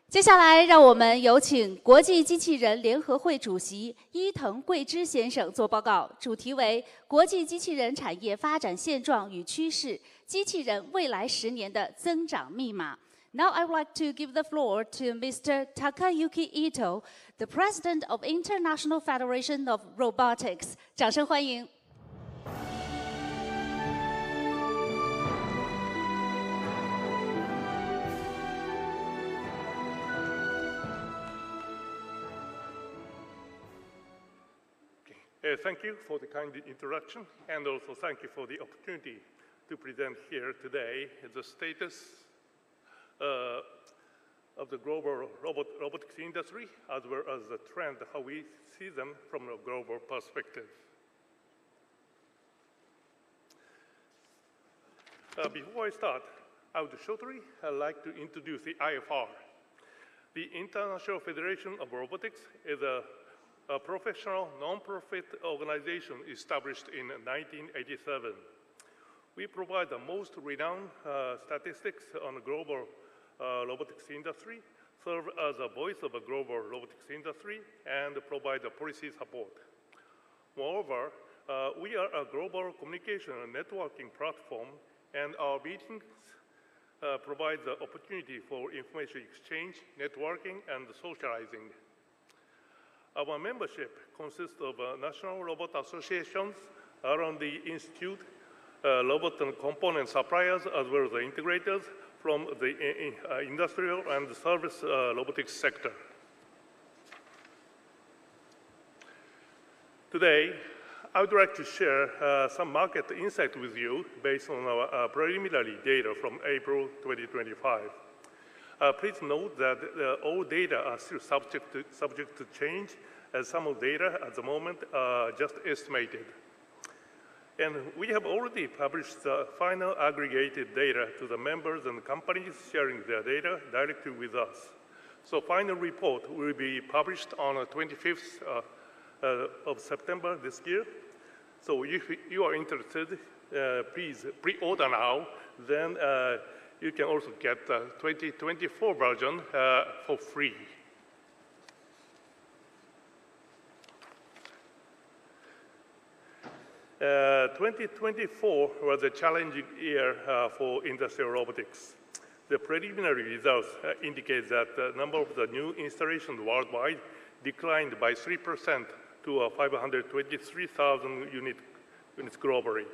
接下来，让我们有请国际机器人联合会主席伊藤贵之先生做报告，主题为“国际机器人产业发展现状与趋势：机器人未来10年的增长密码”。Now I would like to give the floor to Mr. Takayuki Ito, the President of International Federation of Robotics. 掌声欢迎。Thank you for the kind introduction, and also thank you for the opportunity to present here today the status of the global robotics industry, as well as the trend, how we see them from a global perspective. Before I start, I would shortly like to introduce the IFR. The International Federation of Robotics is a professional non-profit organization established in 1987. We provide the most renowned statistics on the global robotics industry, serve as a voice of the global robotics industry, and provide the policy support. Moreover, we are a global communication and networking platform, and our meetings provide the opportunity for information exchange, networking, and socializing. Our membership consists of national robot associations around the institute, robot and component suppliers, as well as the integrators from the industrial and service robotics sector. Today, I would like to share some market insight with you based on our preliminary data from April 2025. Please note that all data are still subject to change, as some of data at the moment are just estimated. And we have already published the final aggregated data to the members and companies sharing their data directly with us. So final report will be published on the 25th of September this year. So if you are interested, please pre-order now. Then you can also get the 2024 version for free. Uh, 2024 was a challenging year for industrial robotics. The preliminary results indicate that the number of the new installations worldwide declined by 3% to 523,000 units globally.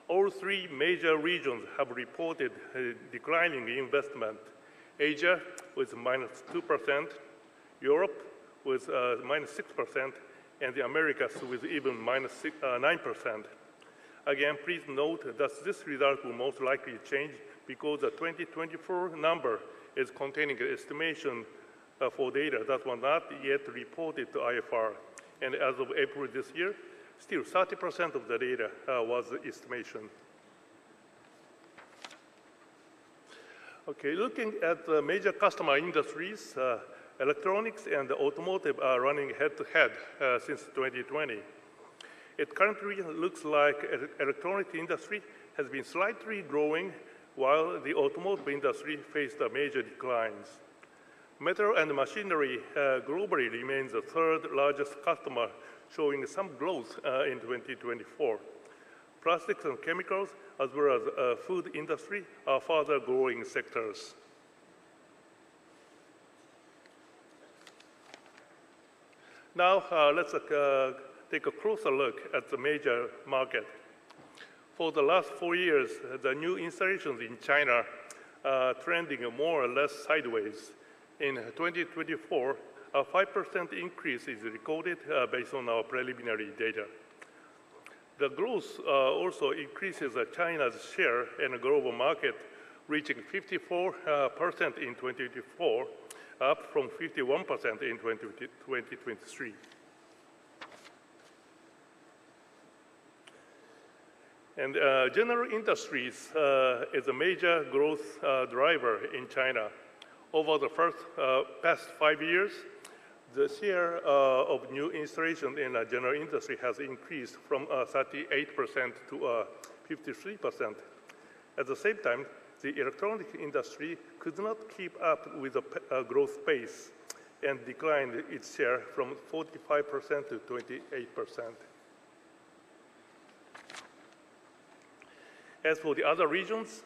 All three major regions have reported declining investment. Asia with -2%, Europe with -6%, and the Americas with even -9%. Again, please note that this result will most likely change because the 2024 number is containing an estimation for data that were not yet reported to IFR. And as of April this year, still 30% of the data was estimation. Okay, looking at the major customer industries, electronics and automotive are running head-to-head since 2020. It currently looks like the electronic industry has been slightly growing, while the automotive industry faced major declines. Metal and machinery globally remains the third largest customer, showing some growth in 2024. Plastics and chemicals, as well as food industry, are further growing sectors. Now, let's take a closer look at the major market. For the last 4 years, the new installations in China are trending more or less sideways. In 2024, a 5% increase is recorded based on our preliminary data. The growth also increases China's share in the global market, reaching 54% in 2024, up from 51% in 2023. And general industries is a major growth driver in China. Over the past 5 years, the share of new installation in the general industry has increased from 38% to 53%. At the same time, the electronic industry could not keep up with the growth pace and declined its share from 45% to 28%. As for the other regions,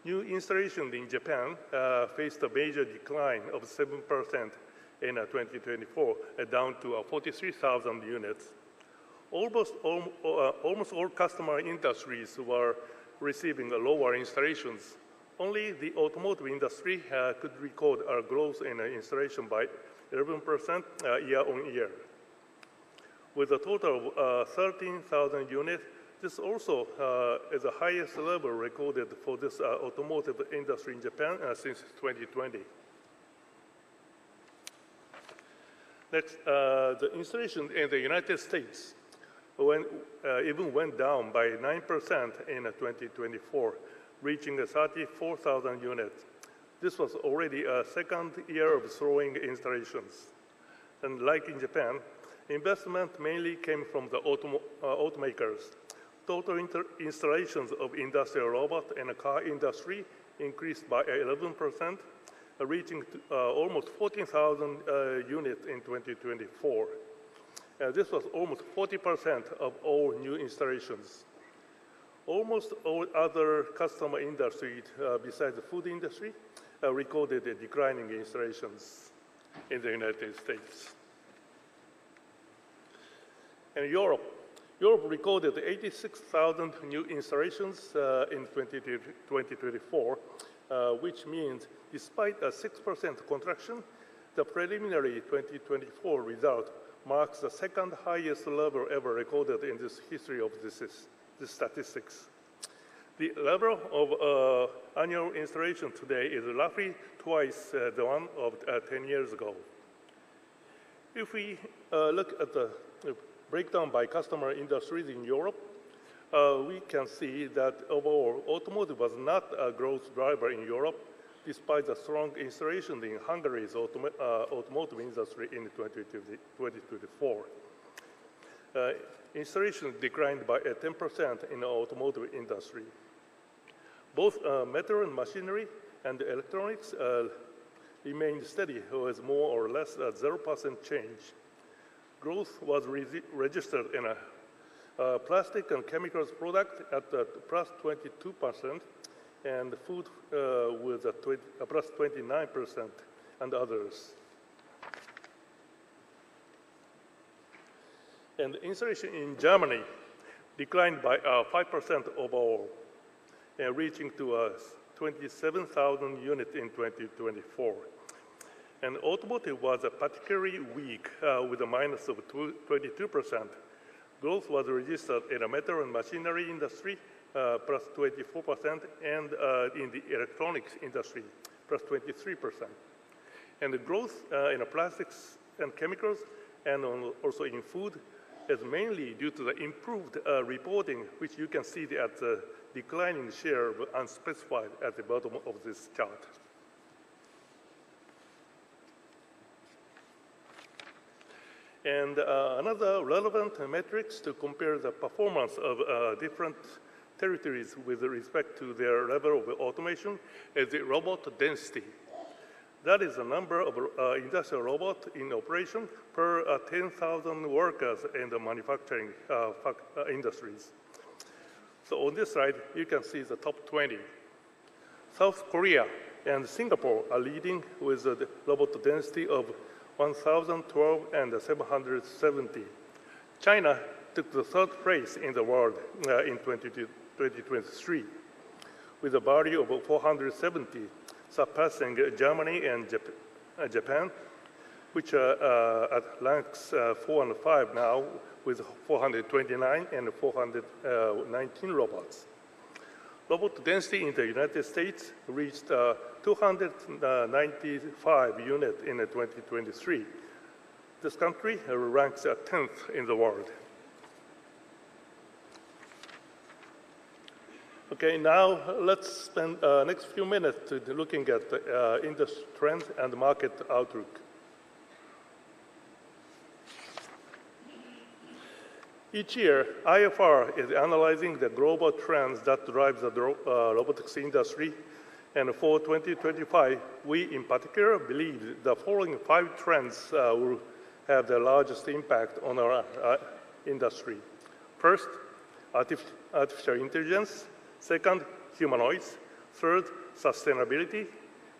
new installations in Japan faced a major decline of 7% in 2024, down to 43,000 units. Almost all customer industries were receiving lower installations. Only the automotive industry could record a growth in installation by 11% year on year. With a total of 13,000 units, this also is the highest level recorded for this automotive industry in Japan since 2020. Next, the installation in the United States even went down by 9% in 2024, reaching 34,000 units. This was already a second year of slowing installations. And like in Japan, investment mainly came from the automakers. Total installations of industrial robot and car industry increased by 11%, reaching almost 14,000 units in 2024. This was almost 40% of all new installations. Almost all other customer industries besides the food industry recorded a declining installations in the United States. And Europe recorded 86,000 new installations in 2024, which means despite a 6% contraction, the preliminary 2024 result marks the second highest level ever recorded in this history of this statistics. The level of annual installation today is roughly twice the one of 10 years ago. If we look at the breakdown by customer industries in Europe, we can see that overall automotive was not a growth driver in Europe, despite the strong installation in Hungary's automotive industry in 2024. Installation declined by 10% in the automotive industry. Both metal and machinery and electronics remained steady, with more or less a 0% change. Growth was registered in a plastic and chemicals product at plus 22%, and food with a plus 29%, and others. And installation in Germany declined by 5% overall, reaching to 27,000 units in 2024. And automotive was particularly weak, with a minus of 22%. Growth was registered in the metal and machinery industry, plus 24%, and in the electronics industry, plus 23%. And the growth in the plastics and chemicals, and also in food, is mainly due to the improved reporting, which you can see at the declining share of unspecified at the bottom of this chart. And another relevant metrics to compare the performance of different territories with respect to their level of automation is the robot density. That is the number of industrial robots in operation per 10,000 workers in the manufacturing industries. So on this slide, you can see the top 20. South Korea and Singapore are leading with the robot density of 1,012 and 770. China took the third place in the world in 2023 with a value of 470, surpassing Germany and Japan, which at ranks 4 and 5 now with 429 and 419 robots. Robot density in the United States reached 295 units in 2023. This country ranks 10th in the world. Okay, now let's spend next few minutes looking at industry trends and market outlook. Each year, IFR is analyzing the global trends that drive the robotics industry And for 2025, we in particular believe the following 5 trends will have the largest impact on our industry. First, artificial intelligence. Second, humanoids. Third, sustainability.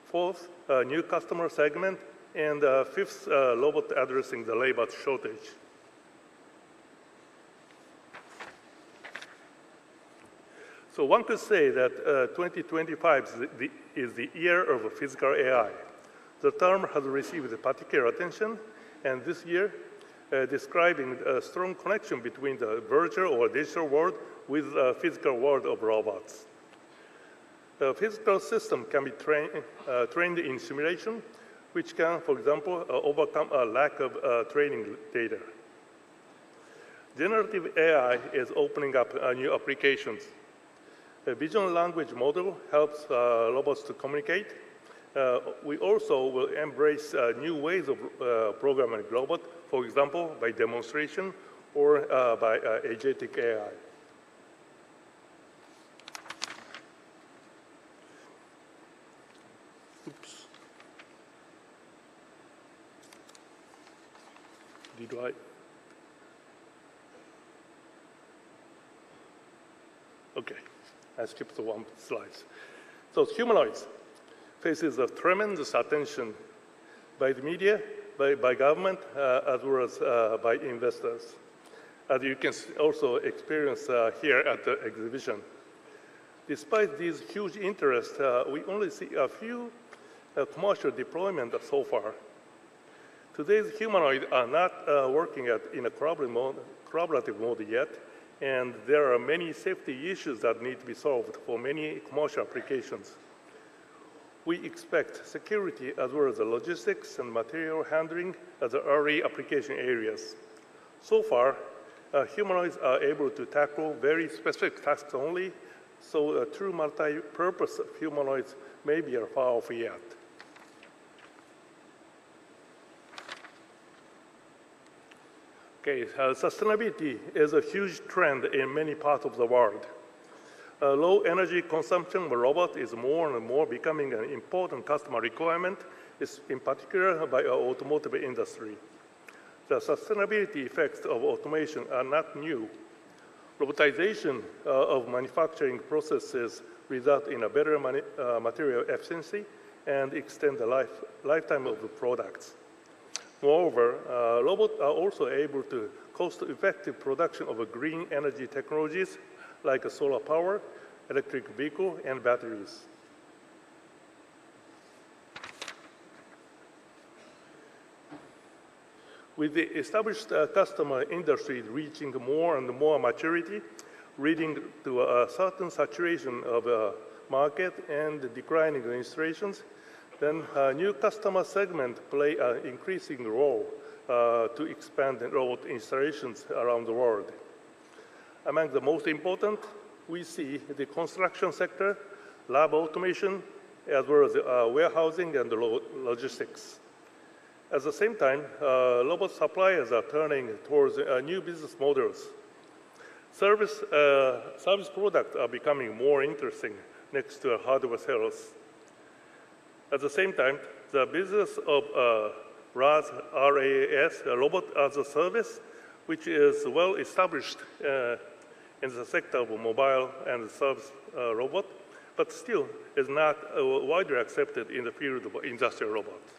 Fourth, new customer segment. And fifth, robot addressing the labor shortage. So one could say that 2025 is the year of physical AI. The term has received particular attention, and this year, describing a strong connection between the virtual or digital world with the physical world of robots. The physical system can be trained in simulation, which can, for example, overcome a lack of training data. Generative AI is opening up new applications. A vision language model helps robots to communicate. We also will embrace new ways of programming robots, for example, by demonstration or by agentic AI. Oops. Did I? Okay. I skipped one slide. So humanoids faces a tremendous attention by the media, by government, as well as by investors, as you can also experience here at the exhibition. Despite these huge interests, we only see a few commercial deployments so far. Today's humanoids are not working in a collaborative mode yet, and there are many safety issues that need to be solved for many commercial applications. We expect security as well as the logistics and material handling as the early application areas. So far, humanoids are able to tackle very specific tasks only, so true multi-purpose humanoids may be far off yet. Okay, sustainability is a huge trend in many parts of the world. Low energy consumption of robots is more and more becoming an important customer requirement, in particular by our automotive industry. The sustainability effects of automation are not new. Robotization of manufacturing processes result in a better material efficiency and extend the lifetime of the products. Moreover, robots are also able to cost-effective production of green energy technologies like solar power, electric vehicle, and batteries. With the established customer industry reaching more and more maturity, leading to a certain saturation of the market and declining registrations, then new customer segments play an increasing role to expand robot installations around the world. Among the most important, we see the construction sector, lab automation, as well as warehousing and logistics. At the same time, robot suppliers are turning towards new business models. Service products are becoming more interesting next to hardware sales. At the same time, the business of RAS, Robot as a Service, which is well established in the sector of mobile and service robot, but still is not widely accepted in the field of industrial robots.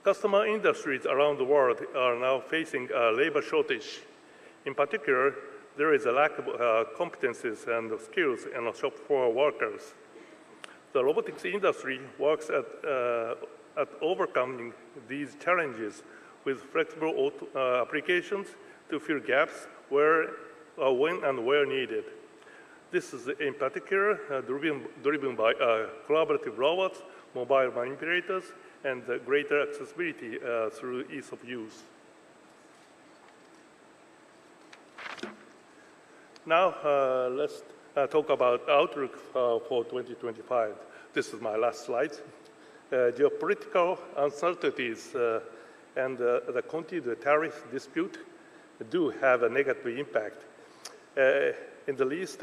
Customer industries around the world are now facing a labor shortage. In particular, there is a lack of competencies and skills in the shop floor workers. The robotics industry works at overcoming these challenges with flexible applications to fill gaps when and where needed. This is in particular driven by collaborative robots, mobile manipulators, and greater accessibility through ease of use. Now, let's talk about outlook for 2025. This is my last slide. Geopolitical uncertainties and the continued tariff dispute do have a negative impact. in the least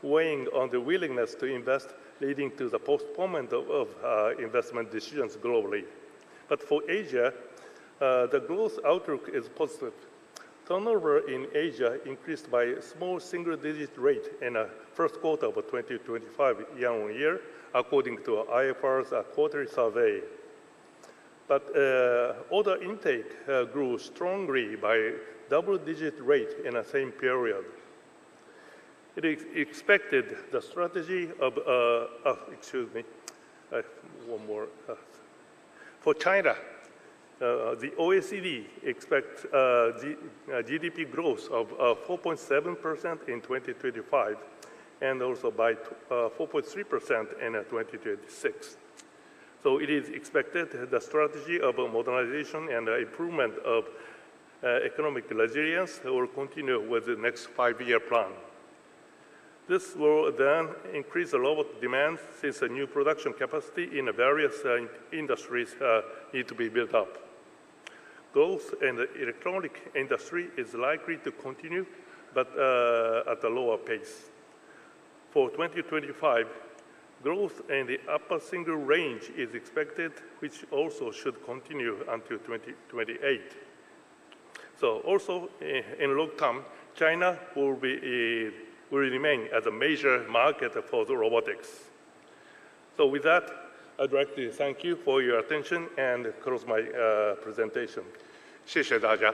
weighing on the willingness to invest, leading to the postponement of investment decisions globally. But for Asia, the growth outlook is positive. Turnover in Asia increased by a small single-digit rate in the first quarter of 2025 year-on-year, according to IFR's quarterly survey. But order intake grew strongly by double-digit rate in the same period. It is expected the strategy of, one more. For China, the OECD expects GDP growth of 4.7% in 2025 and also by 4.3% in 2026. So it is expected the strategy of modernization and improvement of economic resilience will continue with the next 5-year plan. This will then increase the robot demand since the new production capacity in various industries need to be built up. Growth in the electronic industry is likely to continue, but at a lower pace. For 2025, growth in the upper single range is expected, which also should continue until 2028. So also in long term, China will remain as a major market for the robotics. So with that, I'd like to thank you for your attention and close my presentation. 谢谢大家。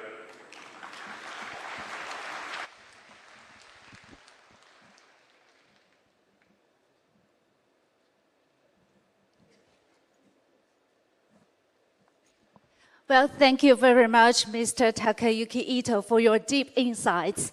Well, thank you very much, Mr. Takayuki Ito, for your deep insights.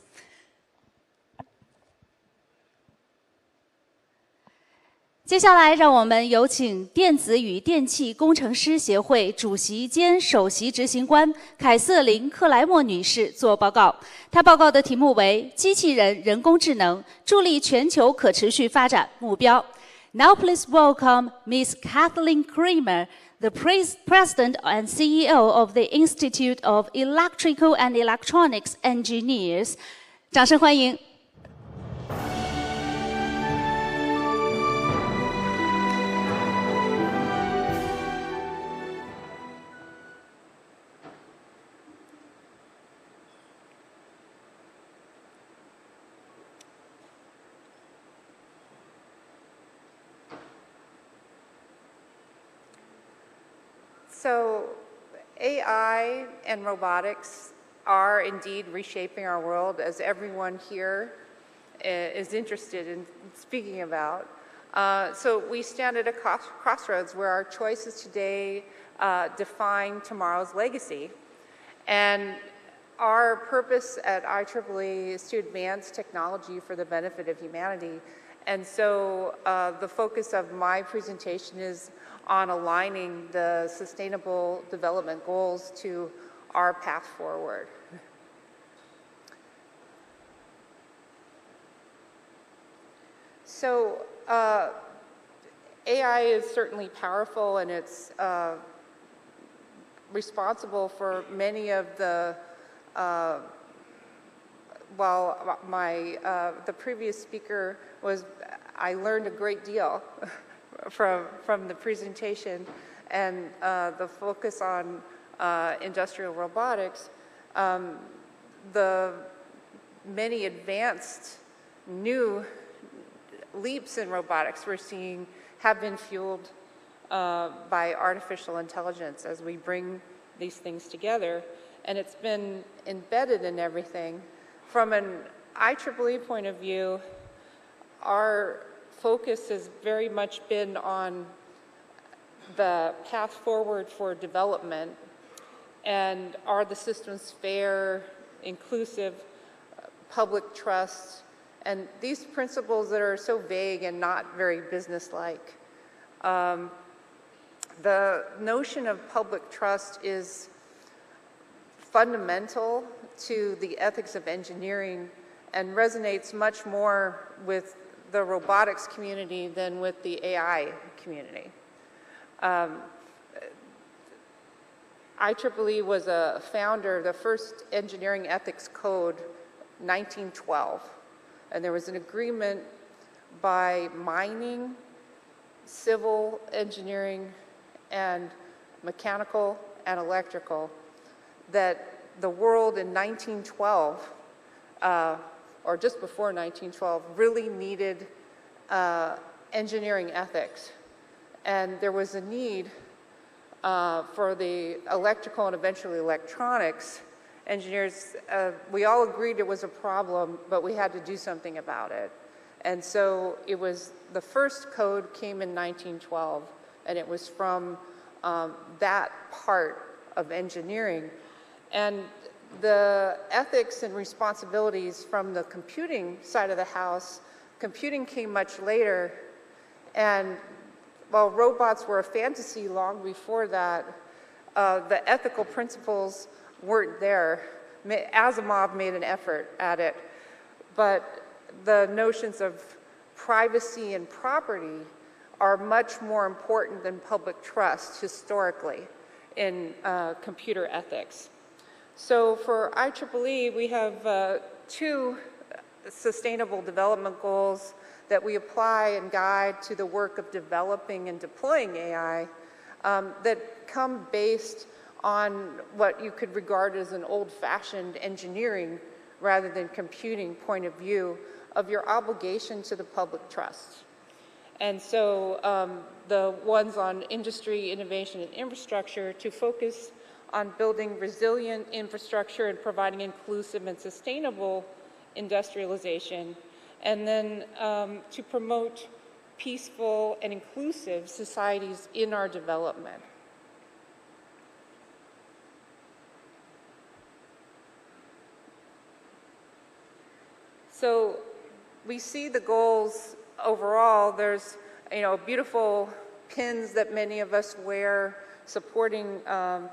接下来，让我们有请电子与电气工程师协会主席兼首席执行官凯瑟琳·克莱默女士做报告。她报告的题目为“机器人、人工智能助力全球可持续发展目标”。Now, please welcome Ms. Kathleen Kramer, the President and CEO of the Institute of Electrical and Electronics Engineers. 掌声欢迎。So AI and robotics are indeed reshaping our world, as everyone here is interested in speaking about. So we stand at a crossroads where our choices today define tomorrow's legacy. And our purpose at IEEE is to advance technology for the benefit of humanity. And so the focus of my presentation is on aligning the Sustainable Development Goals to our path forward. So AI is certainly powerful, and it's responsible for many of the, while the previous speaker was, I learned a great deal from the presentation and the focus on industrial robotics. The many advanced new leaps in robotics we're seeing have been fueled by artificial intelligence as we bring these things together, and it's been embedded in everything. From an IEEE point of view, our focus has very much been on the path forward for development, and are the systems fair, inclusive, public trust, and these principles that are so vague and not very business-like. The notion of public trust is fundamental to the ethics of engineering and resonates much more with the robotics community than with the AI community. IEEE was a founder, the first engineering ethics code, 1912. And there was an agreement by mining, civil engineering, and mechanical and electrical that the world in 1912, or just before 1912, really needed engineering ethics. And there was a need for the electrical and eventually electronics engineers. We all agreed it was a problem, but we had to do something about it. And so it was, the first code came in 1912, and it was from that part of engineering. And the ethics and responsibilities from the computing side of the house, computing came much later, and while robots were a fantasy long before that, the ethical principles weren't there. Asimov made an effort at it, but the notions of privacy and property are much more important than public trust historically in computer ethics. So for IEEE, we have 2 sustainable development goals that we apply and guide to the work of developing and deploying AI that come based on what you could regard as an old-fashioned engineering rather than computing point of view of your obligation to the public trust. And so the ones on industry, innovation, and infrastructure to focus on building resilient infrastructure and providing inclusive and sustainable industrialization, and then to promote peaceful and inclusive societies in our development. So we see the goals overall. There's, beautiful pins that many of us wear supporting a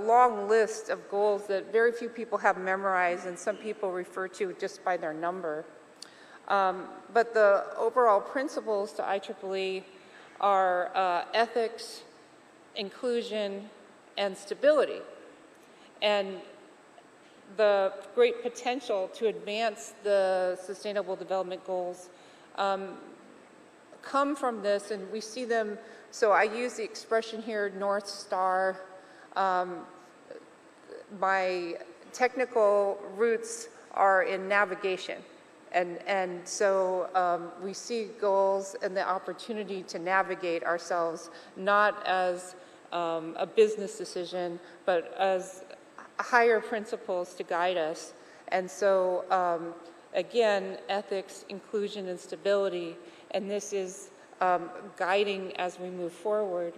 long list of goals that very few people have memorized and some people refer to just by their number. But the overall principles to IEEE are ethics, inclusion, and stability. And the great potential to advance the Sustainable Development Goals come from this, and we see them. So I use the expression here, North Star. My technical roots are in navigation. And so we see goals and the opportunity to navigate ourselves not as a business decision, but as higher principles to guide us. And so again, ethics, inclusion, and stability, and this is guiding as we move forward.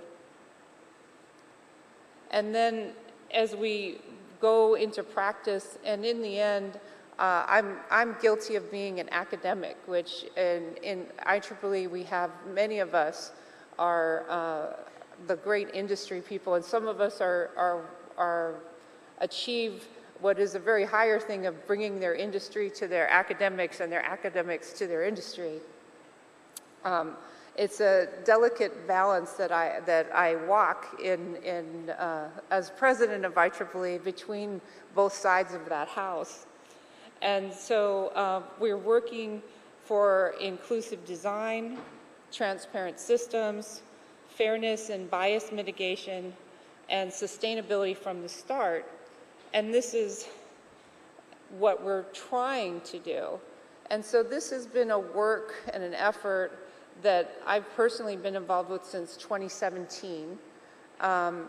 And then as we go into practice, and in the end, I'm guilty of being an academic, which in IEEE we have, many of us are the great industry people, and some of us are achieve what is a very higher thing of bringing their industry to their academics and their academics to their industry. It's a delicate balance that I walk in as president of IEEE between both sides of that house. And so we're working for inclusive design, transparent systems, fairness and bias mitigation, and sustainability from the start. And this is what we're trying to do. And so this has been a work and an effort that I've personally been involved with since 2017. And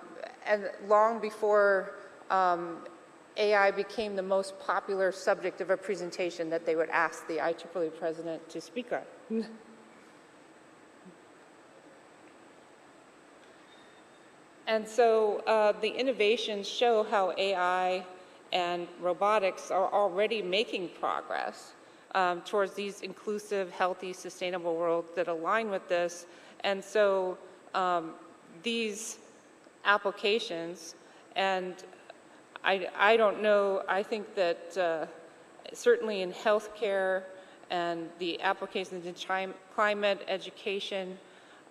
long before AI became the most popular subject of a presentation that they would ask the IEEE president to speak on. And so the innovations show how AI and robotics are already making progress towards these inclusive, healthy, sustainable worlds that align with this. And so these applications, and I don't know, I think that certainly in healthcare and the applications in climate, education,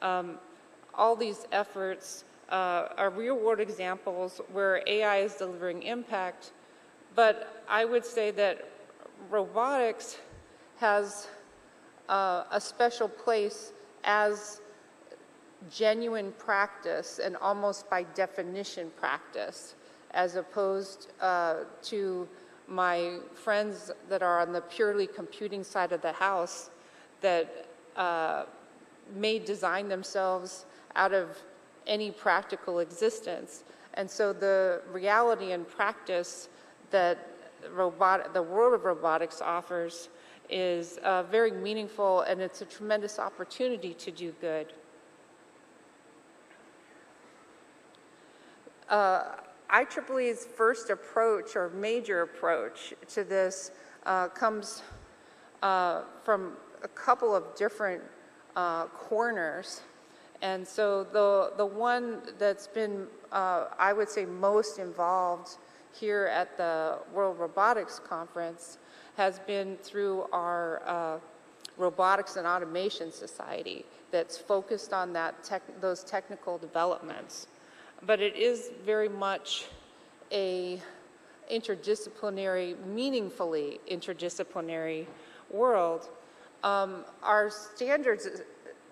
all these efforts are real-world examples where AI is delivering impact. But I would say that robotics has a special place as genuine practice and almost by definition practice, as opposed to my friends that are on the purely computing side of the house that may design themselves out of any practical existence. And so the reality and practice that the world of robotics offers is very meaningful, and it's a tremendous opportunity to do good. IEEE's first approach, or major approach to this, comes from a couple of different corners. And so the one that's been, I would say, most involved here at the World Robotics Conference has been through our Robotics and Automation Society that's focused on those technical developments. But it is very much a interdisciplinary, meaningfully interdisciplinary world. Our Standards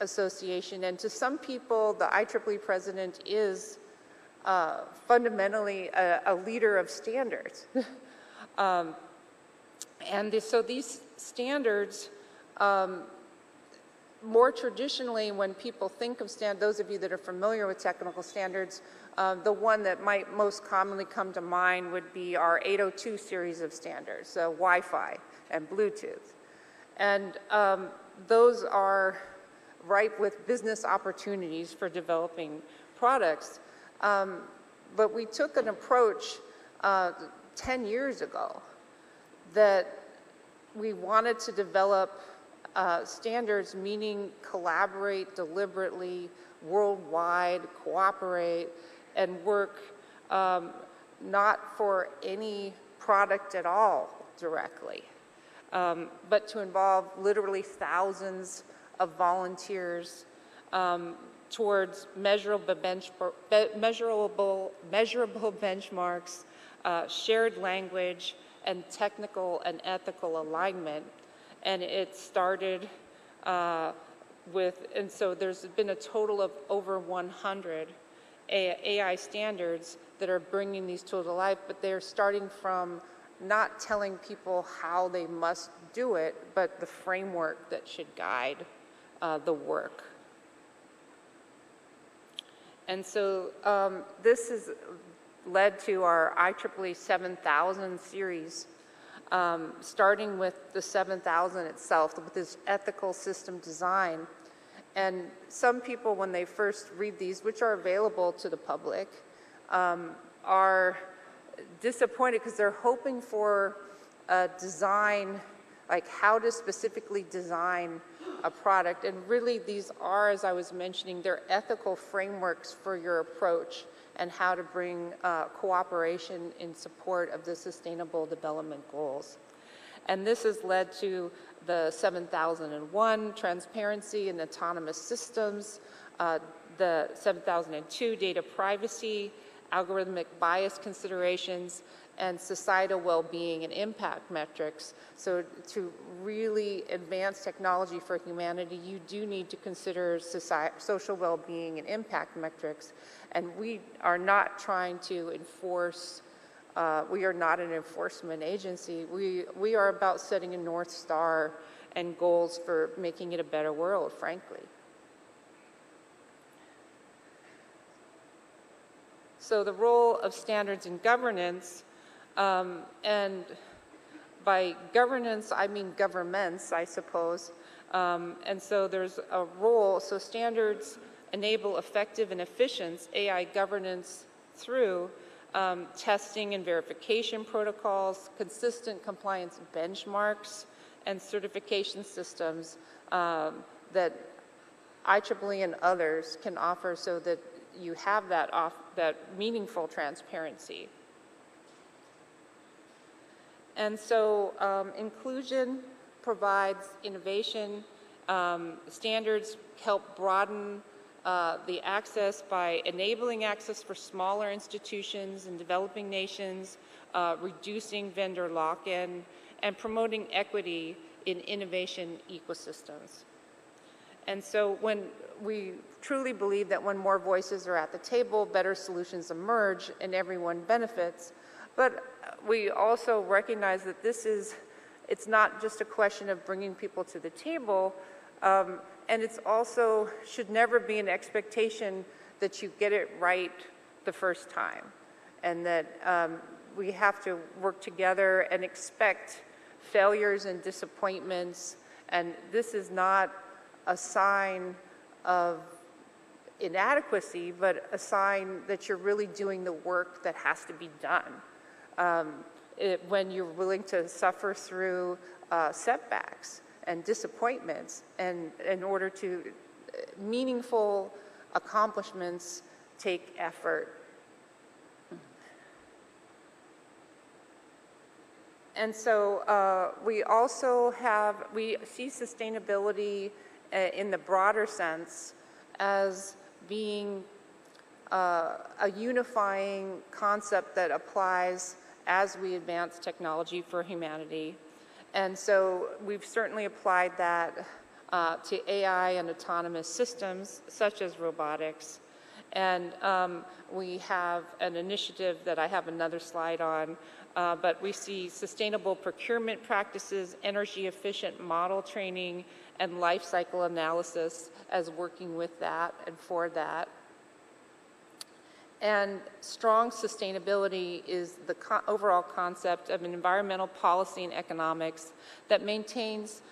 Association, and to some people, the IEEE president is fundamentally a leader of standards. So these standards, more traditionally, when people think of those of you that are familiar with technical standards, the one that might most commonly come to mind would be our 802 series of standards, so Wi-Fi and Bluetooth. And those are ripe with business opportunities for developing products. But we took an approach 10 years ago that we wanted to develop standards, meaning collaborate deliberately, worldwide, cooperate, and work not for any product at all directly, but to involve literally thousands of volunteers towards measurable benchmarks, shared language, and technical and ethical alignment. And it started and so there's been a total of over 100 AI standards that are bringing these tools to life, but they're starting from not telling people how they must do it, but the framework that should guide the work. And so this has led to our IEEE 7000 series, starting with the 7000 itself, with this ethical system design. And some people, when they first read these, which are available to the public, are disappointed because they're hoping for a design, like how to specifically design a product. And really these are, as I was mentioning, they're ethical frameworks for your approach and how to bring cooperation in support of the Sustainable Development Goals. And this has led to the 7001, transparency and autonomous systems, the 7002, data privacy, algorithmic bias considerations, and societal well-being and impact metrics. So to really advance technology for humanity, you do need to consider social well-being and impact metrics. And we are not trying to enforce, we are not an enforcement agency. We are about setting a North Star and goals for making it a better world, frankly. So the role of standards in governance, and by governance, I mean governments, I suppose. And so there's a role, so standards enable effective and efficient AI governance through testing and verification protocols, consistent compliance benchmarks, and certification systems that IEEE and others can offer so that you have that meaningful transparency. And so inclusion provides innovation. Standards help broaden the access by enabling access for smaller institutions in developing nations, reducing vendor lock-in, and promoting equity in innovation ecosystems. And so when we truly believe that when more voices are at the table, better solutions emerge and everyone benefits. But we also recognize that it's not just a question of bringing people to the table, and it's also should never be an expectation that you get it right the first time, and that we have to work together and expect failures and disappointments, and this is not a sign of inadequacy, but a sign that you're really doing the work that has to be done. When you're willing to suffer through setbacks and disappointments, and in order to meaningful accomplishments take effort. And so we see sustainability in the broader sense as being a unifying concept that applies as we advance technology for humanity. And so we've certainly applied that to AI and autonomous systems, such as robotics. And we have an initiative that I have another slide on, but we see sustainable procurement practices, energy efficient model training, and life cycle analysis as working with that and for that. And strong sustainability is the overall concept of an environmental policy and economics that maintains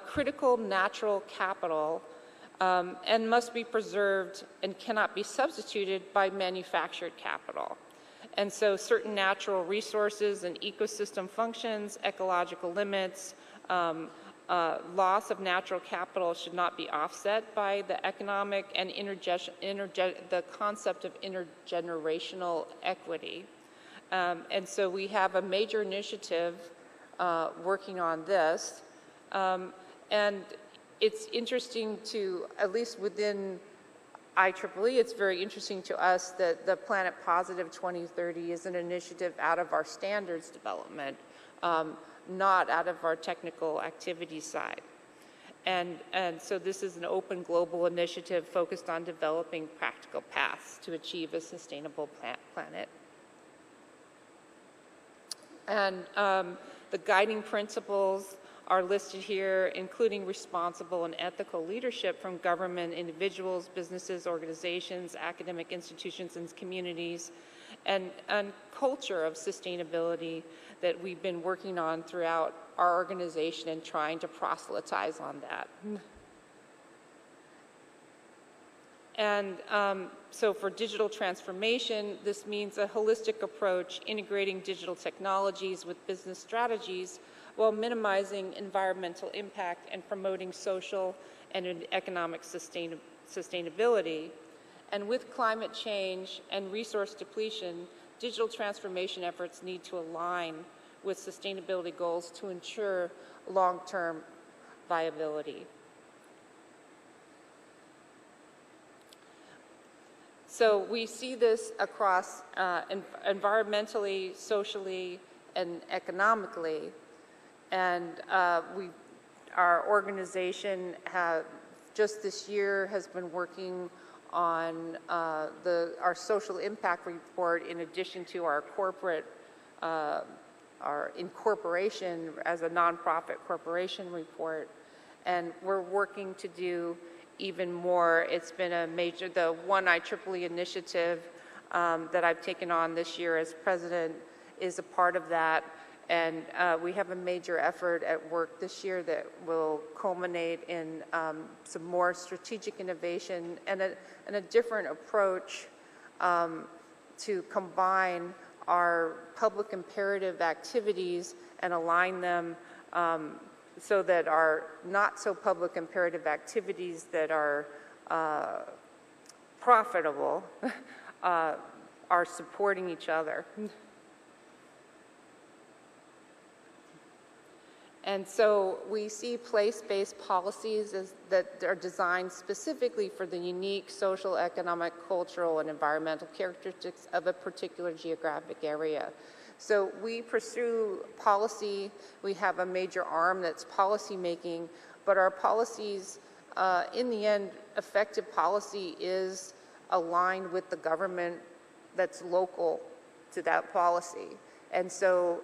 critical natural capital and must be preserved and cannot be substituted by manufactured capital. And so certain natural resources and ecosystem functions, ecological limits, loss of natural capital should not be offset by the economic and the concept of intergenerational equity. And so we have a major initiative working on this. And it's interesting to, at least within IEEE, it's very interesting to us that the Planet Positive 2030 is an initiative out of our standards development, not out of our technical activities side. And so this is an open global initiative focused on developing practical paths to achieve a sustainable planet. And the guiding principles are listed here, including responsible and ethical leadership from government, individuals, businesses, organizations, academic institutions, and communities, and culture of sustainability that we've been working on throughout our organization and trying to proselytize on that. And so for digital transformation, this means a holistic approach integrating digital technologies with business strategies while minimizing environmental impact and promoting social and economic sustainability. And with climate change and resource depletion, digital transformation efforts need to align with sustainability goals to ensure long-term viability. So we see this across environmentally, socially, and economically. And our organization just this year has been working on our social impact report in addition to our corporate, our incorporation as a nonprofit corporation report. And we're working to do even more. It's been the one IEEE initiative that I've taken on this year as president is a part of that. And we have a major effort at work this year that will culminate in some more strategic innovation and a different approach to combine our public imperative activities and align them so that our not so public imperative activities that are profitable are supporting each other. And so we see place-based policies that are designed specifically for the unique social, economic, cultural, and environmental characteristics of a particular geographic area. So we pursue policy. We have a major arm that's policy making, but our policies, in the end, effective policy is aligned with the government that's local to that policy. And so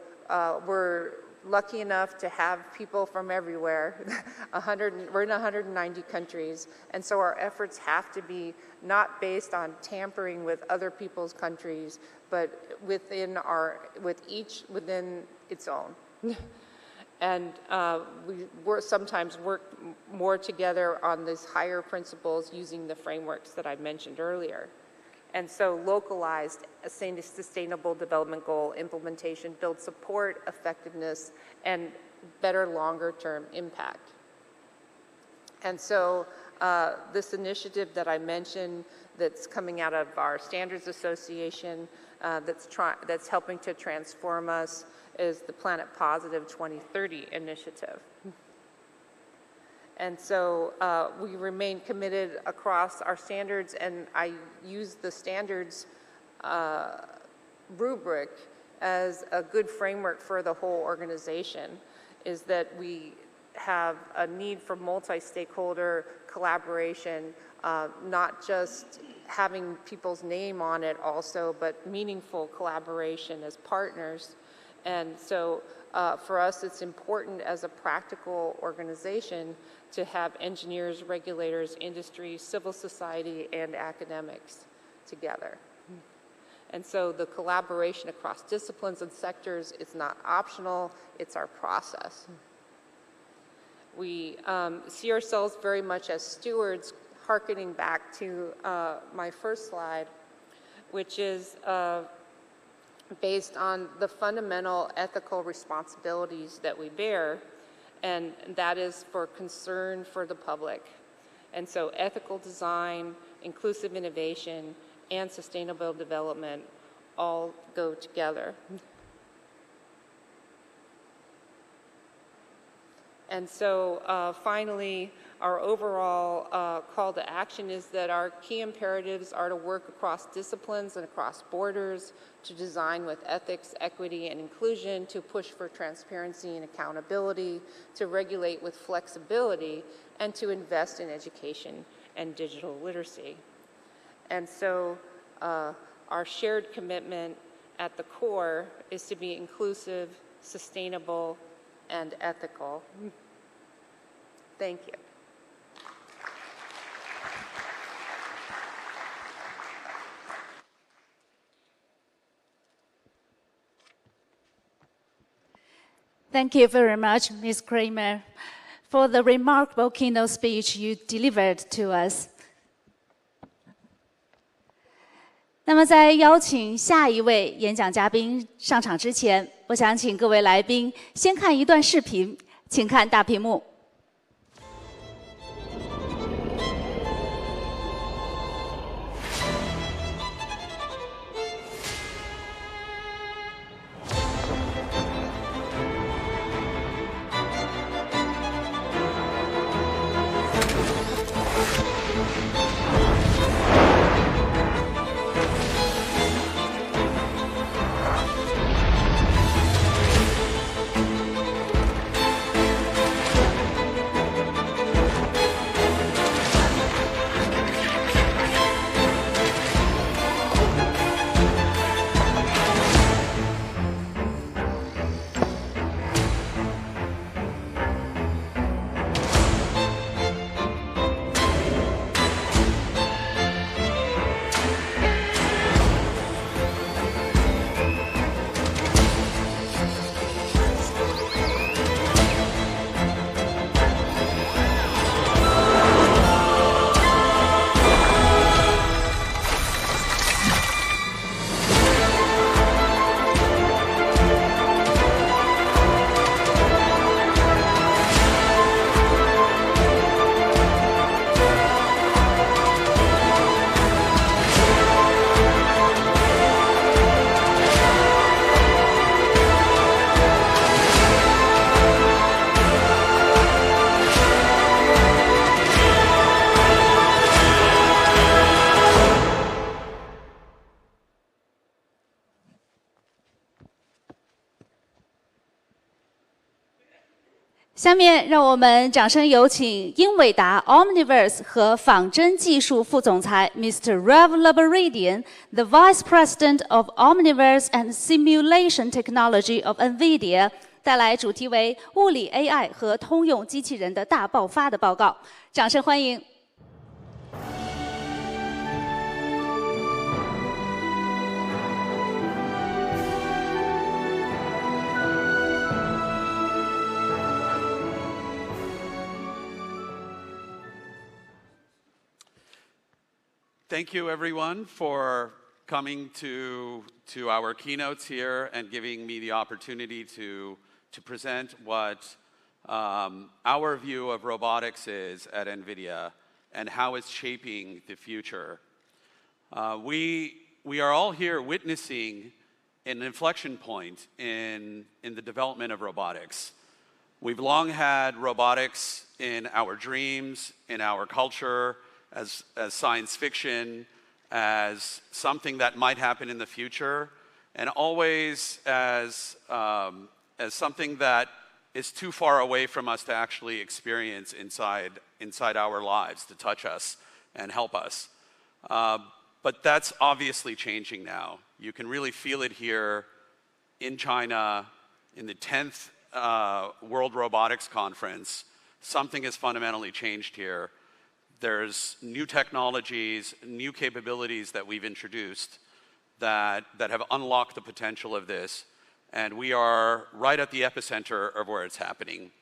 we're lucky enough to have people from everywhere. We're in 190 countries, and so our efforts have to be not based on tampering with other people's countries, but within its own. And we sometimes work more together on these higher principles using the frameworks that I mentioned earlier. And so localized sustainable development goal implementation builds support, effectiveness, and better longer-term impact. And so this initiative that I mentioned that's coming out of our Standards Association that's helping to transform us is the Planet Positive 2030 initiative. And so we remain committed across our standards, and I use the standards rubric as a good framework for the whole organization, is that we have a need for multi-stakeholder collaboration, not just having people's name on it also, but meaningful collaboration as partners. And so for us, it's important as a practical organization to have engineers, regulators, industry, civil society, and academics together. And so the collaboration across disciplines and sectors is not optional, it's our process. We see ourselves very much as stewards, hearkening back to my first slide, which is based on the fundamental ethical responsibilities that we bear, and that is for concern for the public. And so ethical design, inclusive innovation, and sustainable development all go together. And so finally, our overall call to action is that our key imperatives are to work across disciplines and across borders, to design with ethics, equity, and inclusion, to push for transparency and accountability, to regulate with flexibility, and to invest in education and digital literacy. And so our shared commitment at the core is to be inclusive, sustainable, and ethical. Thank you. Thank you very much, Ms. Kramer, for the remarkable keynote speech you delivered to us. 那么在邀请下一位演讲嘉宾上场之前，我想请各位来宾先看一段视频，请看大屏幕。下面让我们掌声有请英伟达 Omniverse 和仿真技术副总裁 Mr. Rev Laboridian, the Vice President of Omniverse and Simulation Technology of NVIDIA, 带来主题为物理 AI 和通用机器人的大爆发的报告。掌声欢迎。Thank you, everyone, for coming to our keynotes here and giving me the opportunity to present what our view of robotics is at NVIDIA and how it's shaping the future. We are all here witnessing an inflection point in the development of robotics. We've long had robotics in our dreams, in our culture, as science fiction, as something that might happen in the future, and always as something that is too far away from us to actually experience inside our lives, to touch us and help us. But that's obviously changing now. You can really feel it here in China, in the 10th World Robotics Conference. Something has fundamentally changed here. There's new technologies, new capabilities that we've introduced that have unlocked the potential of this, and we are right at the epicenter of where it's happening.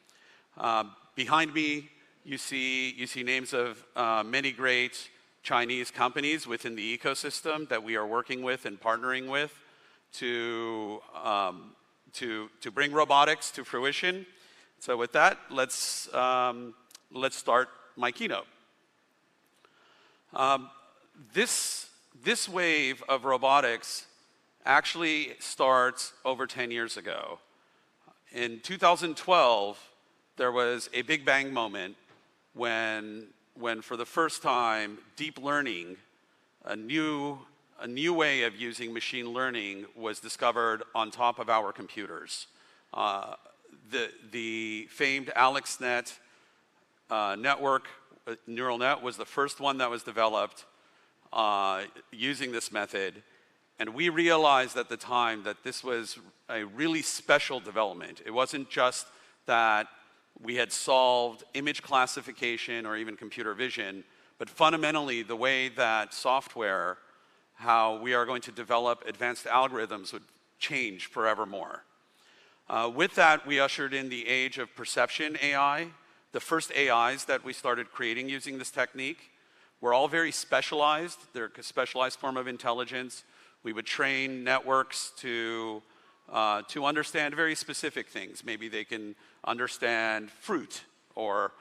Behind me, you see names of many great Chinese companies within the ecosystem that we are working with and partnering with to bring robotics to fruition. So with that, let's start my keynote. This wave of robotics actually starts over 10 years ago. In 2012, there was a Big Bang moment when for the first time, deep learning, a new way of using machine learning, was discovered on top of our computers. The famed AlexNet network neural net was the first one that was developed using this method, and we realized at the time that this was a really special development. It wasn't just that we had solved image classification or even computer vision, but fundamentally the way that software, how we are going to develop advanced algorithms, would change forevermore. With that, we ushered in the age of perception AI. The first AIs that we started creating using this technique were all very specialized. They're a specialized form of intelligence. We would train networks to understand very specific things. Maybe they can understand fruit or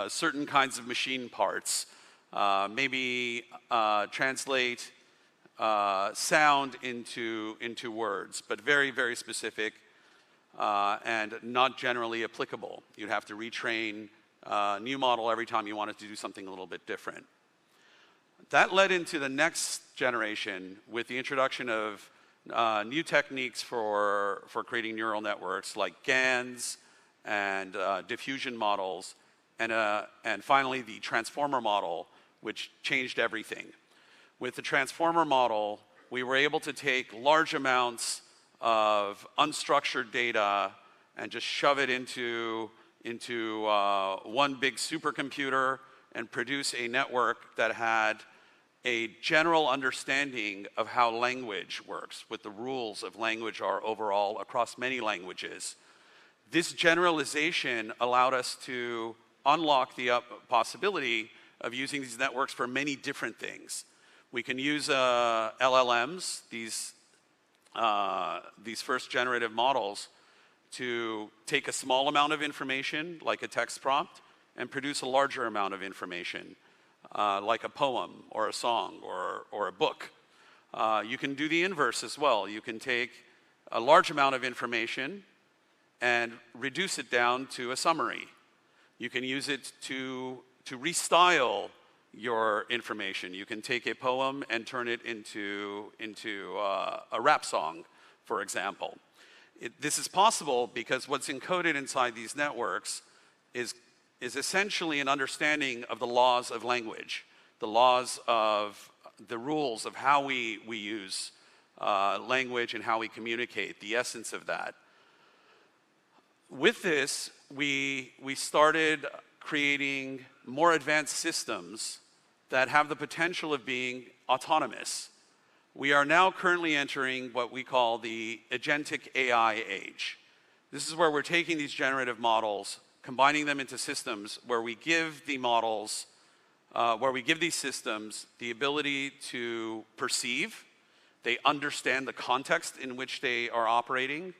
certain kinds of machine parts. Maybe translate sound into words, but very, very specific. And not generally applicable. You'd have to retrain a new model every time you wanted to do something a little bit different. That led into the next generation with the introduction of new techniques for creating neural networks like GANs and diffusion models, and finally the transformer model, which changed everything. With the transformer model, we were able to take large amounts of unstructured data and just shove it into one big supercomputer and produce a network that had a general understanding of how language works, what the rules of language are overall across many languages. This generalization allowed us to unlock the possibility of using these networks for many different things. We can use LLMs, these first generative models, to take a small amount of information, like a text prompt, and produce a larger amount of information, like a poem or a song or a book. You can do the inverse as well. You can take a large amount of information and reduce it down to a summary. You can use it to restyle your information. You can take a poem and turn it into a rap song, for example. This is possible because what's encoded inside these networks is essentially an understanding of the laws of language, the laws of the rules of how we use language and how we communicate, the essence of that. With this, we started creating more advanced systems that have the potential of being autonomous. We are now currently entering what we call the agentic AI age. This is where we're taking these generative models, combining them into systems where we give the models, where we give these systems the ability to perceive. They understand the context in which they are operating.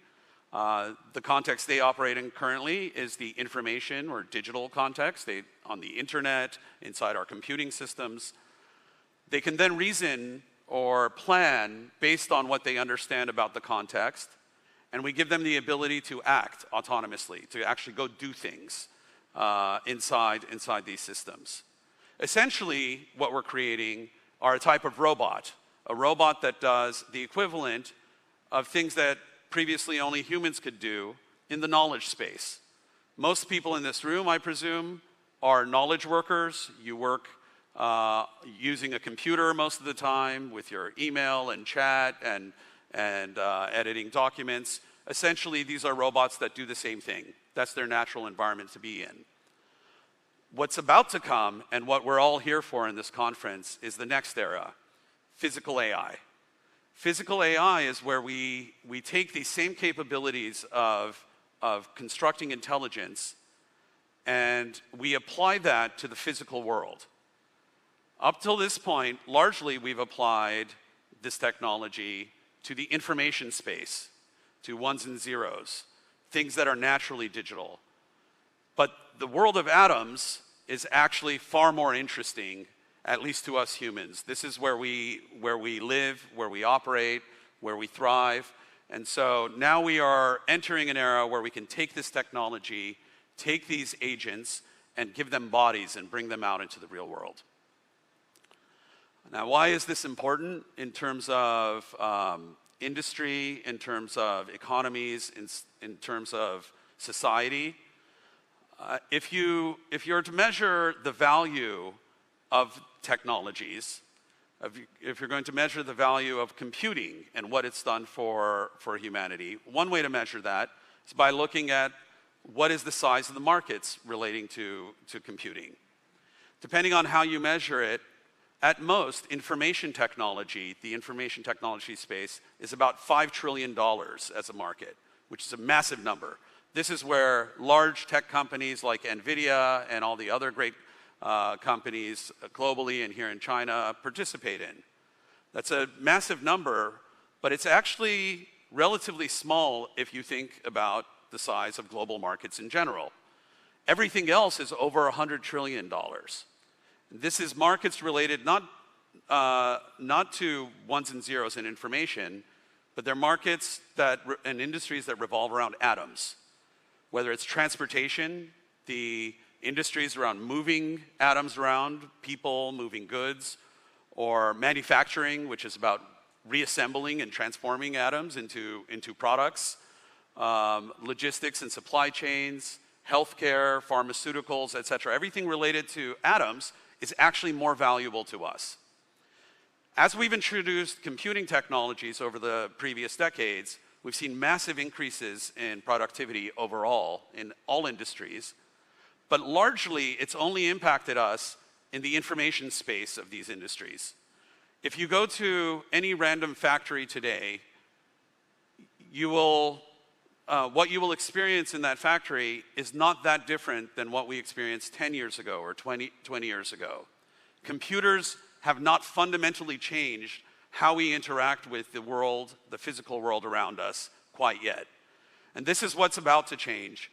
The context they operate in currently is the information or digital context on the internet, inside our computing systems. They can then reason or plan based on what they understand about the context, and we give them the ability to act autonomously, to actually go do things inside these systems. Essentially, what we're creating are a type of robot, a robot that does the equivalent of things that previously only humans could do in the knowledge space. Most people in this room, I presume, are knowledge workers. You work using a computer most of the time with your email and chat and editing documents. Essentially, these are robots that do the same thing. That's their natural environment to be in. What's about to come, and what we're all here for in this conference, is the next era, physical AI. Physical AI is where we take these same capabilities of constructing intelligence and we apply that to the physical world. Up till this point, largely we've applied this technology to the information space, to ones and zeros, things that are naturally digital. But the world of atoms is actually far more interesting, at least to us humans. This is where we live, where we operate, where we thrive. And so now we are entering an era where we can take this technology, take these agents, and give them bodies and bring them out into the real world. Now, why is this important in terms of industry, in terms of economies, in terms of society? If you're to measure the value of technologies, if you're going to measure the value of computing and what it's done for humanity, one way to measure that is by looking at what is the size of the markets relating to computing. Depending on how you measure it, at most, information technology, the information technology space, is about $5 trillion as a market, which is a massive number. This is where large tech companies like NVIDIA and all the other great companies globally and here in China participate in. That's a massive number, but it's actually relatively small if you think about the size of global markets in general. Everything else is over $100 trillion. This is markets related not to ones and zeros in information, but they're markets and industries that revolve around atoms. Whether it's transportation, the industries around moving atoms around, people, moving goods, or manufacturing, which is about reassembling and transforming atoms into products, logistics and supply chains, healthcare, pharmaceuticals, etc. Everything related to atoms is actually more valuable to us. As we've introduced computing technologies over the previous decades, we've seen massive increases in productivity overall in all industries, but largely it's only impacted us in the information space of these industries. If you go to any random factory today, what you will experience in that factory is not that different than what we experienced 10 years ago or 20 years ago. Computers have not fundamentally changed how we interact with the world, the physical world around us, quite yet. And this is what's about to change.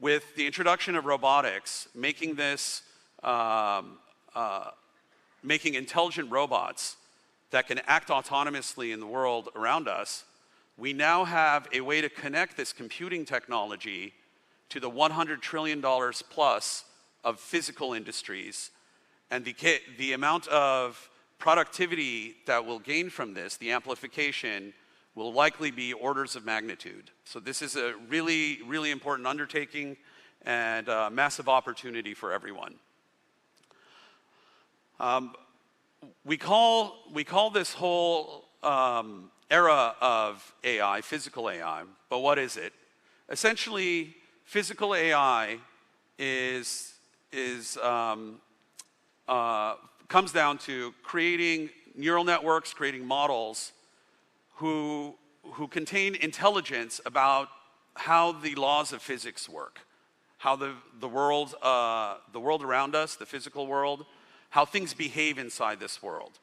With the introduction of robotics, making intelligent robots that can act autonomously in the world around us, we now have a way to connect this computing technology to the $100 trillion plus of physical industries. And the amount of productivity that will gain from this, the amplification, will likely be orders of magnitude. So this is a really, really important undertaking and a massive opportunity for everyone. We call this whole era of AI physical AI, but what is it? Essentially, physical AI comes down to creating neural networks, creating models who contain intelligence about how the laws of physics work, how the world around us, the physical world, how things behave inside this world.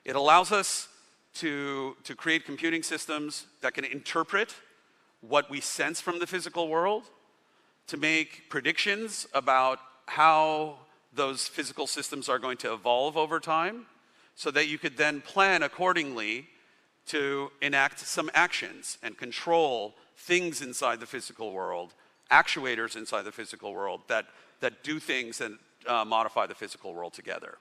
It allows us to create computing systems that can interpret what we sense from the physical world, to make predictions about how those physical systems are going to evolve over time, so that you could then plan accordingly to enact some actions and control things inside the physical world, actuators inside the physical world that do things and modify the physical world together.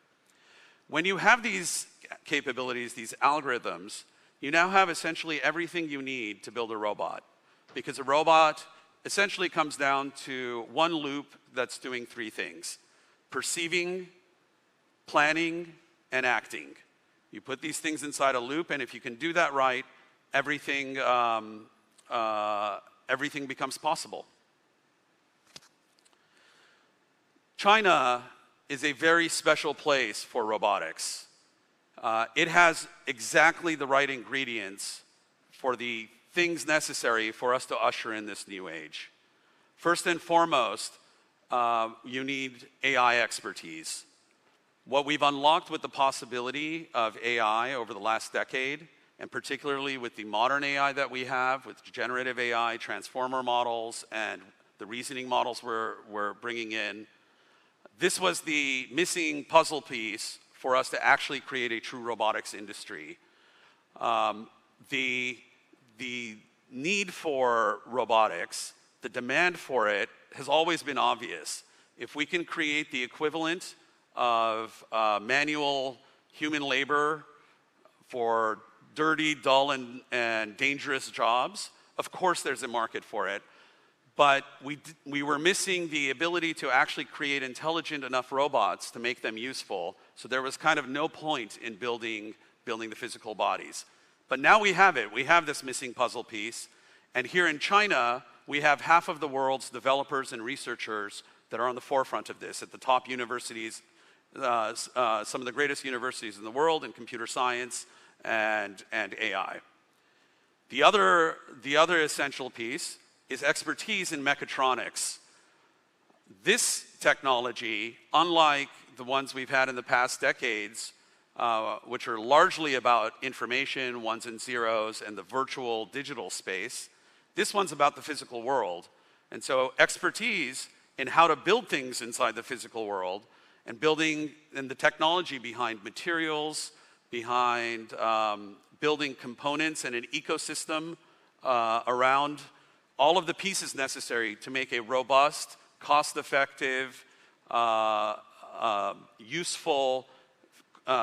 When you have these capabilities, these algorithms, you now have essentially everything you need to build a robot. Because a robot essentially comes down to one loop that's doing three things: perceiving, planning, and acting. You put these things inside a loop, and if you can do that right, everything becomes possible. China is a very special place for robotics. It has exactly the right ingredients for the things necessary for us to usher in this new age. First and foremost, you need AI expertise. What we've unlocked with the possibility of AI over the last decade, and particularly with the modern AI that we have, with generative AI, transformer models, and the reasoning models we're bringing in, this was the missing puzzle piece for us to actually create a true robotics industry. The need for robotics, the demand for it, has always been obvious. If we can create the equivalent of manual human labor for dirty, dull, and dangerous jobs, of course there's a market for it. But we were missing the ability to actually create intelligent enough robots to make them useful. So there was kind of no point in building the physical bodies. But now we have it. We have this missing puzzle piece. And here in China, we have half of the world's developers and researchers that are on the forefront of this at the top universities, some of the greatest universities in the world in computer science and AI. The other essential piece is expertise in mechatronics. This technology, unlike the ones we've had in the past decades, which are largely about information, ones and zeros, and the virtual digital space, this one's about the physical world. And so expertise in how to build things inside the physical world, and the technology behind materials, behind building components and an ecosystem around all of the pieces necessary to make a robust, cost-effective, useful,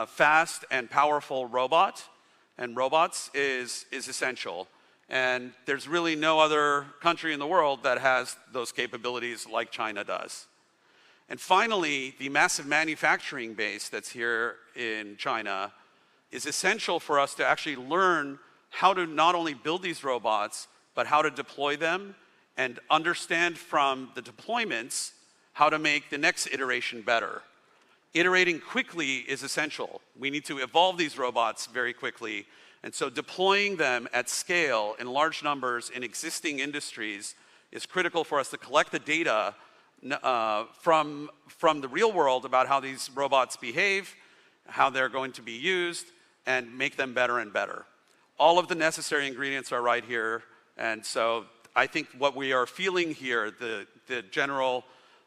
fast and powerful robot and robots is essential. And there's really no other country in the world that has those capabilities like China does. And finally, the massive manufacturing base that's here in China is essential for us to actually learn how to not only build these robots, but how to deploy them and understand from the deployments how to make the next iteration better. Iterating quickly is essential. We need to evolve these robots very quickly. And so deploying them at scale in large numbers in existing industries is critical for us to collect the data from the real world about how these robots behave, how they're going to be used, and make them better and better. All of the necessary ingredients are right here. And so I think what we are feeling here, the general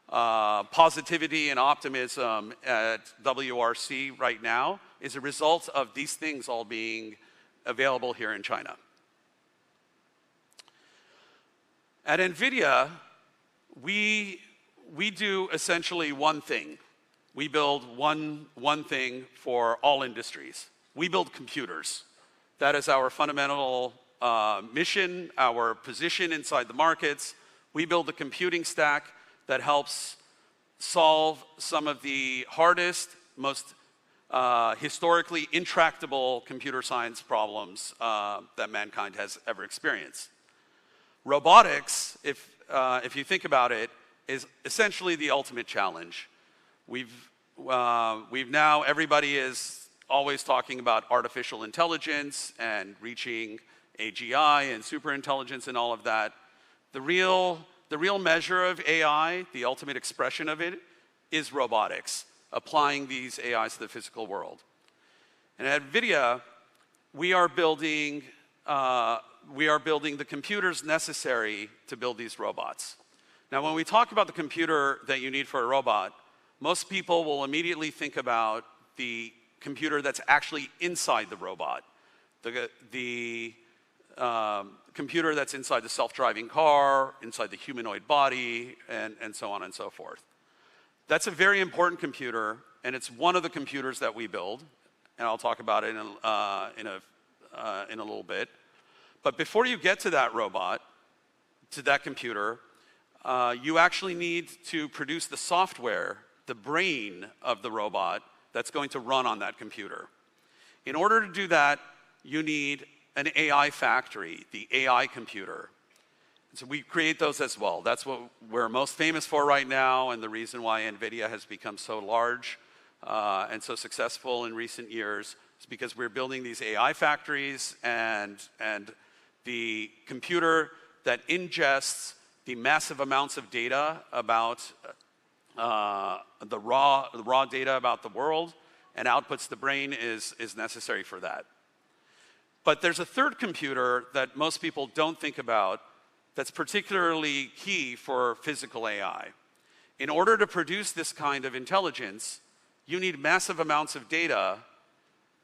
positivity and optimism at WRC right now, is a result of these things all being available here in China. At NVIDIA, we do essentially one thing. We build one thing for all industries. We build computers. That is our fundamental mission, our position inside the markets. We build the computing stack that helps solve some of the hardest, most historically intractable computer science problems that mankind has ever experienced. Robotics, if you think about it, is essentially the ultimate challenge. We've now, everybody is always talking about artificial intelligence and reaching AGI and superintelligence and all of that. The real measure of AI, the ultimate expression of it, is robotics, applying these AIs to the physical world. And at NVIDIA, we are building the computers necessary to build these robots. Now, when we talk about the computer that you need for a robot, most people will immediately think about the computer that's actually inside the robot, the computer that's inside the self-driving car, inside the humanoid body, and so on and so forth. That's a very important computer, and it's one of the computers that we build, and I'll talk about it in a little bit. But before you get to that robot, to that computer, you actually need to produce the software, the brain of the robot that's going to run on that computer. In order to do that, you need an AI factory, the AI computer. So we create those as well. That's what we're most famous for right now, and the reason why NVIDIA has become so large and so successful in recent years is because we're building these AI factories, and the computer that ingests the massive amounts of data about the raw data about the world and outputs the brain is necessary for that. But there's a third computer that most people don't think about that's particularly key for physical AI. In order to produce this kind of intelligence, you need massive amounts of data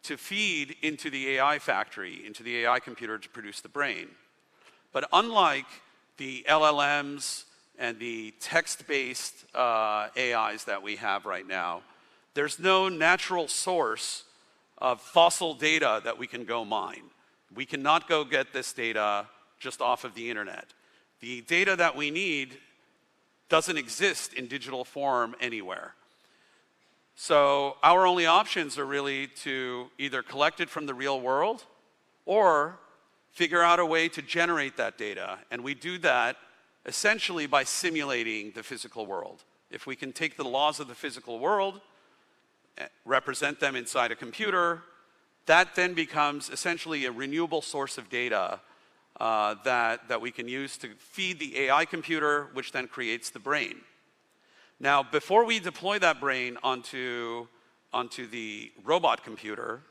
to feed into the AI factory, into the AI computer to produce the brain. But unlike the LLMs and the text-based AIs that we have right now, there's no natural source of fossil data that we can go mine. We cannot go get this data just off of the internet. The data that we need doesn't exist in digital form anywhere. So our only options are really to either collect it from the real world or figure out a way to generate that data. And we do that essentially by simulating the physical world. If we can take the laws of the physical world, represent them inside a computer, that then becomes essentially a renewable source of data that we can use to feed the AI computer, which then creates the brain. Now, before we deploy that brain onto the robot computer,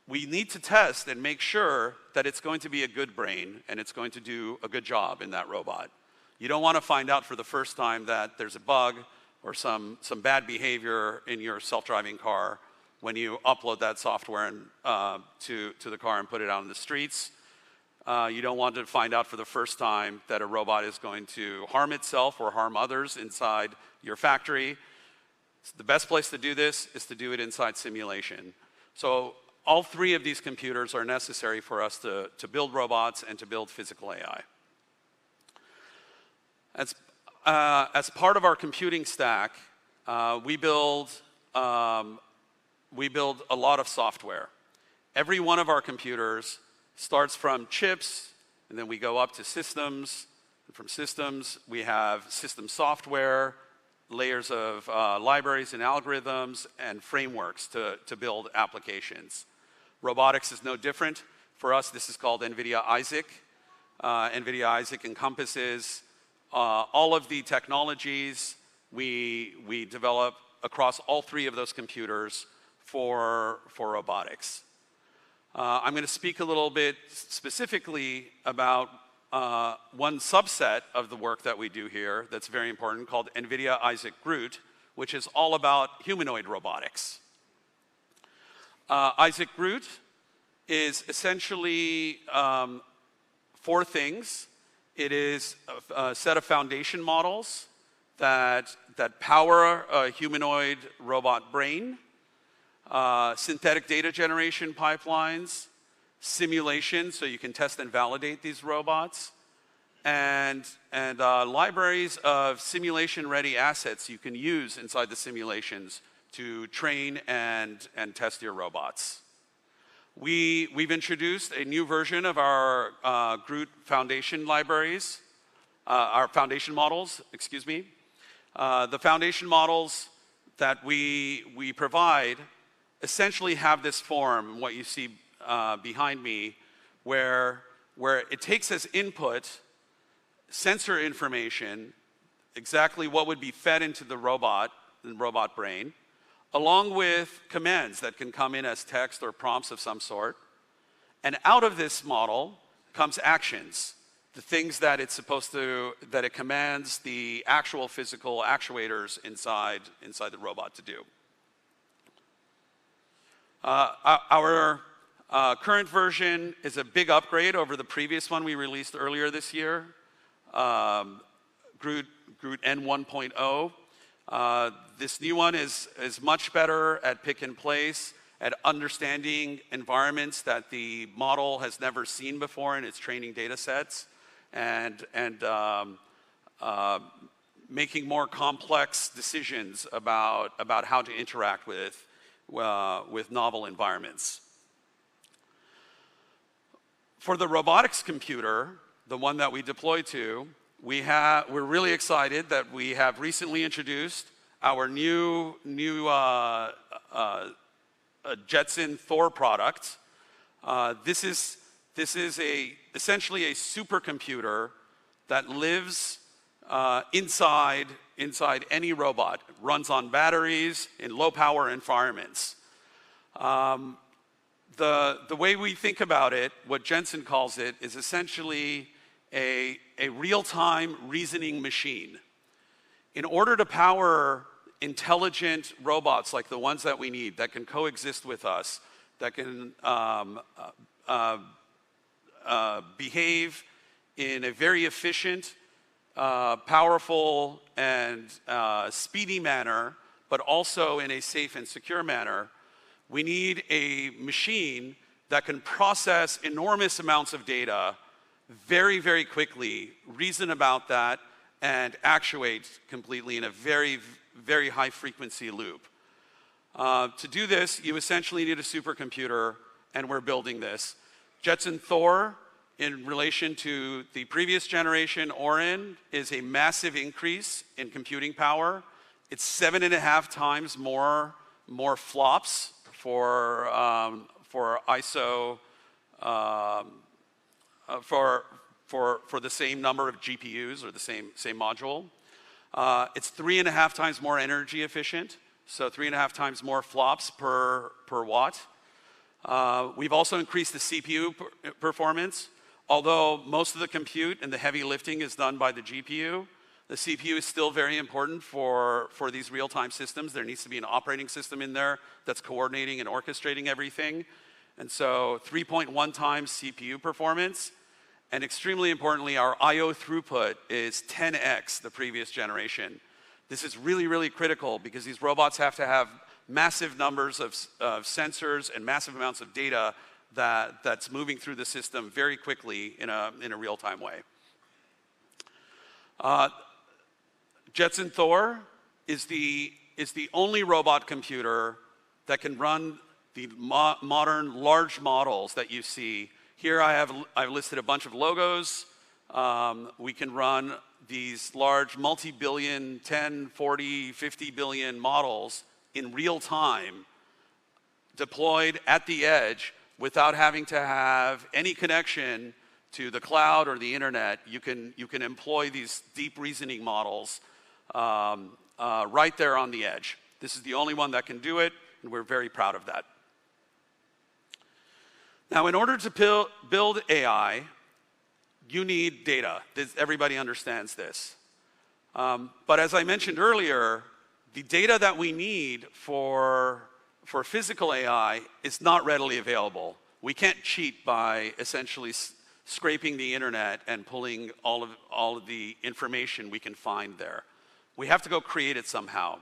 we need to test and make sure that it's going to be a good brain and it's going to do a good job in that robot. You don't want to find out for the first time that there's a bug or some bad behavior in your self-driving car when you upload that software to the car and put it out in the streets. You don't want to find out for the first time that a robot is going to harm itself or harm others inside your factory. The best place to do this is to do it inside simulation. So all three of these computers are necessary for us to build robots and to build physical AI. As part of our computing stack, we build a lot of software. Every one of our computers starts from chips, and then we go up to systems. And from systems, we have system software, layers of libraries and algorithms, and frameworks to build applications. Robotics is no different. For us, this is called NVIDIA Isaac. NVIDIA Isaac encompasses all of the technologies we develop across all three of those computers for robotics. I'm going to speak a little bit specifically about one subset of the work that we do here that's very important, called NVIDIA Isaac GR00T, which is all about humanoid robotics. Isaac GR00T is essentially four things. It is a set of foundation models that power a humanoid robot brain, synthetic data generation pipelines, simulation so you can test and validate these robots, and libraries of simulation-ready assets you can use inside the simulations to train and test your robots. We've introduced a new version of our GR00T foundation libraries, our foundation models, excuse me. The foundation models that we provide essentially have this form, what you see behind me, where it takes as input sensor information, exactly what would be fed into the robot brain, along with commands that can come in as text or prompts of some sort. And out of this model comes actions, the things that that it commands the actual physical actuators inside the robot to do. Our current version is a big upgrade over the previous one we released earlier this year, GR00T N1.0. This new one is much better at pick and place, at understanding environments that the model has never seen before in its training data sets, and making more complex decisions about how to interact with novel environments. For the robotics computer, the one that we deploy to, we're really excited that we have recently introduced our new Jetson Thor product. This is essentially a supercomputer that lives inside any robot. It runs on batteries in low power environments. The way we think about it, what Jensen calls it, is essentially a real-time reasoning machine. In order to power intelligent robots like the ones that we need, that can coexist with us, that can behave in a very efficient, powerful, and speedy manner, but also in a safe and secure manner, we need a machine that can process enormous amounts of data very, very quickly, reason about that, and actuate completely in a very, very high frequency loop. To do this, you essentially need a supercomputer, and we're building this. Jetson Thor, in relation to the previous generation Orin, is a massive increase in computing power. It's 7.5 times more flops for ISO for the same number of GPUs or the same module. It's 3.5 times more energy efficient, so 3.5 times more flops per watt. We've also increased the CPU performance. Although most of the compute and the heavy lifting is done by the GPU, the CPU is still very important for these real-time systems. There needs to be an operating system in there that's coordinating and orchestrating everything. And so 3.1 times CPU performance. And extremely importantly, our I/O throughput is 10x the previous generation. This is really, really critical because these robots have to have massive numbers of sensors and massive amounts of data that's moving through the system very quickly in a real-time way. Jetson Thor is the only robot computer that can run the modern large models that you see. Here I've listed a bunch of logos. We can run these large multi-billion, 10, 40, 50 billion models in real time, deployed at the edge without having to have any connection to the cloud or the internet. You can employ these deep reasoning models right there on the edge. This is the only one that can do it, and we're very proud of that. Now, in order to build AI, you need data. Everybody understands this. But as I mentioned earlier, the data that we need for physical AI is not readily available. We can't cheat by essentially scraping the internet and pulling all of the information we can find there. We have to go create it somehow.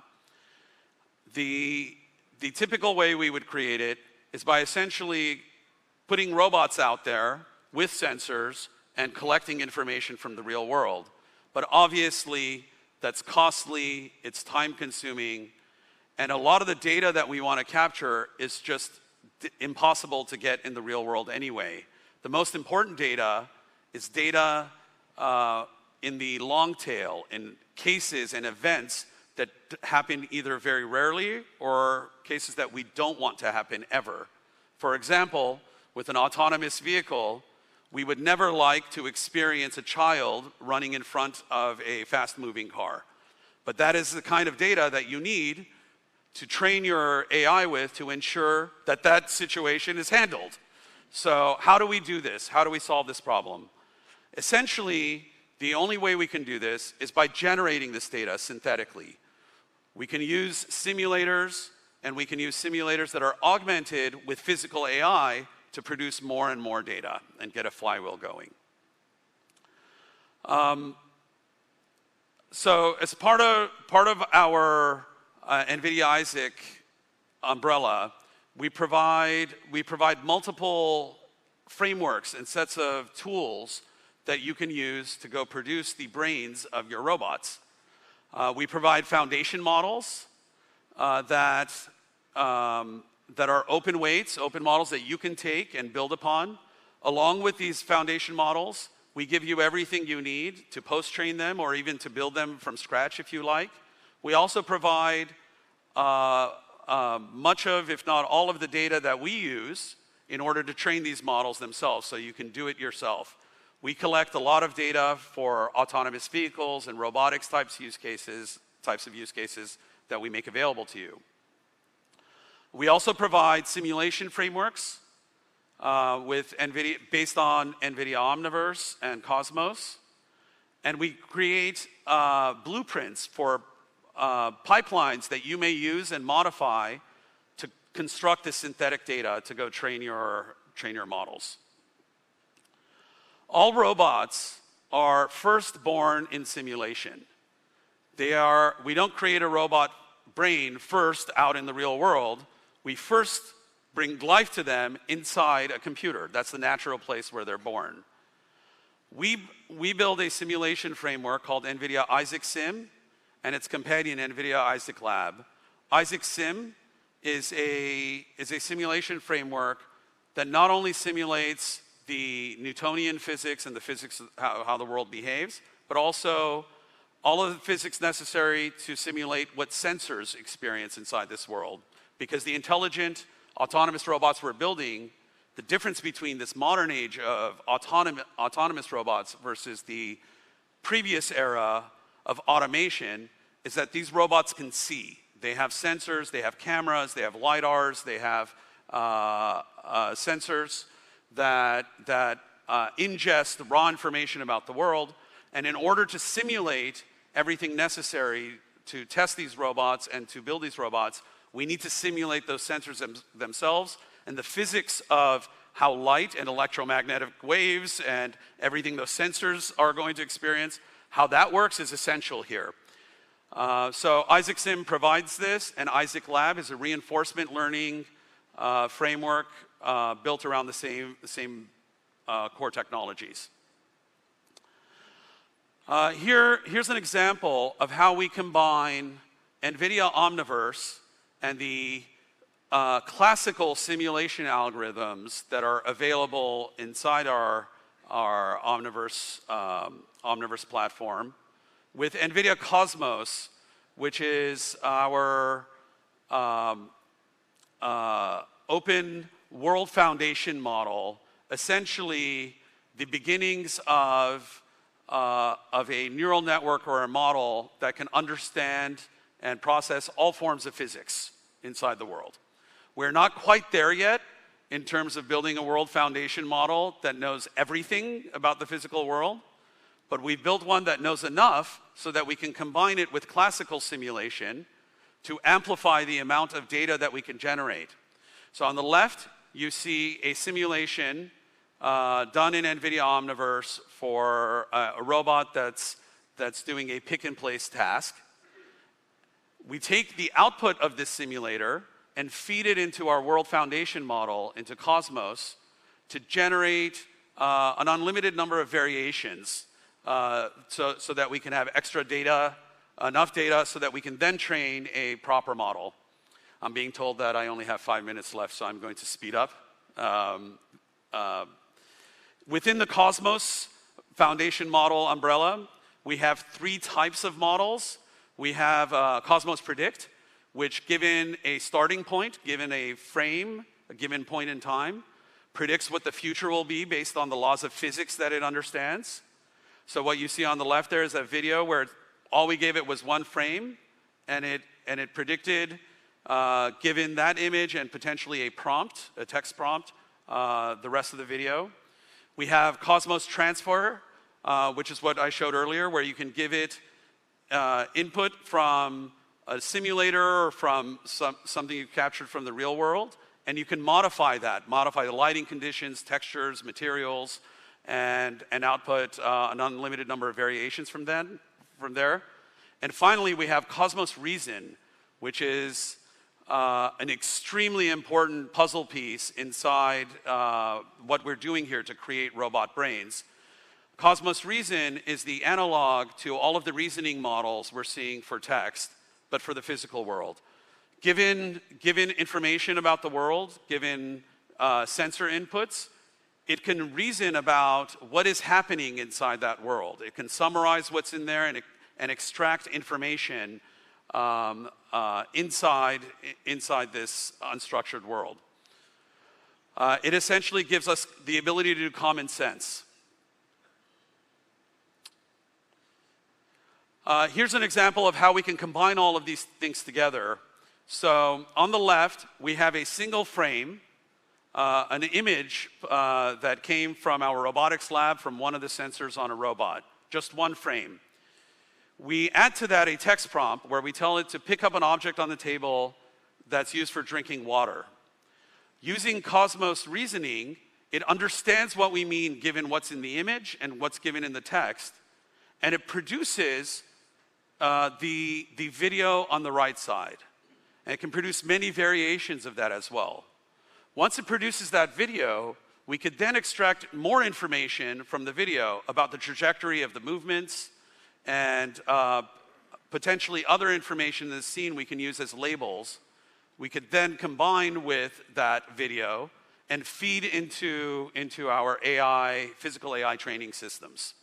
The typical way we would create it is by essentially putting robots out there with sensors and collecting information from the real world. But obviously, that's costly, it's time-consuming, and a lot of the data that we want to capture is just impossible to get in the real world anyway. The most important data is data in the long tail, in cases and events that happen either very rarely or cases that we don't want to happen ever. For example, with an autonomous vehicle, we would never like to experience a child running in front of a fast-moving car. But that is the kind of data that you need to train your AI with to ensure that that situation is handled. So how do we do this? How do we solve this problem? Essentially, the only way we can do this is by generating this data synthetically. We can use simulators, and we can use simulators that are augmented with physical AI to produce more and more data and get a flywheel going. So as part of our NVIDIA Isaac umbrella, we provide multiple frameworks and sets of tools that you can use to go produce the brains of your robots. We provide foundation models that are open weights, open models that you can take and build upon. Along with these foundation models, we give you everything you need to post-train them or even to build them from scratch if you like. We also provide much of, if not all of the data that we use in order to train these models themselves, so you can do it yourself. We collect a lot of data for autonomous vehicles and robotics types of use cases that we make available to you. We also provide simulation frameworks with NVIDIA, based on NVIDIA Omniverse and Cosmos. And we create blueprints for pipelines that you may use and modify to construct this synthetic data to go train your models. All robots are first born in simulation. We don't create a robot brain first out in the real world. We first bring life to them inside a computer. That's the natural place where they're born. We build a simulation framework called NVIDIA Isaac Sim and its companion NVIDIA Isaac Lab. Isaac Sim is a simulation framework that not only simulates the Newtonian physics and the physics of how the world behaves, but also all of the physics necessary to simulate what sensors experience inside this world. Because the intelligent, autonomous robots we're building, the difference between this modern age of autonomous robots versus the previous era of automation is that these robots can see. They have sensors, they have cameras, they have LiDARs, they have sensors that ingest the raw information about the world. And in order to simulate everything necessary to test these robots and to build these robots, we need to simulate those sensors themselves and the physics of how light and electromagnetic waves and everything those sensors are going to experience, how that works is essential here. So Isaac Sim provides this, and Isaac Lab is a reinforcement learning framework built around the same core technologies. Here's an example of how we combine NVIDIA Omniverse and the classical simulation algorithms that are available inside our Omniverse platform with NVIDIA Cosmos, which is our open world foundation model, essentially the beginnings of a neural network or a model that can understand and process all forms of physics inside the world. We're not quite there yet in terms of building a world foundation model that knows everything about the physical world, but we've built one that knows enough so that we can combine it with classical simulation to amplify the amount of data that we can generate. So on the left, you see a simulation done in NVIDIA Omniverse for a robot that's doing a pick-and-place task. We take the output of this simulator and feed it into our world foundation model, into Cosmos, to generate an unlimited number of variations so that we can have extra data, enough data so that we can then train a proper model. I'm being told that I only have 5 minutes left, so I'm going to speed up. Within the Cosmos Foundation model umbrella, we have 3 types of models. We have Cosmos Predict, which given a starting point, given a frame, a given point in time, predicts what the future will be based on the laws of physics that it understands. So what you see on the left there is a video where all we gave it was 1 frame, and it predicted, given that image and potentially a prompt, a text prompt, the rest of the video. We have Cosmos Transfer, which is what I showed earlier, where you can give it input from a simulator or from something you captured from the real world, and you can modify that, modify the lighting conditions, textures, materials, and output an unlimited number of variations from there. And finally, we have Cosmos Reason, which is an extremely important puzzle piece inside what we're doing here to create robot brains. Cosmos Reason is the analog to all of the reasoning models we're seeing for text, but for the physical world. Given information about the world, given sensor inputs, it can reason about what is happening inside that world. It can summarize what's in there and extract information inside this unstructured world. It essentially gives us the ability to do common sense. Here's an example of how we can combine all of these things together. So on the left, we have a single frame, an image that came from our robotics lab from one of the sensors on a robot, just 1 frame. We add to that a text prompt where we tell it to pick up an object on the table that's used for drinking water. Using Cosmos Reasoning, it understands what we mean given what's in the image and what's given in the text, and it produces the video on the right side. And it can produce many variations of that as well. Once it produces that video, we could then extract more information from the video about the trajectory of the movements and potentially other information in the scene we can use as labels. We could then combine with that video and feed into our AI, physical AI training systems.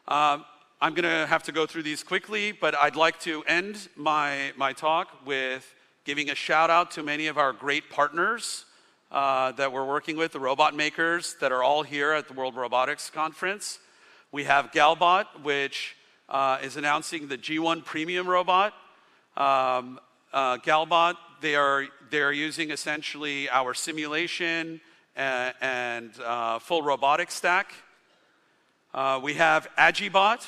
I'm going to have to go through these quickly, but I'd like to end my talk with giving a shout out to many of our great partners that we're working with, the robot makers that are all here at the World Robotics Conference. We have Galbot, which is announcing the G1 Premium robot. Galbot, they are using essentially our simulation and full robotics stack. We have Agibot,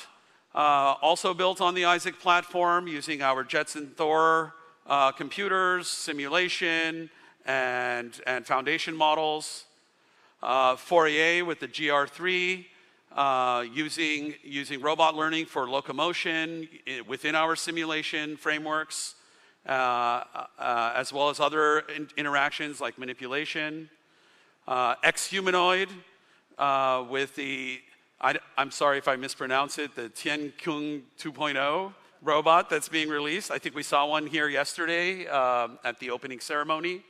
also built on the Isaac platform using our Jetson Thor computers, simulation, and foundation models. Fourier with the GR3, using robot learning for locomotion within our simulation frameworks, as well as other interactions like manipulation. X-Humanoid with the, I'm sorry if I mispronounce it, the Tianqing 2.0 robot that's being released. I think we saw one here yesterday at the opening ceremony.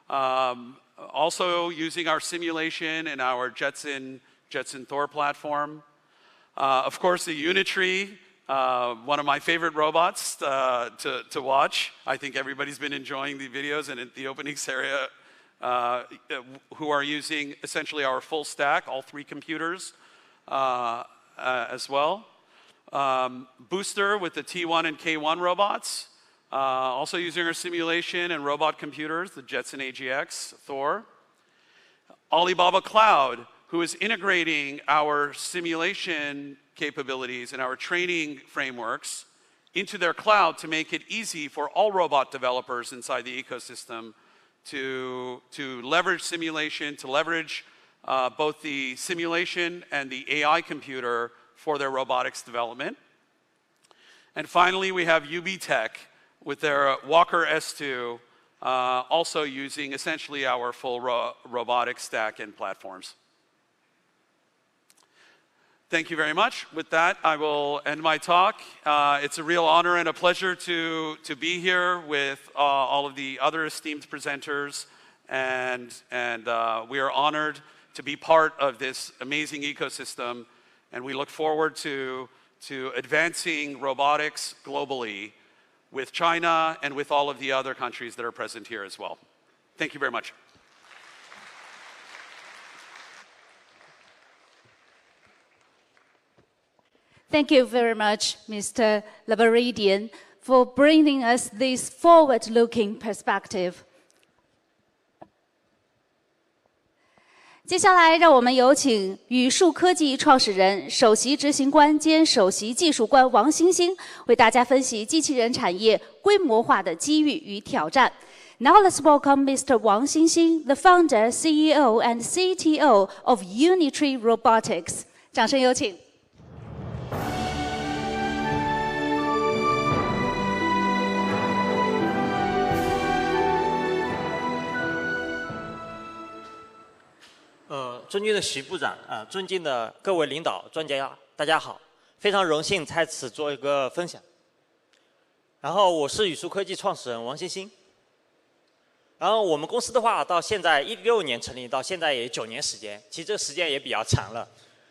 Also using our simulation and our Jetson Thor platform. Of course, the Unitree, one of my favorite robots to watch. I think everybody's been enjoying the videos and at the openings area who are using essentially our full stack, all 3 computers as well. Booster with the T1 and K1 robots, also using our simulation and robot computers, the Jetson AGX, Thor. Alibaba Cloud, who is integrating our simulation capabilities and our training frameworks into their cloud to make it easy for all robot developers inside the ecosystem to leverage simulation, to leverage both the simulation and the AI computer for their robotics development. And finally, we have UB Tech with their Walker S2, also using essentially our full robotic stack and platforms. Thank you very much. With that, I will end my talk. It's a real honor and a pleasure to be here with all of the other esteemed presenters, and we are honored to be part of this amazing ecosystem, and we look forward to advancing robotics globally with China and with all of the other countries that are present here as well. Thank you very much. Thank you very much, Mr. Labaridian, for bringing us this forward-looking perspective. 接下来，让我们有请宇树科技创始人、首席执行官兼首席技术官王星星为大家分析机器人产业规模化的机遇与挑战。Now let's welcome Mr. Wang Xingxing, the founder, CEO, and CTO of Unitree Robotics. 掌声有请。尊敬的徐部长尊敬的各位领导、专家，大家好，非常荣幸在此做一个分享。然后我是宇树科技创始人王星星。然后我们公司的话，到现在16年成立，到现在也9年时间，其实这个时间也比较长了。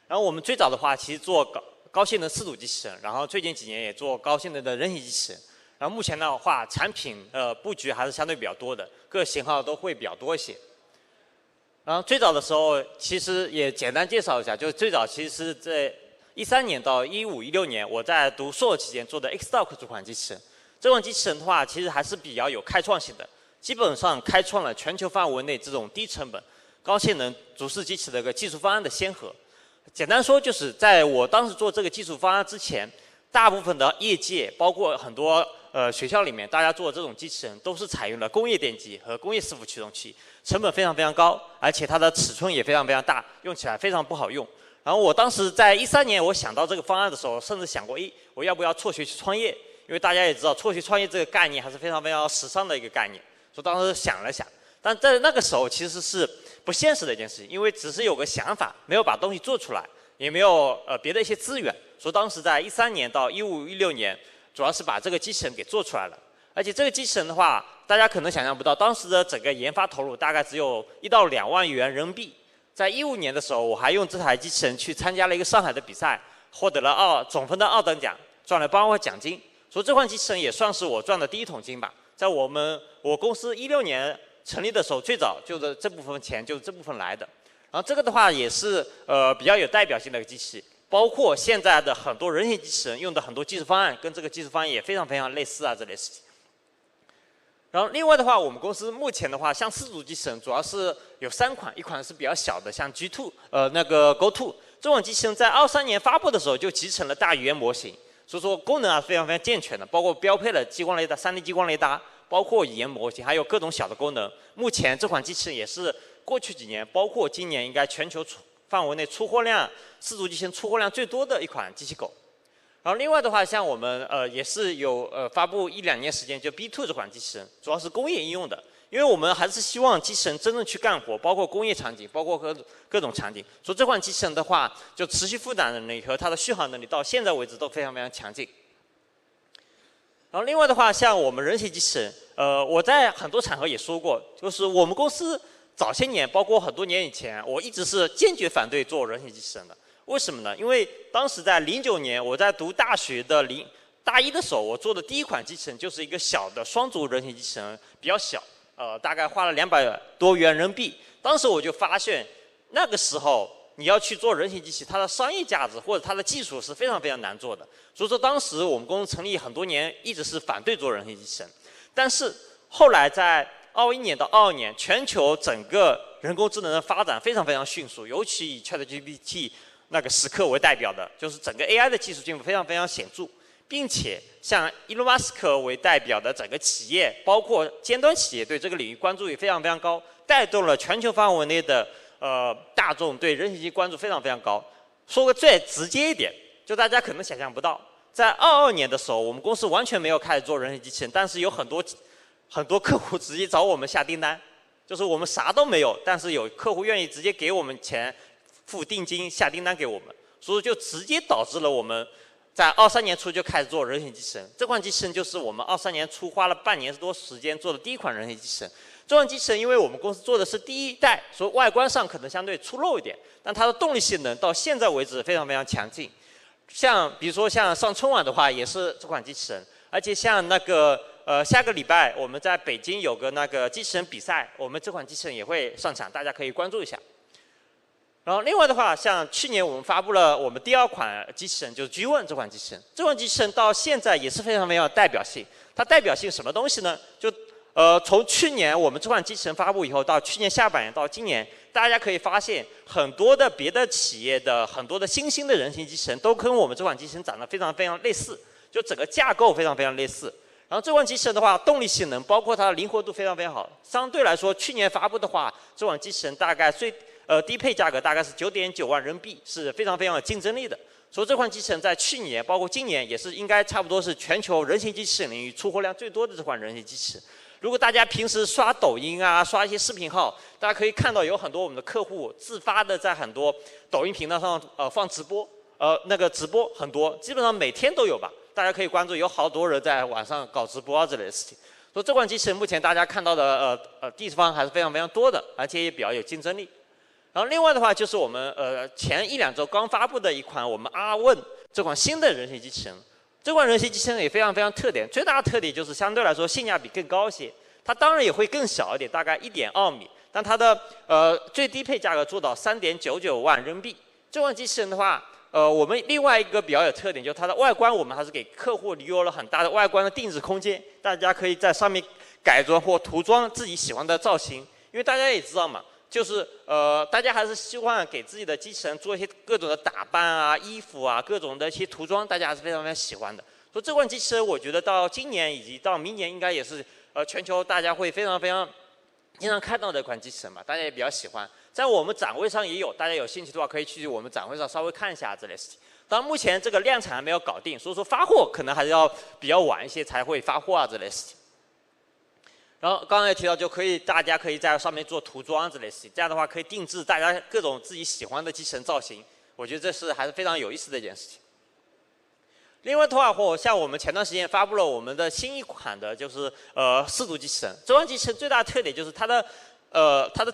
然后我们最早的话，其实做高性能4组机器人，然后最近几年也做高性能的人形机器人。然后目前的话，产品布局还是相对比较多的，各型号都会比较多一些。然后最早的时候，其实也简单介绍一下，就是最早其实是在13年到15、16年，我在读硕士期间做的 X-Dock 这款机器人。这款机器人的话，其实还是比较有开创性的，基本上开创了全球范围内这种低成本、高性能主视机器的一个技术方案的先河。简单说，就是在我当时做这个技术方案之前，大部分的业界，包括很多学校里面，大家做这种机器人都是采用了工业电机和工业伺服驱动器。成本非常非常高，而且它的尺寸也非常非常大，用起来非常不好用。然后我当时在13年，我想到这个方案的时候，甚至想过，我要不要辍学去创业？因为大家也知道，辍学创业这个概念还是非常非常时尚的一个概念。所以当时想了想，但在那个时候其实是不现实的一件事情，因为只是有个想法，没有把东西做出来，也没有别的一些资源。所以当时在13年到15、16年，主要是把这个机器人给做出来了。而且这个机器人的话，大家可能想象不到，当时的整个研发投入大概只有1到2万元人民币。在15年的时候，我还用这台机器人去参加了一个上海的比赛，获得了总分的2等奖，赚了8万奖金。所以这款机器人也算是我赚的第一桶金吧。在我公司16年成立的时候，最早就是这部分钱就是这部分来的。然后这个的话也是比较有代表性的一个机器，包括现在的很多人形机器人用的很多技术方案，跟这个技术方案也非常非常类似这类事情。然后另外的话，我们公司目前的话，像4组机器人主要是有3款，一款是比较小的，像 G2， Go2 这款机器人在23年发布的时候就集成了大语言模型，所以说功能非常非常健全的，包括标配了激光雷达、3D 激光雷达，包括语言模型，还有各种小的功能。目前这款机器人也是过去几年，包括今年应该全球范围内出货量4组机器人出货量最多的一款机器狗。然后另外的话，像我们也是有发布1、2年时间，就 B2 这款机器人，主要是工业应用的，因为我们还是希望机器人真正去干活，包括工业场景，包括各种场景。所以这款机器人的话，就持续负载能力和它的续航能力到现在为止都非常非常强劲。然后另外的话，像我们人形机器人，我在很多场合也说过，就是我们公司早些年，包括很多年以前，我一直是坚决反对做人形机器人的。为什么呢？因为当时在09年，我在读大学的大1的时候，我做的第一款机器人就是一个小的双足人形机器人，比较小，大概花了200多元人民币。当时我就发现，那个时候你要去做人形机器，它的商业价值或者它的技术是非常非常难做的。所以说，当时我们公司成立很多年，一直是反对做人形机器人。但是后来在21年到22年，全球整个人工智能的发展非常非常迅速，尤其以 ChatGPT 那个时刻为代表的，就是整个 AI 的技术进步非常非常显著，并且像伊隆马斯克为代表的整个企业，包括尖端企业对这个领域关注也非常非常高，带动了全球范围内的大众对人形机关注非常非常高。说个最直接一点，就大家可能想象不到，在22年的时候，我们公司完全没有开始做人形机器人，但是有很多很多客户直接找我们下订单，就是我们啥都没有，但是有客户愿意直接给我们钱，付定金下订单给我们，所以就直接导致了我们在23年初就开始做人形机器人。这款机器人就是我们23年初花了半年多时间做的第一款人形机器人。这款机器人因为我们公司做的是第一代，所以外观上可能相对粗陋一点，但它的动力性能到现在为止非常非常强劲。比如说像上春晚的话，也是这款机器人，而且像那个下个礼拜我们在北京有个那个机器人比赛，我们这款机器人也会上场，大家可以关注一下。然后另外的话，像去年我们发布了我们第2款机器人，就是 G1 这款机器人。这款机器人到现在也是非常非常有代表性。它代表性什么东西呢？就从去年我们这款机器人发布以后，到去年下半年到今年，大家可以发现很多的别的企业的很多的新兴的人形机器人都跟我们这款机器人长得非常非常类似，就整个架构非常非常类似。然后这款机器人的话，动力性能包括它的灵活度非常非常好。相对来说，去年发布的话，这款机器人大概低配价格大概是9.9万人民币，是非常非常有竞争力的。所以这款机器人在去年包括今年也是应该差不多是全球人形机器人领域出货量最多的这款人形机器人。如果大家平时刷抖音啊，刷一些视频号，大家可以看到有很多我们的客户自发的在很多抖音频道上放直播，那个直播很多，基本上每天都有吧。大家可以关注，有好多人在晚上搞直播啊之类的事情。所以这款机器人目前大家看到的地方还是非常非常多的，而且也比较有竞争力。然后另外的话就是我们前1、2周刚发布的一款我们阿问这款新的人形机器人。这款人形机器人也非常非常特点，最大的特点就是相对来说性价比更高一些。它当然也会更小一点，大概1.2米，但它的最低配价格做到3.99万人民币。这款机器人的话，我们另外一个比较有特点就是它的外观，我们还是给客户留有了很大的外观的定制空间，大家可以在上面改装或涂装自己喜欢的造型。因为大家也知道嘛，就是大家还是希望给自己的机器人做一些各种的打扮啊、衣服啊、各种的一些涂装，大家还是非常非常喜欢的。所以这款机器人，我觉得到今年以及到明年应该也是全球大家会非常非常经常看到的一款机器人嘛，大家也比较喜欢。在我们展会上也有，大家有兴趣的话可以去我们展会上稍微看一下这类事情。当然目前这个量产还没有搞定，所以说发货可能还是要比较晚一些才会发货啊这类事情。然后刚刚也提到，大家可以在上面做涂装之类的事情，这样的话可以定制大家各种自己喜欢的机器人造型，我觉得这是还是非常有意思的一件事情。另外的话，像我们前段时间发布了我们的新一款的，就是4足机器人。这款机器人最大的特点就是它的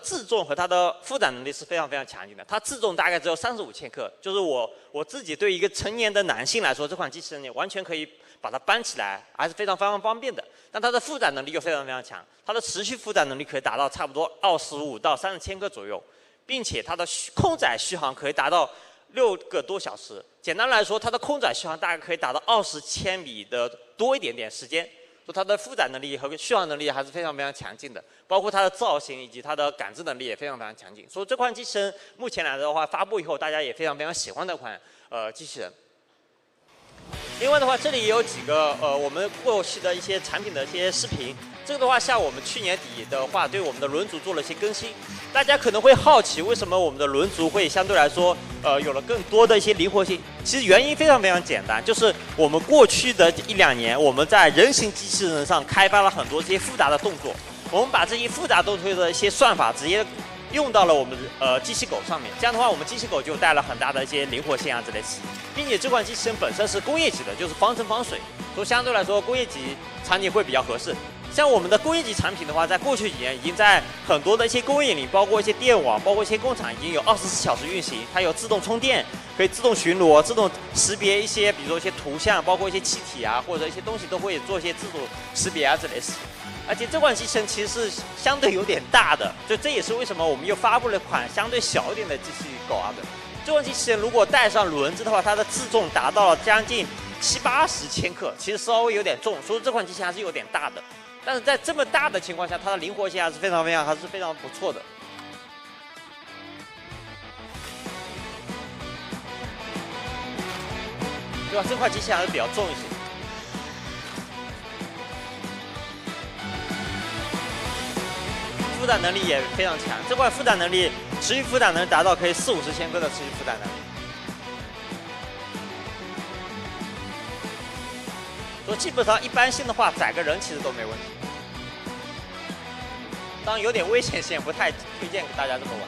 自重和它的负载能力是非常非常强劲的。它自重大概只有35千克，就是我自己对一个成年的男性来说，这款机器人完全可以把它搬起来，还是非常非常方便的。但它的负载能力又非常非常强，它的持续负载能力可以达到差不多25到30千克左右，并且它的空载续航可以达到6个多小时。简单来说，它的空载续航大概可以达到20千米的多一点点时间。所以它的负载能力和续航能力还是非常非常强劲的，包括它的造型以及它的感知能力也非常非常强劲。所以这款机器人目前来说的话，发布以后大家也非常非常喜欢的一款机器人。另外的话，这里也有几个我们过去的一些产品的一些视频。这个的话，像我们去年底的话，对我们的轮组做了一些更新。大家可能会好奇，为什么我们的轮组会相对来说有了更多的一些灵活性？其实原因非常非常简单，就是我们过去的1、2年，我们在人形机器人上开发了很多这些复杂的动作，我们把这些复杂动作的一些算法直接用到了我们机器狗上面。这样的话，我们机器狗就带了很大的一些灵活性啊之类的，并且这款机器人本身是工业级的，就是防尘防水，所以相对来说工业级场景会比较合适。像我们的工业级产品的话，在过去几年已经在很多的一些工业里，包括一些电网，包括一些工厂，已经有24小时运行。它有自动充电，可以自动巡逻，自动识别一些，比如说一些图像，包括一些气体啊，或者一些东西都会做一些自主识别啊之类的事情。而且这款机器人其实是相对有点大的，就这也是为什么我们又发布了一款相对小一点的机器狗啊的。这款机器人如果带上轮子的话，它的自重达到了将近70、80千克，其实稍微有点重，所以这款机器人还是有点大的。但是在这么大的情况下，它的灵活性还是非常不错的。对吧？这块机器还是比较重一些。负载能力也非常强，这块负载能力持续负载能达到可以40、50千克的持续负载能力。所以基本上一般性的话，载个人其实都没问题。当然有点危险性，不太推荐给大家这么玩。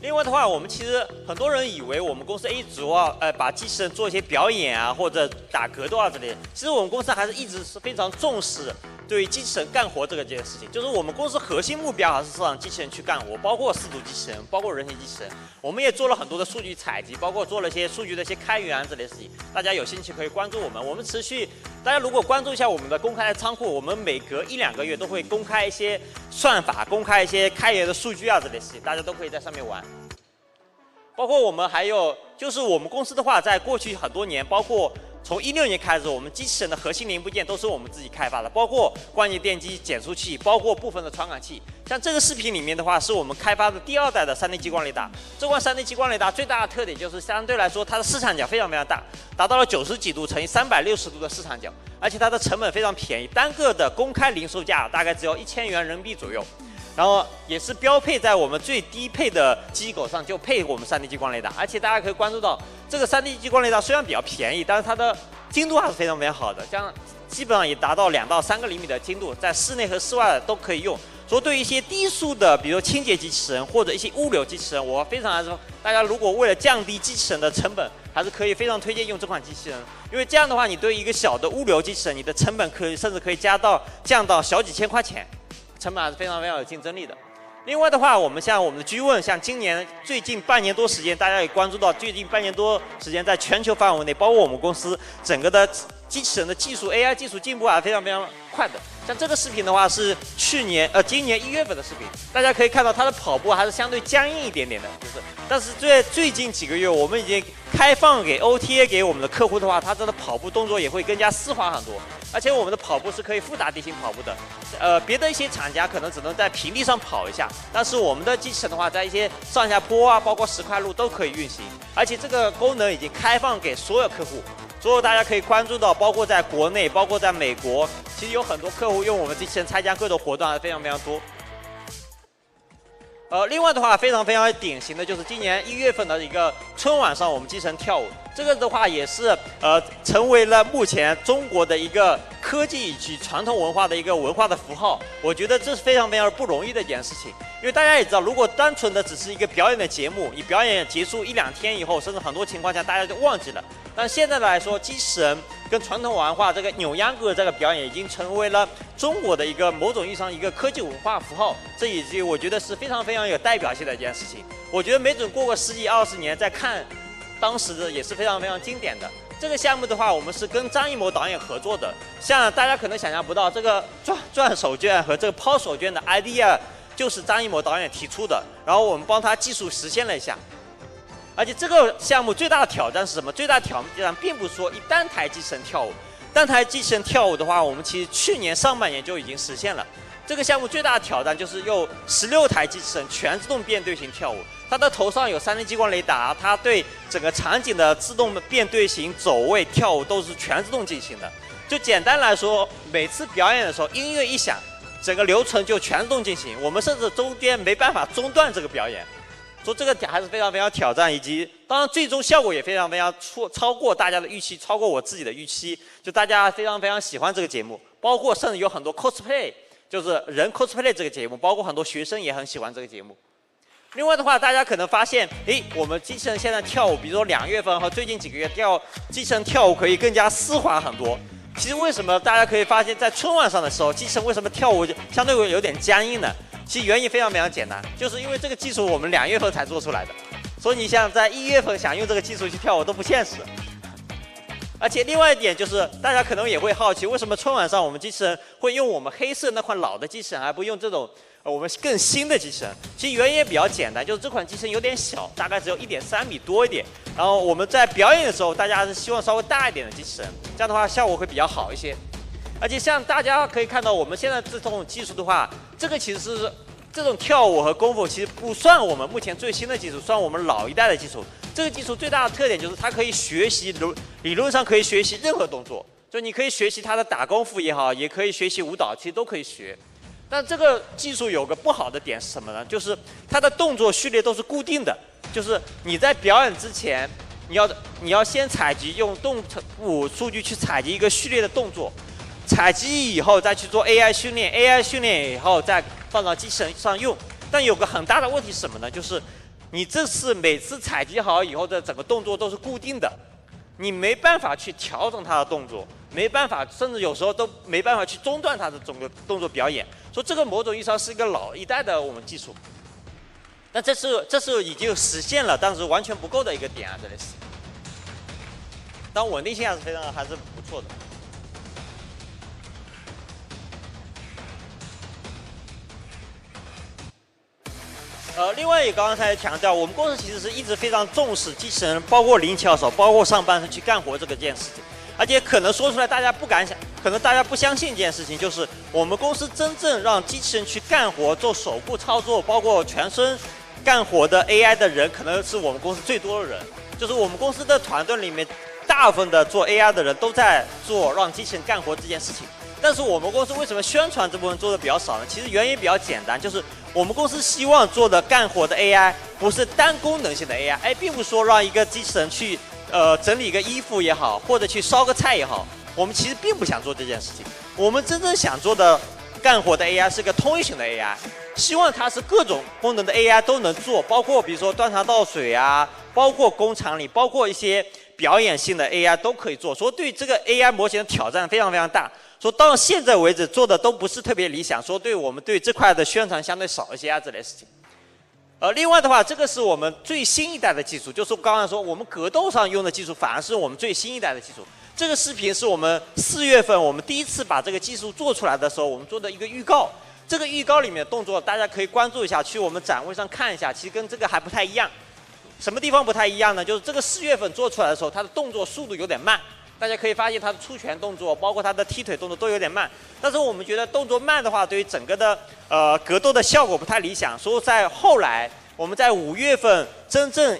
另外的话，我们其实很多人以为我们公司主要把机器人做一些表演啊，或者打格斗啊之类的。其实我们公司还是一直是非常重视对于机器人干活这件事情，就是我们公司核心目标还是让机器人去干活，包括4足机器人，包括人形机器人。我们也做了很多的数据采集，包括做了一些数据的一些开源之类的事情。大家有兴趣可以关注我们，我们持续，大家如果关注一下我们的公开的仓库，我们每隔1-2个月都会公开一些算法，公开一些开源的数据啊之类的事情，大家都可以在上面玩。包括我们还有就是我们公司的话，在过去很多年，包括从16年开始，我们机器人的核心零部件都是我们自己开发的，包括关节电机、减速器，包括部分的传感器。像这个视频里面的话，是我们开发的第2代的3D 激光雷达。这款3D 激光雷达最大的特点就是相对来说它的视场角非常非常大，达到了90几度乘以360度的视场角，而且它的成本非常便宜，单个的公开零售价大概只要1000元人民币左右。然后也是标配在我们最低配的机狗上就配我们3D 激光雷达，而且大家可以关注到这个3D 激光雷达虽然比较便宜，但是它的精度还是非常非常好的，这样基本上也达到2到3个厘米的精度，在室内和室外都可以用。所以对于一些低速的，比如清洁机器人或者一些物流机器人，我非常来说，大家如果为了降低机器人的成本，还是可以非常推荐用这款机器人，因为这样的话，你对一个小的物流机器人，你的成本甚至可以降到小几千块钱。成本还是非常非常有竞争力的。另外的话，我们的居问，像今年最近半年多时间，大家也关注到，最近半年多时间，在全球范围内，包括我们公司整个的机器人的技术 AI 技术进步还是非常非常快的。像这个视频的话是今年1月份的视频，大家可以看到它的跑步还是相对僵硬一点点的，但是最近几个月，我们已经开放给 OTA 给我们的客户的话，它的跑步动作也会更加丝滑很多，而且我们的跑步是可以复杂地形跑步的。别的一些厂家可能只能在平地上跑一下，但是我们的机器人的话，在一些上下坡啊，包括石块路都可以运行，而且这个功能已经开放给所有客户。所以大家可以关注到，包括在国内，包括在美国，其实有很多客户用我们机器人参加各种活动还是非常非常多。另外的话，非常非常典型的就是今年1月份的一个春晚上，我们机器人跳舞，这个的话也是成为了目前中国的一个科技以及传统文化的一个文化的符号。我觉得这是非常非常不容易的一件事情，因为大家也知道，如果单纯的只是一个表演的节目，你表演结束1-2天以后，甚至很多情况下大家就忘记了。但现在来说，机器人跟传统文化这个扭秧歌这个表演已经成为了中国的一个某种意义上一个科技文化符号，这以及我觉得是非常非常有代表性的一件事情。我觉得没准过个10几20年再看，当时的也是非常非常经典的。这个项目的话，我们是跟张艺谋导演合作的，像大家可能想象不到，这个转手绢和这个抛手绢的 idea 就是张艺谋导演提出的，然后我们帮他技术实现了一下。而且这个项目最大的挑战是什么？最大的挑战并不是说单台机器人跳舞，单台机器人跳舞的话，我们其实去年上半年就已经实现了。这个项目最大的挑战就是用16台机器人全自动变队型跳舞，它的头上有3D 激光雷达，它对整个场景的自动变队型、走位、跳舞都是全自动进行的。就简单来说，每次表演的时候，音乐一响，整个流程就全自动进行，我们甚至中间没办法中断这个表演。所以这个还是非常非常挑战，以及当然最终效果也非常非常超过大家的预期，超过我自己的预期，就大家非常非常喜欢这个节目，包括甚至有很多 cosplay， 就是人 cosplay 这个节目，包括很多学生也很喜欢这个节目。另外的话，大家可能发现，我们机器人现在跳舞，比如说2月份和最近几个月机器人跳舞可以更加丝滑很多。其实为什么大家可以发现，在春晚上的时候，机器人为什么跳舞相对有点僵硬呢？其实原因非常非常简单，就是因为这个技术我们2月份才做出来的，所以你像在1月份想用这个技术去跳舞都不现实。而且另外一点就是，大家可能也会好奇，为什么春晚上我们机器人会用我们黑色那款老的机器人，而不用这种我们更新的机器人？其实原因也比较简单，就是这款机器人有点小，大概只有1.3米多一点。然后我们在表演的时候，大家还是希望稍微大一点的机器人，这样的话效果会比较好一些。而且像大家可以看到，我们现在这种技术的话，这个其实是这种跳舞和功夫其实不算我们目前最新的技术，算我们老一代的技术。这个技术最大的特点就是它可以学习，理论上可以学习任何动作，就你可以学习它的打功夫也好，也可以学习舞蹈，其实都可以学。但这个技术有个不好的点是什么呢？就是它的动作序列都是固定的，就是你在表演之前，你要先采集用动物数据去采集一个序列的动作，采集以后再去做 AI 训练 ，AI 训练以后再放到机器人上用。但有个很大的问题是什么呢？就是你这次每次采集好以后的整个动作都是固定的，你没办法去调整它的动作，没办法，甚至有时候都没办法去中断它的整个动作表演。所以这个某种意义上是一个老一代的我们技术。但这是已经实现了，但是完全不够的一个点啊，这类是。但稳定性还是不错的。另外也刚才强调，我们公司其实是一直非常重视机器人，包括灵巧手，包括上半身去干活这件事情。而且可能说出来大家不敢想，可能大家不相信一件事情，就是我们公司真正让机器人去干活、做手部操作，包括全身干活的 AI 的人，可能是我们公司最多的人。就是我们公司的团队里面，大部分的做 AI 的人都在做让机器人干活这件事情。但是我们公司为什么宣传这部分做的比较少呢？其实原因比较简单，就是我们公司希望做的干活的 AI 不是单功能性的 AI， 并不是说让一个机器人去整理一个衣服也好，或者去烧个菜也好，我们其实并不想做这件事情。我们真正想做的干活的 AI 是个通用型的 AI， 希望它是各种功能的 AI 都能做，包括比如说端茶倒水啊，包括工厂里，包括一些表演性的 AI 都可以做。所以对这个 AI 模型的挑战非常非常大。说到现在为止做的都不是特别理想，说对我们对这块的宣传相对少一些啊这类事情。另外的话，这个是我们最新一代的技术，就是刚刚说我们格斗上用的技术，反而是我们最新一代的技术。这个视频是我们4月份我们第一次把这个技术做出来的时候，我们做的一个预告。这个预告里面的动作大家可以关注一下，去我们展位上看一下，其实跟这个还不太一样。什么地方不太一样呢？就是这个4月份做出来的时候，它的动作速度有点慢。大家可以发现它的出拳动作，包括它的踢腿动作都有点慢。但是我们觉得动作慢的话，对于整个的格斗的效果不太理想。所以在后来，我们在5月份真正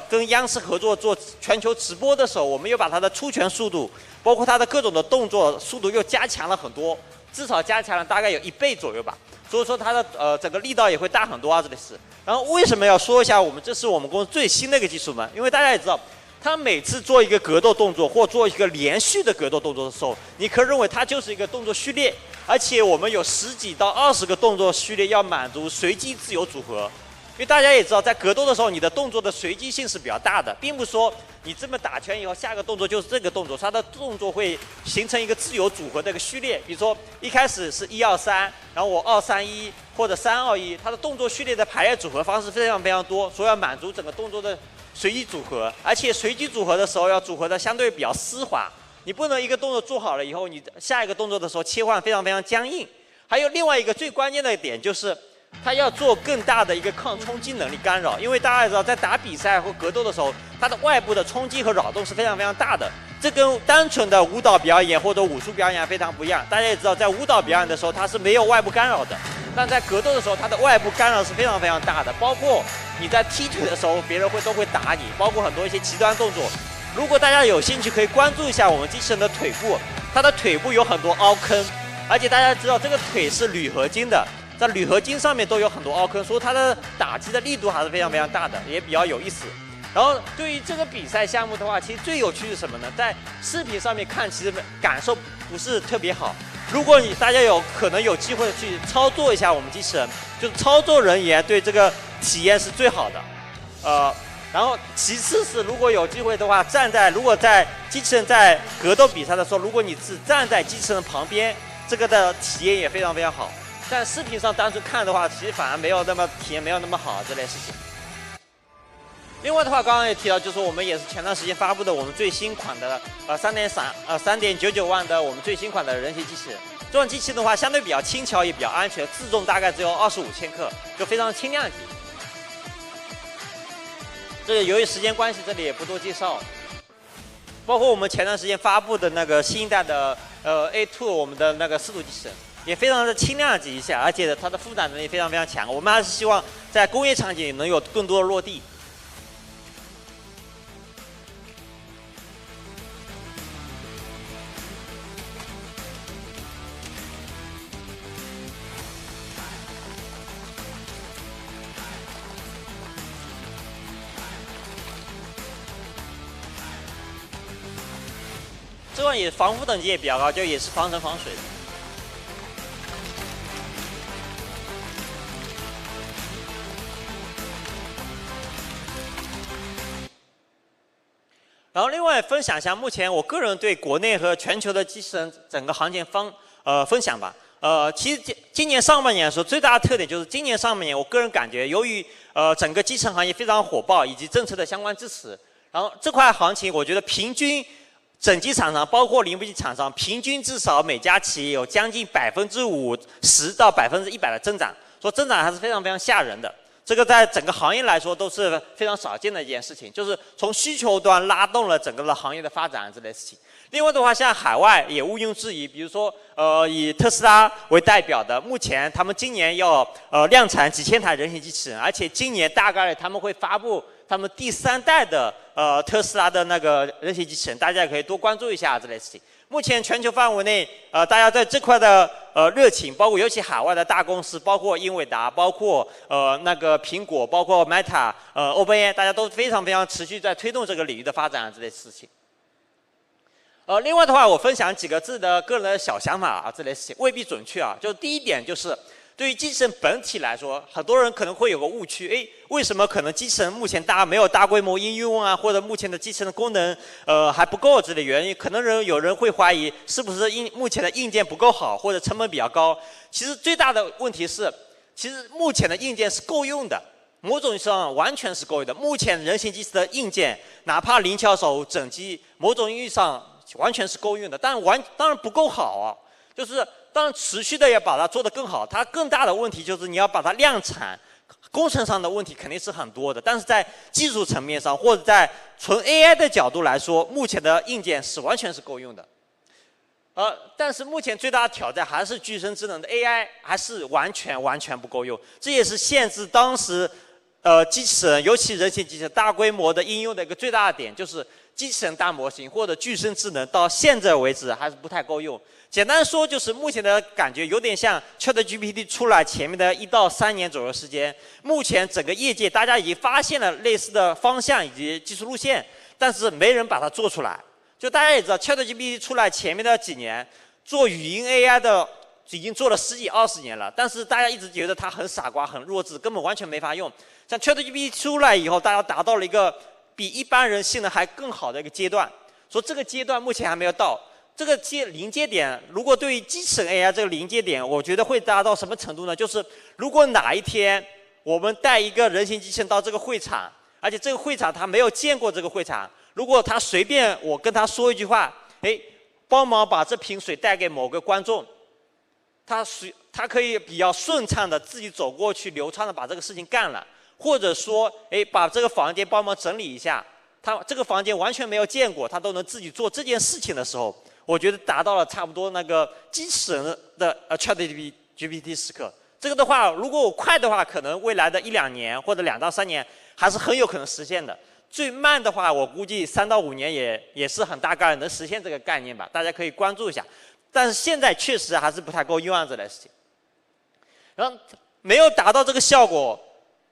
跟央视合作做全球直播的时候，我们又把它的出拳速度，包括它的各种的动作速度又加强了很多，至少加强了大概有1倍左右吧。所以说它的整个力道也会大很多啊，这里是。然后为什么要说一下这是我们公司最新的一个技术呢？因为大家也知道。他每次做一个格斗动作或做一个连续的格斗动作的时候，你可以认为它就是一个动作序列，而且我们有10几到20个动作序列要满足随机自由组合。因为大家也知道，在格斗的时候，你的动作的随机性是比较大的，并不是说你这么打拳以后，下个动作就是这个动作，它的动作会形成一个自由组合的一个序列。比如说一开始是1、2、3，然后我2、3、1或者3、2、1，它的动作序列的排列组合方式非常非常多，所以要满足整个动作的随机组合，而且随机组合的时候要组合的相对比较丝滑，你不能一个动作做好了以后，你下一个动作的时候切换非常非常僵硬。还有另外一个最关键的一点就是，它要做更大的一个抗冲击能力干扰，因为大家也知道，在打比赛或格斗的时候，它的外部的冲击和扰动是非常非常大的。这跟单纯的舞蹈表演或者武术表演非常不一样。大家也知道，在舞蹈表演的时候，它是没有外部干扰的。但在格斗的时候，它的外部干扰是非常非常大的，包括你在踢腿的时候，别人都会打你，包括很多一些极端动作。如果大家有兴趣，可以关注一下我们机器人的腿部，它的腿部有很多凹坑，而且大家知道这个腿是铝合金的，在铝合金上面都有很多凹坑，所以它的打击的力度还是非常非常大的，也比较有意思。然后对于这个比赛项目的话，其实最有趣是什么呢？在视频上面看，其实感受不是特别好。如果大家可能有机会去操作一下我们机器人，就是操作人员对这个体验是最好的。然后其次是如果有机会的话，如果在机器人在格斗比赛的时候，如果你是站在机器人旁边，这个的体验也非常非常好。但视频上单纯看的话，其实反而体验没有那么好这类事情。另外的话，刚刚也提到，就是我们也是前段时间发布的我们最新款的3.99万的我们最新款的人形机器人。这款机器人的话，相对比较轻巧，也比较安全，自重大概只有25千克，就非常轻量级。这个由于时间关系，这里也不多介绍。包括我们前段时间发布的那个新一代的A2， 我们的那个4度机器人，也非常的轻量级一下，而且它的负载能力非常非常强。我们还是希望在工业场景能有更多的落地。这款也防腐等级也比较高，就也是防尘防水的。然后另外分享一下，目前我个人对国内和全球的机器人整个行情分享吧。其实今年上半年的时候，最大的特点就是今年上半年，我个人感觉，由于整个机器人行业非常火爆，以及政策的相关支持，然后这块行情，我觉得平均整机厂商，包括零部件厂商，平均至少每家企业有将近50%到100%的增长，说增长还是非常非常吓人的。这个在整个行业来说都是非常少见的一件事情，就是从需求端拉动了整个的行业的发展这类事情。另外的话，像海外也毋庸置疑，比如说以特斯拉为代表的，目前他们今年要量产几千台人形机器人，而且今年大概他们会发布他们第3代的特斯拉的那个人形机器人，大家也可以多关注一下这类事情。目前全球范围内，大家在这块的热情，包括尤其海外的大公司，包括英伟达，包括那个苹果，包括 Meta、OpenAI， 大家都非常非常持续在推动这个领域的发展这类事情。另外的话，我分享几个自己的个人的小想法啊，这类事情未必准确啊。就第一点就是，对于机器人本体来说，很多人可能会有个误区，为什么可能机器人目前没有大规模应用啊，或者目前的机器人的功能还不够之类原因，可能有人会怀疑是不是目前的硬件不够好，或者成本比较高。其实最大的问题是，其实目前的硬件是够用的。某种意义上完全是够用的。目前人形机器的硬件，哪怕灵巧手整机，某种意义上完全是够用的，但当然不够好啊。就是当然持续的要把它做得更好，它更大的问题就是你要把它量产，工程上的问题肯定是很多的，但是在技术层面上或者在纯 AI 的角度来说，目前的硬件是完全是够用的。但是目前最大的挑战还是具身智能的 AI 还是完全不够用，这也是限制当时机器人，尤其人形机器人大规模的应用的一个最大的点，就是机器人大模型或者具身智能到现在为止还是不太够用。简单说就是目前的感觉有点像 ChatGPT 出来前面的1到3年左右时间，目前整个业界大家已经发现了类似的方向以及技术路线，但是没人把它做出来。就大家也知道 ChatGPT 出来前面的几年，做语音 AI 的已经做了10几20年了，但是大家一直觉得它很傻瓜很弱智，根本完全没法用。像 ChatGPT 出来以后，大家达到了一个比一般人性能还更好的一个阶段，说这个阶段目前还没有到。这个临界点，如果对于机器人 AI 这个临界点，我觉得会达到什么程度呢？就是如果哪一天我们带一个人形机器人到这个会场，而且这个会场他没有见过这个会场，如果他随便我跟他说一句话，帮忙把这瓶水带给某个观众，他可以比较顺畅的自己走过去，流畅的把这个事情干了，或者说把这个房间帮忙整理一下，他这个房间完全没有见过，他都能自己做这件事情的时候，我觉得达到了差不多那个机器人的ChatGPT 时刻。这个的话，如果我快的话，可能未来的1、2年或者2到3年还是很有可能实现的。最慢的话，我估计3到5年也是很大概率能实现这个概念吧，大家可以关注一下。但是现在确实还是不太够用这类事情。然后没有达到这个效果，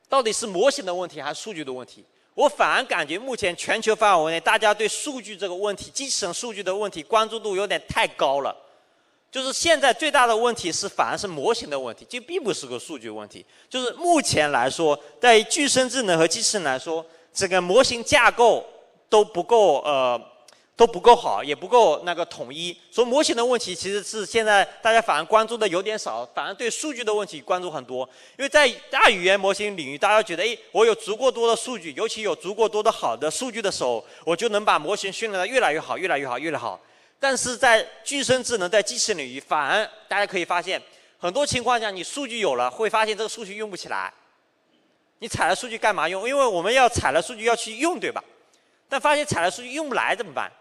到底是模型的问题还是数据的问题？我反而感觉目前全球范围内，大家对数据这个问题、机器人数据的问题关注度有点太高了。就是现在最大的问题是反而是模型的问题，这并不是个数据问题。就是目前来说，在具身智能和机器人来说，这个模型架构都不够好，也不够那个统一。所以模型的问题其实是现在大家反而关注的有点少，反而对数据的问题关注很多。因为在大语言模型领域，大家觉得我有足够多的数据，尤其有足够多的好的数据的时候，我就能把模型训练得越来越好，越来越好，越来越好。但是在具身智能在机器人领域，反而大家可以发现，很多情况下你数据有了，会发现这个数据用不起来。你采了数据干嘛用？因为我们要采了数据要去用，对吧？但发现采了数据用不来怎么办？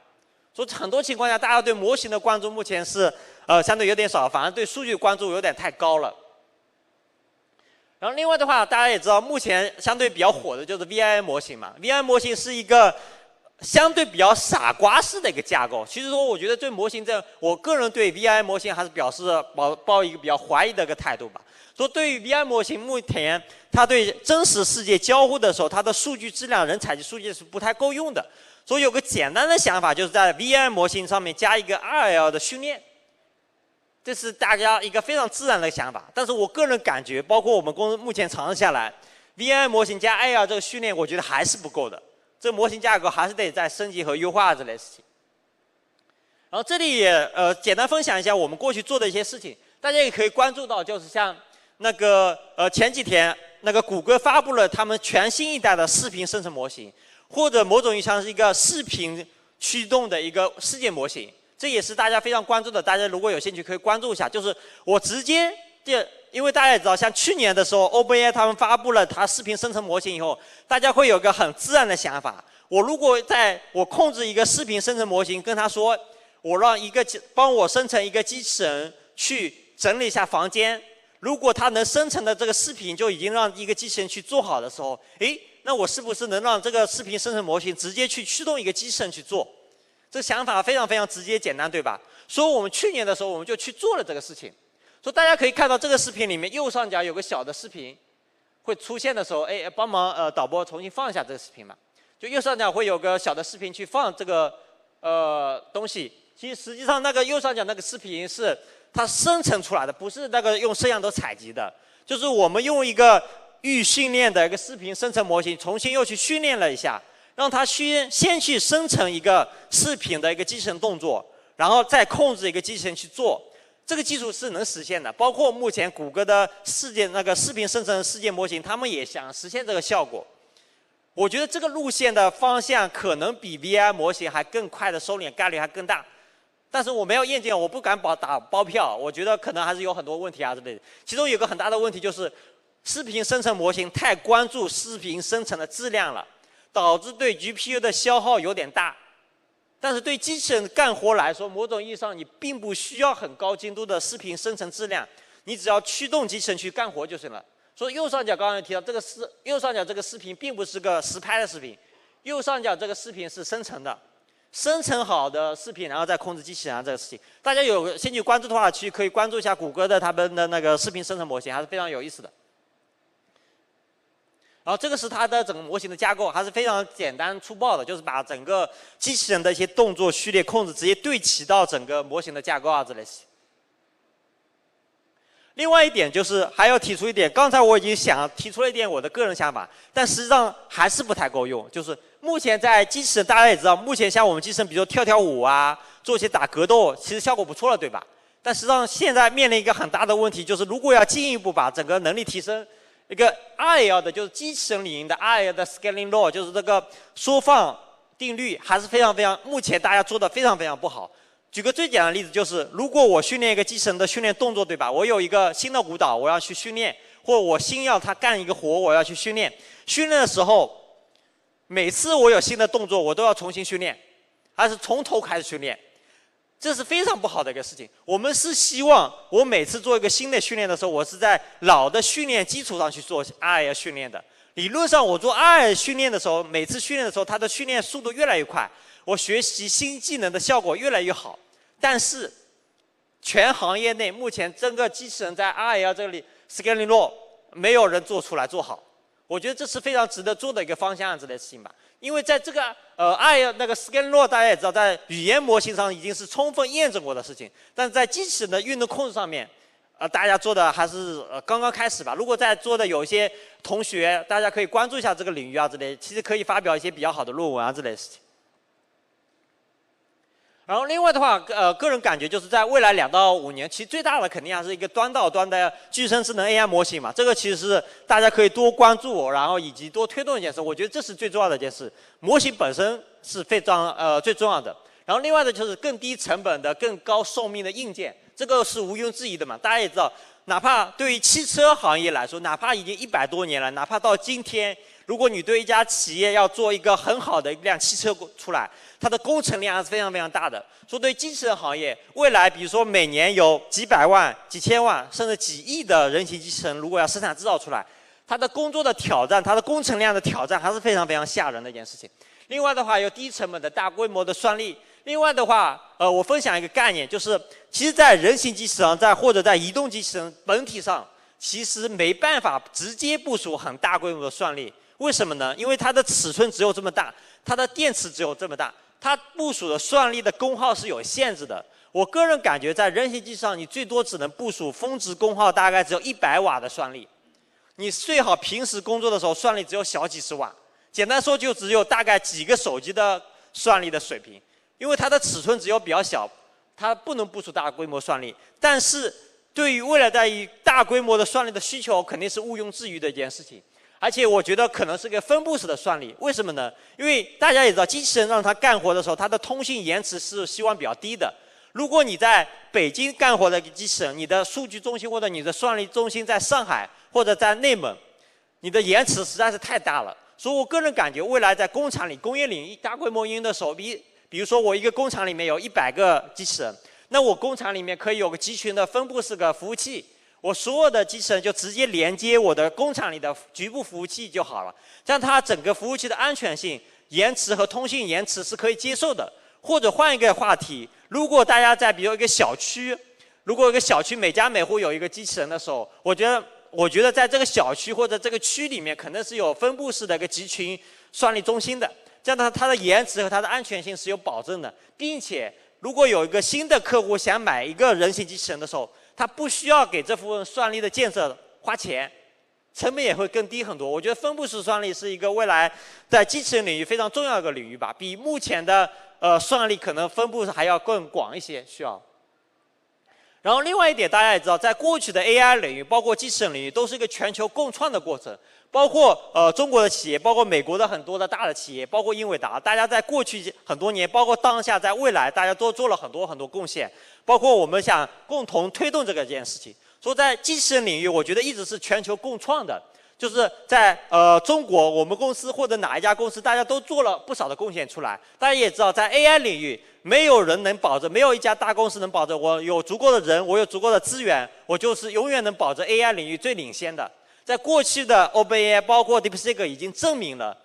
所以很多情况下，大家对模型的关注目前是相对有点少，反而对数据关注有点太高了。然后另外的话，大家也知道，目前相对比较火的就是 VIM 模型嘛。VIM 模型是一个相对比较傻瓜式的一个架构。其实说，我觉得对模型我个人对 VIM 模型还是表示抱一个比较怀疑的一个态度吧。说对于 VIM 模型，目前它对真实世界交互的时候，它的数据质量、人采集数据是不太够用的。所以有个简单的想法，就是在 VI 模型上面加一个 RL 的训练，这是大家一个非常自然的想法。但是我个人感觉，包括我们公司目前尝试下来 ，VI 模型加 IR 这个训练，我觉得还是不够的。这个模型架构还是得再升级和优化这类事情。然后这里也简单分享一下我们过去做的一些事情，大家也可以关注到，就是像那个前几天那个谷歌发布了他们全新一代的视频生成模型。或者某种意义上是一个视频驱动的一个事件模型，这也是大家非常关注的。大家如果有兴趣可以关注一下。就是我直接因为大家也知道，像去年的时候 ，OpenAI 他们发布了它视频生成模型以后，大家会有个很自然的想法：我如果我控制一个视频生成模型，跟他说，我让帮我生成一个机器人去整理一下房间，如果它能生成的这个视频就已经让一个机器人去做好的时候，那我是不是能让这个视频生成模型直接去驱动一个机器人去做？这个想法非常非常直接简单，对吧？所以我们去年的时候我们就去做了这个事情。所以大家可以看到这个视频里面右上角有个小的视频会出现的时候，帮忙导播重新放一下这个视频嘛。就右上角会有个小的视频去放这个东西。其实实际上那个右上角那个视频是它生成出来的，不是那个用摄像头采集的，就是我们用一个预训练的一个视频生成模型，重新又去训练了一下，让它先去生成一个视频的一个机器人动作，然后再控制一个机器人去做。这个技术是能实现的，包括目前谷歌的那个视频生成事件模型，他们也想实现这个效果。我觉得这个路线的方向可能比 VI 模型还更快的收敛概率还更大。但是我没有验证，我不敢打包票，我觉得可能还是有很多问题啊之类的。其中有个很大的问题就是，视频生成模型太关注视频生成的质量了，导致对 GPU 的消耗有点大。但是对机器人干活来说，某种意义上你并不需要很高精度的视频生成质量，你只要驱动机器人去干活就行了。所以右上角刚刚提到右上角这个视频并不是个实拍的视频，右上角这个视频是生成的。生成好的视频，然后再控制机器人这个事情，大家有兴趣关注的话，可以关注一下谷歌的他们的那个视频生成模型，还是非常有意思的。然后这个是它的整个模型的架构，还是非常简单粗暴的，就是把整个机器人的一些动作序列控制直接对齐到整个模型的架构啊之类的。另外一点就是还要提出一点，刚才我已经提出了一点我的个人想法，但实际上还是不太够用。就是目前在机器人，大家也知道，目前像我们机器人，比如跳跳舞啊，做一些打格斗，其实效果不错了，对吧？但实际上现在面临一个很大的问题，就是如果要进一步把整个能力提升，一个 RL 的，就是机器人领域的 RL 的 scaling law， 就是这个缩放定律，还是非常非常，目前大家做的非常非常不好。举个最简单的例子，就是如果我训练一个机器人的训练动作，对吧？我有一个新的舞蹈，我要去训练，或者我新要他干一个活，我要去训练。训练的时候，每次我有新的动作，我都要重新训练，还是从头开始训练，这是非常不好的一个事情。我们是希望我每次做一个新的训练的时候，我是在老的训练基础上去做 RL 训练的。理论上，我做 RL 训练的时候，每次训练的时候，它的训练速度越来越快，我学习新技能的效果越来越好。但是，全行业内目前整个机器人在 RL 这里 scaling law 没有人做出来做好。我觉得这是非常值得做的一个方向之类的事情吧。因为在这个RL 那个 scaling law 大家也知道，在语言模型上已经是充分验证过的事情，但是在机器人的运动控制上面，大家做的还是刚刚开始吧。如果在座的有一些同学，大家可以关注一下这个领域啊之类，其实可以发表一些比较好的论文啊之类的事情。然后另外的话，个人感觉就是在未来2到5年，其实最大的肯定还是一个端到端的具身智能 AI 模型嘛。这个其实是大家可以多关注，然后以及多推动一件事。我觉得这是最重要的一件事。模型本身是非常最重要的。然后另外的就是更低成本的、更高寿命的硬件，这个是毋庸置疑的嘛。大家也知道，哪怕对于汽车行业来说，哪怕已经100多年了，哪怕到今天，如果你对一家企业要做一个很好的一辆汽车出来，它的工程量是非常非常大的。所以对机器人行业，未来比如说每年有几百万、几千万，甚至几亿的人形机器人，如果要生产制造出来，它的工作的挑战、它的工程量的挑战，还是非常非常吓人的一件事情。另外的话，有低成本的大规模的算力。另外的话，我分享一个概念，就是其实，在人形机器人或者在移动机器人本体上，其实没办法直接部署很大规模的算力。为什么呢？因为它的尺寸只有这么大，它的电池只有这么大，它部署的算力的功耗是有限制的。我个人感觉，在人形机上，你最多只能部署峰值功耗大概只有100瓦的算力。你最好平时工作的时候，算力只有小几十瓦。简单说，就只有大概几个手机的算力的水平。因为它的尺寸只有比较小，它不能部署大规模算力。但是对于未来在于大规模的算力的需求，肯定是毋庸置疑的一件事情。而且我觉得可能是个分布式的算力。为什么呢？因为大家也知道，机器人让它干活的时候，它的通信延迟是希望比较低的。如果你在北京干活的机器人，你的数据中心或者你的算力中心在上海或者在内蒙，你的延迟实在是太大了。所以我个人感觉，未来在工厂里、工业领域大规模应用的时候，比如说我一个工厂里面有100个机器人，那我工厂里面可以有个集群的分布式的服务器，我所有的机器人就直接连接我的工厂里的局部服务器就好了。这样它整个服务器的安全性、延迟和通信延迟是可以接受的。或者换一个话题，如果大家在比如一个小区，如果一个小区每家每户有一个机器人的时候，我觉得在这个小区或者这个区里面，可能是有分布式的一个集群算力中心的。这样它的延迟和它的安全性是有保证的，并且如果有一个新的客户想买一个人形机器人的时候，他不需要给这部分算力的建设花钱，成本也会更低很多。我觉得分布式算力是一个未来在机器人领域非常重要的一个领域吧，比目前的算力可能分布还要更广一些需要。然后另外一点，大家也知道，在过去的 AI 领域，包括机器人领域，都是一个全球共创的过程。包括中国的企业，包括美国的很多的大的企业，包括英伟达，大家在过去很多年，包括当下，在未来，大家都做了很多贡献。包括我们想共同推动这件事情。所以在机器人领域，我觉得一直是全球共创的。就是在中国，我们公司或者哪一家公司，大家都做了不少的贡献出来。大家也知道，在 AI 领域，没有人能保证，没有一家大公司能保证我有足够的人，我有足够的资源，我就是永远能保证 AI 领域最领先的。在过去的 OpenAI 包括 DeepSeek 已经证明了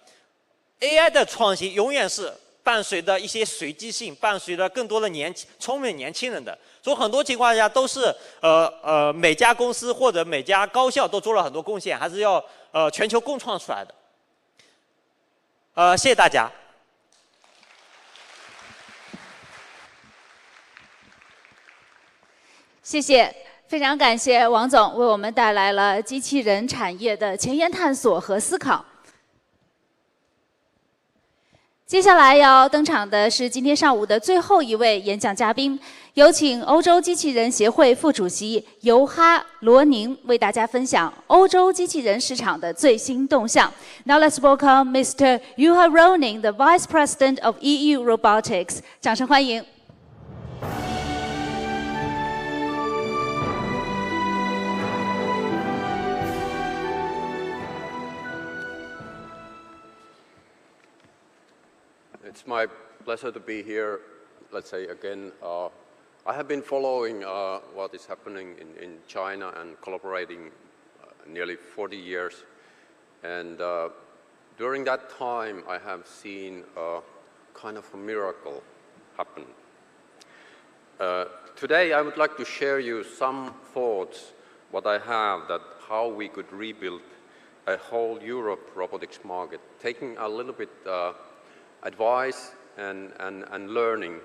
，AI 的创新永远是伴随着一些随机性，伴随着更多的聪明年轻人的。所以很多情况下都是每家公司或者每家高校都做了很多贡献，还是要全球共创出来的。谢谢大家。谢谢。非常感谢王总为我们带来了机器人产业的前沿探索和思考。接下来要登场的是今天上午的最后一位演讲嘉宾，有请欧洲机器人协会副主席尤哈罗宁为大家分享欧洲机器人市场的最新动向。Now let's welcome Mr. Juha Roning, the Vice President of EU Robotics. 掌声欢迎。It's my pleasure to be here, let's say again. I have been following what is happening in China and collaborating nearly 40 years. And during that time, I have seen a kind of a miracle happen. Today, I would like to share you some thoughts, what I have, that how we could rebuild a whole Europe robotics market, taking a little bit advice and learning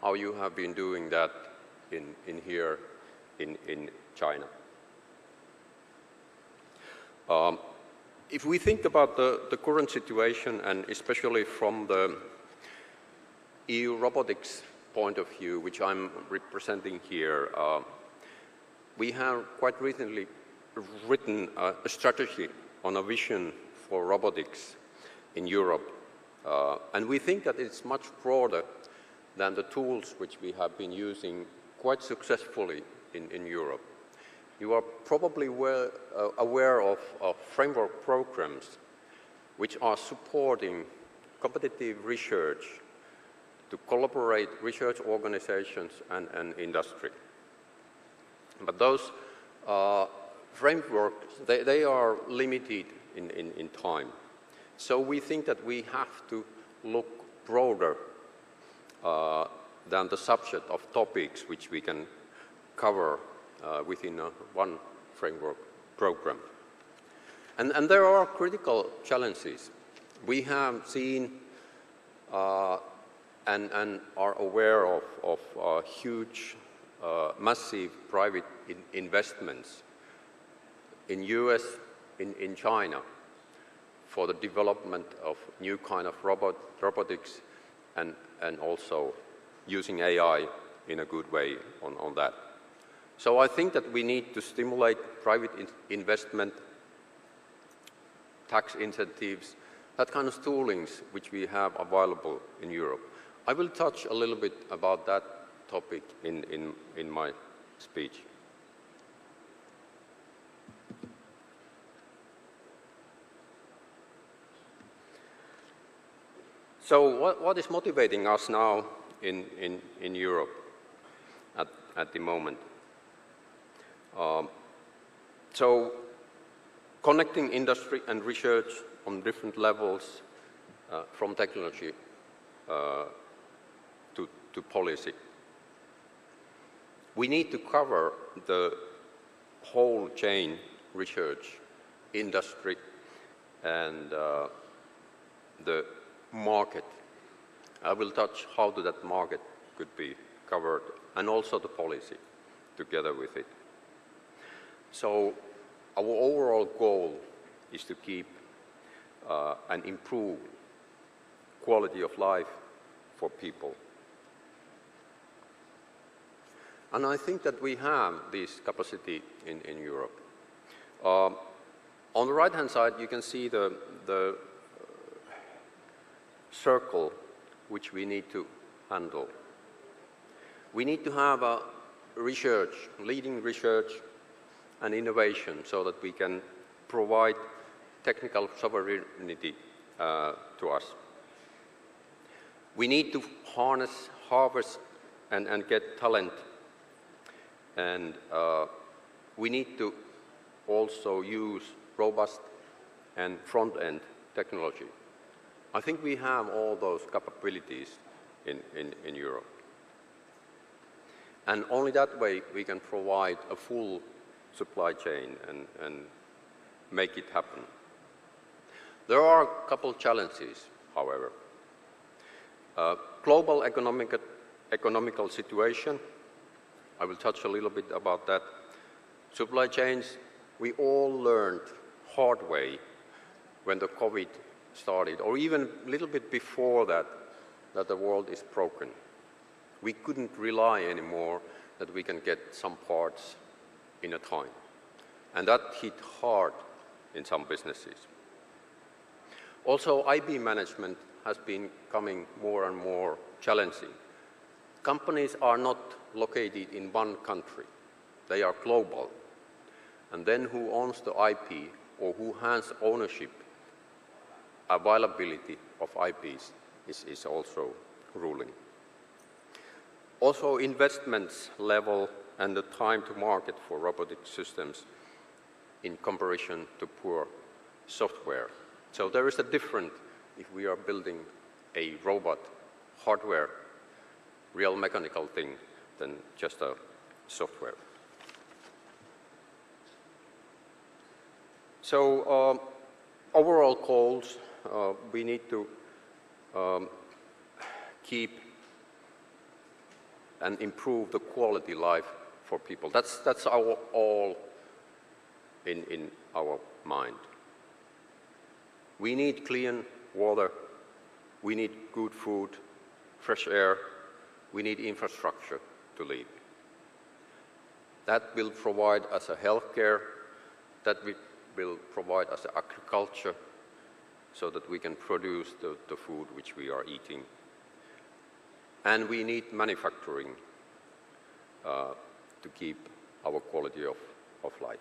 how you have been doing that in here in China. If we think about the current situation, and especially from the EU robotics point of view, which I'm representing here, we have quite recently written a strategy on a vision for robotics in Europe. And we think that it's much broader than the tools which we have been using quite successfully in Europe. You are probably aware of framework programs which are supporting competitive research to collaborate research organizations and industry. But those frameworks, they are limited in time. So we think that we have to look broader than the subset of topics which we can cover within one framework program. And there are critical challenges. We have seen and are aware of huge, massive private investments in US, in China, for the development of new kind of robotics and also using AI in a good way on that. So I think that we need to stimulate private investment, tax incentives, that kind of toolings which we have available in Europe. I will touch a little bit about that topic in my speech. So what is motivating us now in Europe at the moment? So connecting industry and research on different levels, from technology to policy. We need to cover the whole chain, research, industry, and the market. I will touch how that market could be covered, and also the policy together with it. So our overall goal is to keep and improve quality of life for people. And I think that we have this capacity in Europe. On the right-hand side, you can see the circle which we need to handle. We need to have a research, leading research and innovation, so that we can provide technical sovereignty to us. We need to harvest and get talent, and we need to also use robust and front-end technology. I think we have all those capabilities in Europe. And only that way we can provide a full supply chain and make it happen. There are a couple of challenges, however. Global economical situation, I will touch a little bit about that. Supply chains, we all learned hard way when the COVID started, or even a little bit before that the world is broken. We couldn't rely anymore that we can get some parts in a time. And that hit hard in some businesses. Also, IP management has been becoming more and more challenging. Companies are not located in one country. They are global. And then who owns the IP, or who has ownership, availability of IPs is also ruling. Also, investments level and the time to market for robotic systems in comparison to poor software. So there is a difference if we are building a robot, hardware, real mechanical thing, than just a software. So overall goals, we need to keep and improve the quality life for people. That's our all in our mind. We need clean water, we need good food, fresh air, we need infrastructure to live. That will provide us a healthcare, that will provide us agriculture, so that we can produce the food which we are eating. And we need manufacturing to keep our quality of life.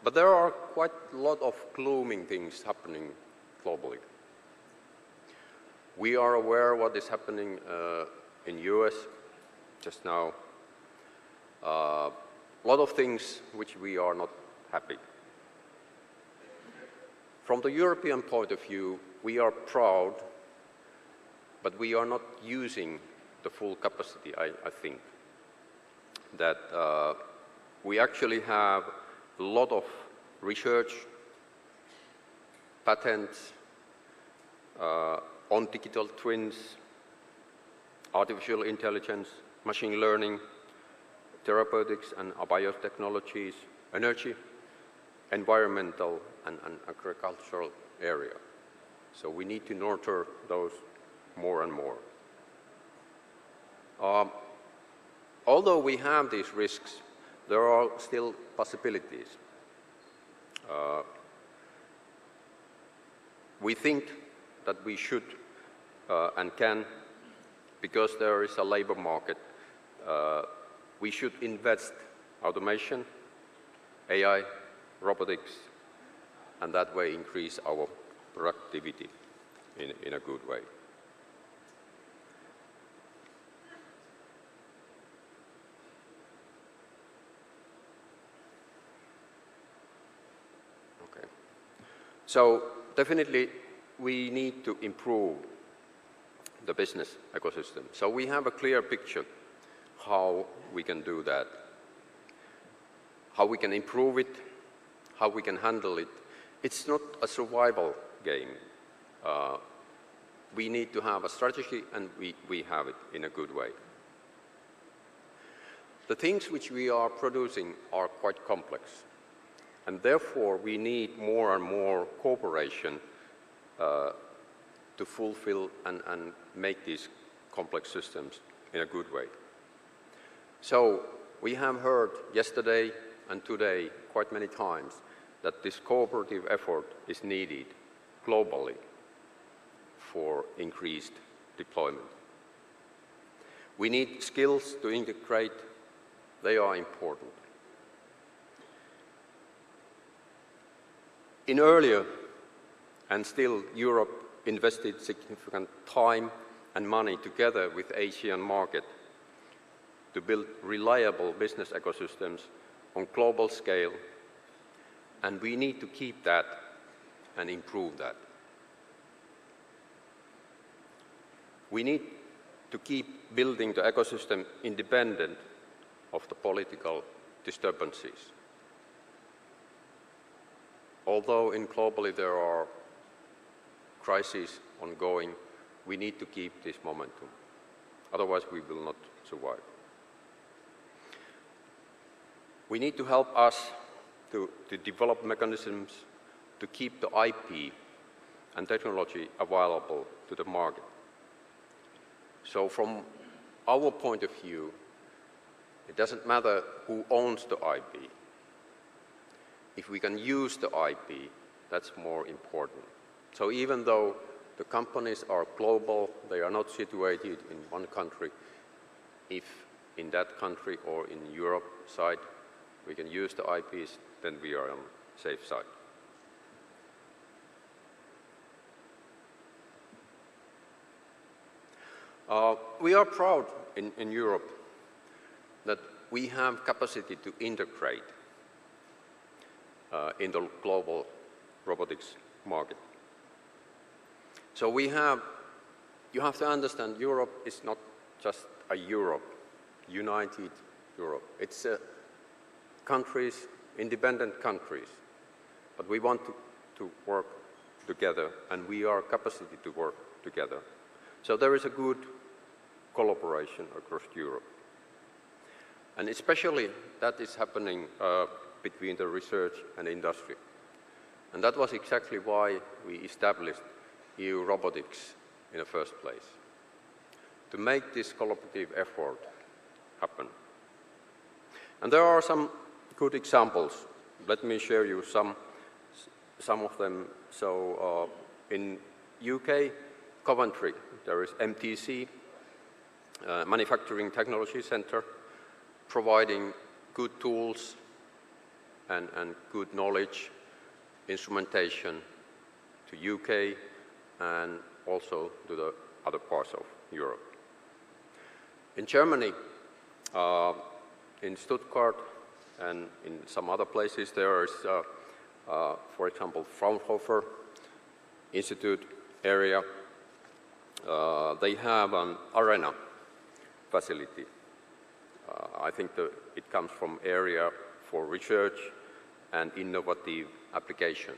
But there are quite a lot of glooming things happening globally. We are aware what is happening in US just now. A lot of things which we are not happy. From the European point of view, we are proud, but we are not using the full capacity, I think. That we actually have a lot of research, patents, on digital twins, artificial intelligence, machine learning, therapeutics and biotechnologies, energy, environmental and agricultural area. So we need to nurture those more and more. Although we have these risks, there are still possibilities. We think that we should and can, because there is a labor market, we should invest automation, AI, robotics, and that way increase our productivity in a good way. Okay. So definitely we need to improve the business ecosystem. So we have a clear picture how we can do that, how we can improve it, how we can handle it. It's not a survival game. We need to have a strategy, and we have it in a good way. The things which we are producing are quite complex, and therefore we need more and more cooperation to fulfill and make these complex systems in a good way. So we have heard yesterday and today quite many times that this cooperative effort is needed globally for increased deployment. We need skills to integrate. They are important. In earlier, and still Europe invested significant time and money together with Asian market to build reliable business ecosystems on global scale, and we need to keep that and improve that. We need to keep building the ecosystem independent of the political disturbances. Although in globally there are crises ongoing, we need to keep this momentum. Otherwise we will not survive. We need to help us to develop mechanisms to keep the IP and technology available to the market. So from our point of view, it doesn't matter who owns the IP. If we can use the IP, that's more important. So even though the companies are global, they are not situated in one country, if in that country or in Europe side we can use the IPs, then we are on the safe side. We are proud in Europe that we have capacity to integrate in the global robotics market. So you have to understand Europe is not just a Europe, united Europe. It's countries, independent countries, but we want to work together, and we are capacity to work together. So there is a good collaboration across Europe. And especially that is happening between the research and industry. And that was exactly why we established EU Robotics in the first place, to make this collaborative effort happen. And there are some good examples. Let me share you some of them. So in UK, Coventry, there is MTC, Manufacturing Technology Center, providing good tools and good knowledge, instrumentation to UK and also to the other parts of Europe. In Germany, in Stuttgart and in some other places, there is, for example, Fraunhofer Institute area. They have an arena facility. I think it comes from area for research and innovative applications.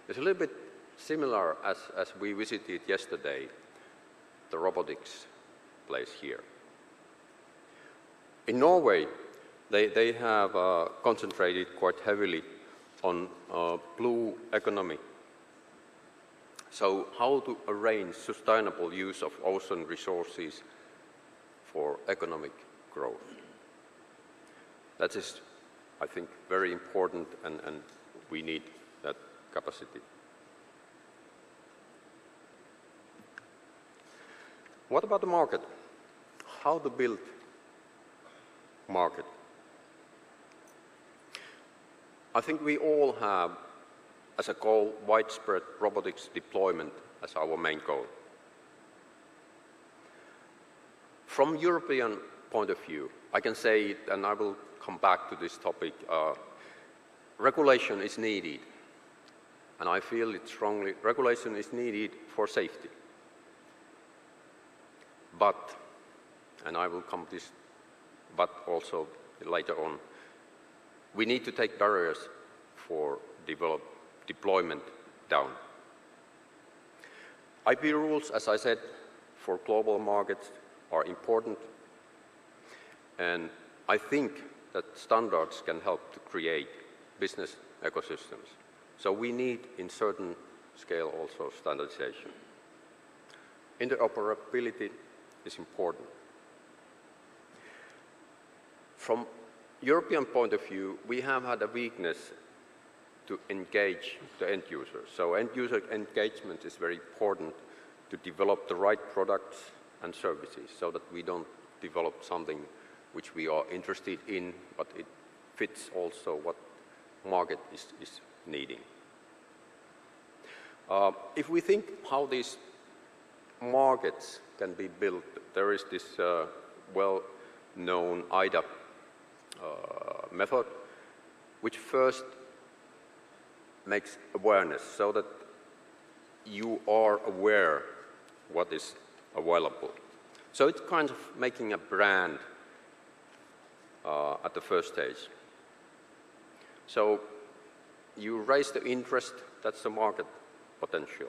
It's a little bit similar as we visited yesterday, the robotics place here. In Norway, they have concentrated quite heavily on blue economy. So how to arrange sustainable use of ocean resources for economic growth. That is, I think, very important, and we need that capacity. What about the market? How to build market? I think we all have, as a goal, widespread robotics deployment as our main goal. From European point of view, I can say, and I will come back to this topic, regulation is needed. And I feel it strongly, regulation is needed for safety. But, and I will come to this, but also later on, we need to take barriers for deployment down. IP rules, as I said, for global markets are important, and I think that standards can help to create business ecosystems. So we need, in certain scale, also standardization. Interoperability is important. From European point of view, we have had a weakness to engage the end user. So end user engagement is very important to develop the right products and services so that we don't develop something which we are interested in, but it fits also what market is needing. If we think how these markets can be built, there is this well-known IDA method, which first makes awareness so that you are aware what is available. So it's kind of making a brand at the first stage. So you raise the interest, that's the market potential.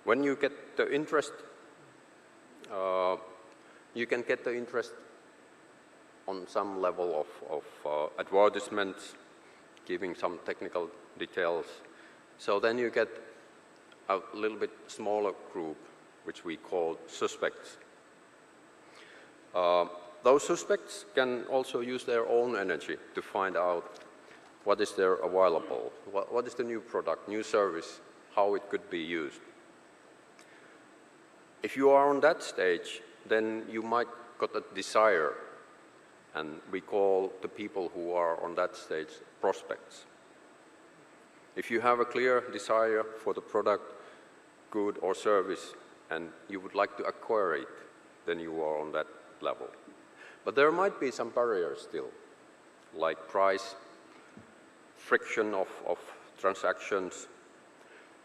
When you get the interest, you can get the interest on some level of advertisements, giving some technical details. So then you get a little bit smaller group, which we call suspects. Those suspects can also use their own energy to find out what is there available, what is the new product, new service, how it could be used. If you are on that stage, then you might got a desire, and we call the people who are on that stage prospects. If you have a clear desire for the product, good or service, and you would like to acquire it, then you are on that level. But there might be some barriers still, like price, friction of transactions,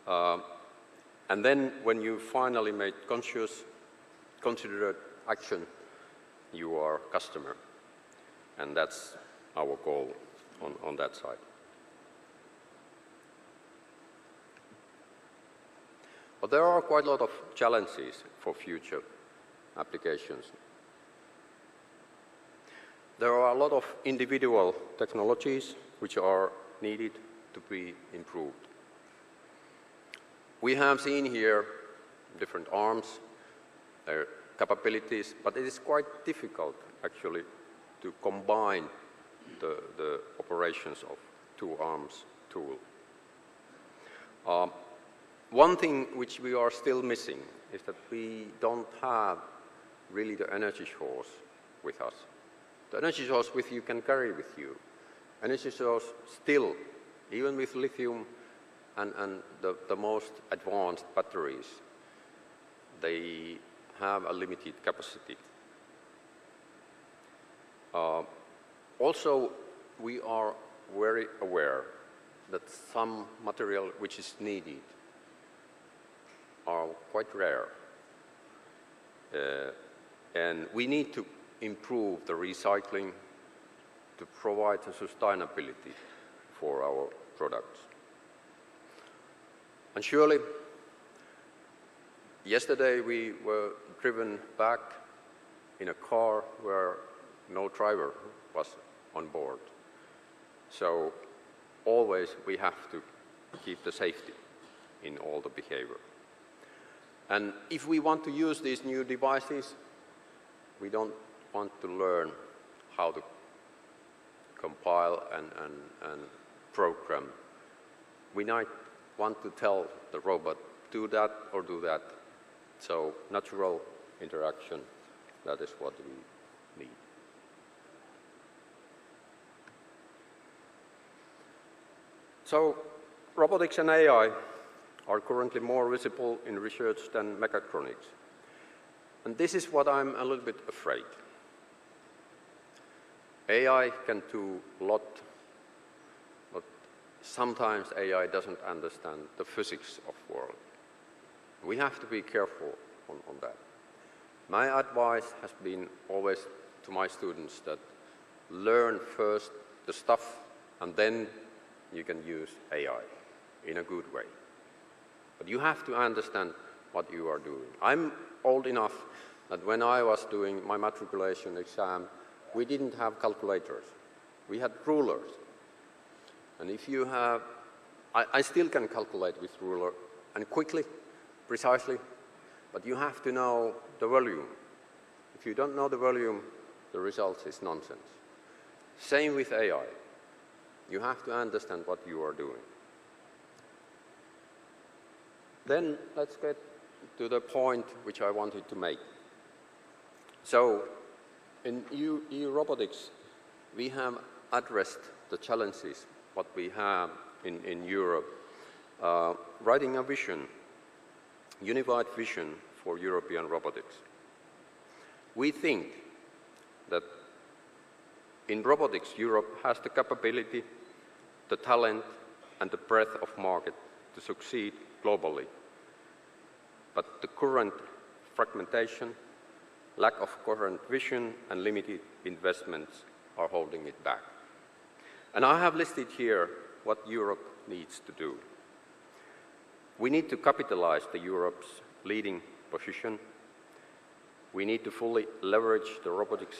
and then when you finally made conscious, considered action, you are customer. And that's our goal on that side. But there are quite a lot of challenges for future applications. There are a lot of individual technologies which are needed to be improved. We have seen here different arms, their capabilities, but it is quite difficult actually to combine the operations of two arms tool. One thing which we are still missing is that we don't have really the energy source with us. The energy source with you can carry with you. Energy source still, even with lithium and the most advanced batteries, they have a limited capacity. Also, we are very aware that some material which is needed are quite rare. And we need to improve the recycling, to provide the sustainability for our products. And surely, yesterday we were driven back in a car where no driver was on board. So always we have to keep the safety in all the behavior. And if we want to use these new devices, we don't want to learn how to compile and program. We might want to tell the robot, do that or do that. So natural interaction, that is what we need. So robotics and AI are currently more visible in research than mechatronics. And this is what I'm a little bit afraid. AI can do a lot, but sometimes AI doesn't understand the physics of the world. We have to be careful on that. My advice has been always to my students that learn first the stuff and then you can use AI in a good way. But you have to understand what you are doing. I'm old enough that when I was doing my matriculation exam, we didn't have calculators. We had rulers. And if you have, I still can calculate with ruler, and quickly, precisely, but you have to know the volume. If you don't know the volume, the result is nonsense. Same with AI. You have to understand what you are doing. Then let's get to the point which I wanted to make. So in EU-robotics, we have addressed the challenges what we have in Europe, writing a vision, unified vision for European robotics. We think that in robotics, Europe has the capability, the talent, and the breadth of market to succeed globally. But the current fragmentation, lack of coherent vision, and limited investments are holding it back. And I have listed here what Europe needs to do. We need to capitalize the Europe's leading position. We need to fully leverage the robotics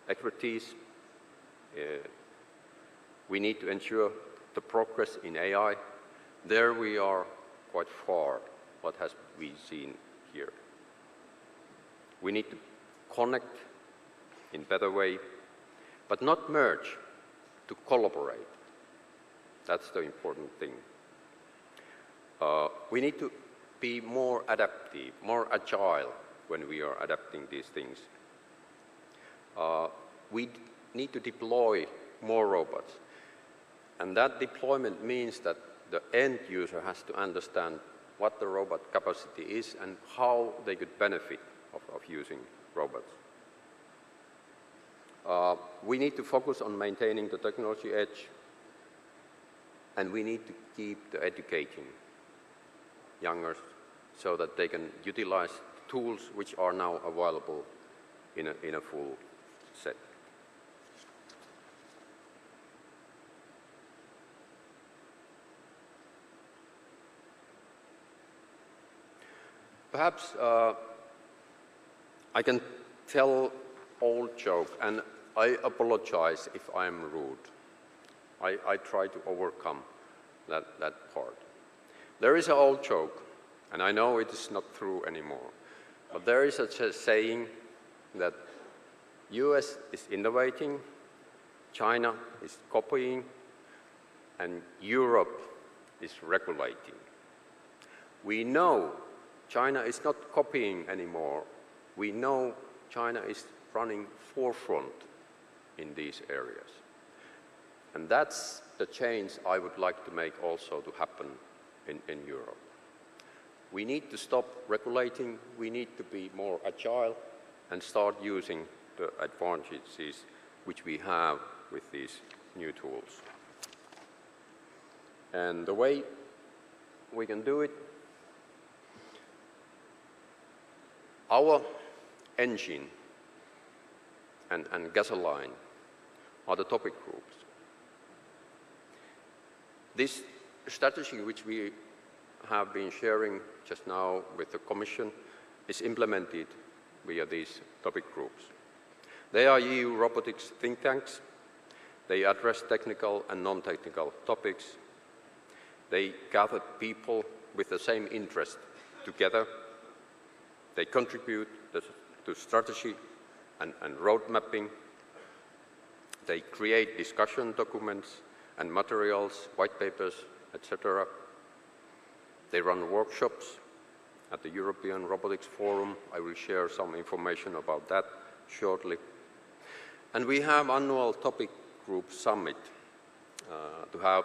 expertise. We need to ensure the progress in AI. There we are quite far, what has been seen here. We need to connect in better way, but not merge, to collaborate. That's the important thing. We need to be more adaptive, more agile when we are adapting these things. We need to deploy more robots. And that deployment means that the end user has to understand what the robot capacity is and how they could benefit of using robots. We need to focus on maintaining the technology edge, and we need to keep the educating youngers so that they can utilize tools which are now available in a full set. Perhaps I can tell old joke, and I apologize if I'm rude. I try to overcome that part. There is an old joke, and I know it is not true anymore, but there is a saying that US is innovating, China is copying, and Europe is regulating. We know China is not copying anymore. We know China is running forefront in these areas. And that's the change I would like to make also to happen in Europe. We need to stop regulating, we need to be more agile and start using the advantages which we have with these new tools. And the way we can do it, our engine and gasoline are the topic groups. This strategy which we have been sharing just now with the Commission is implemented via these topic groups. They are EU robotics think tanks. They address technical and non-technical topics. They gather people with the same interest together. They contribute to strategy and road mapping. They create discussion documents and materials, white papers, etc. They run workshops at the European Robotics Forum. I will share some information about that shortly. And we have annual topic group summit to have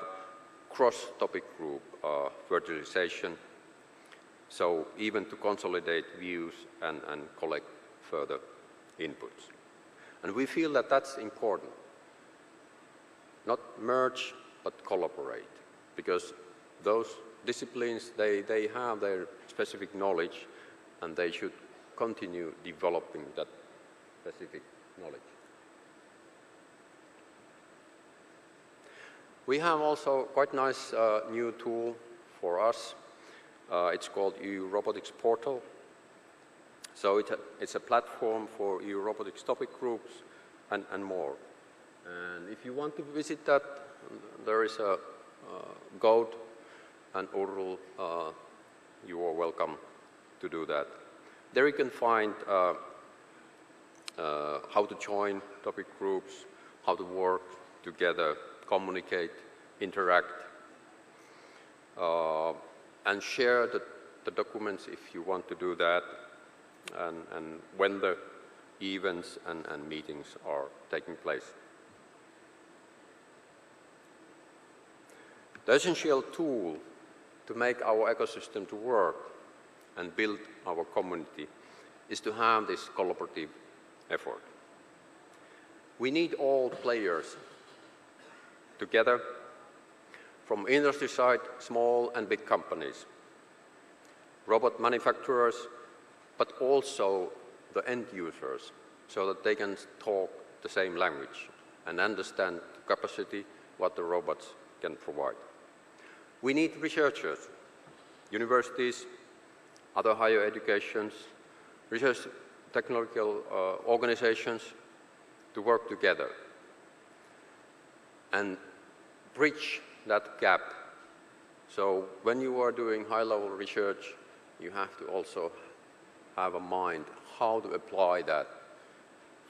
cross-topic group fertilization, so even to consolidate views and collect further inputs. And we feel that that's important. Not merge, but collaborate, because those disciplines, they have their specific knowledge, and they should continue developing that specific knowledge. We have also quite nice new tool for us. It's called EU Robotics Portal. So it's a platform for EU robotics topic groups and more. And if you want to visit that, there is a code and URL. You are welcome to do that. There you can find how to join topic groups, how to work together, communicate, interact, and share the documents if you want to do that, and when the events and meetings are taking place. The essential tool to make our ecosystem to work and build our community is to have this collaborative effort. We need all players together, from industry side, small and big companies, robot manufacturers, but also the end users, so that they can talk the same language and understand the capacity what the robots can provide. We need researchers, universities, other higher educations, research technological organizations to work together and bridge that gap. So when you are doing high-level research, you have to also have a mind how to apply that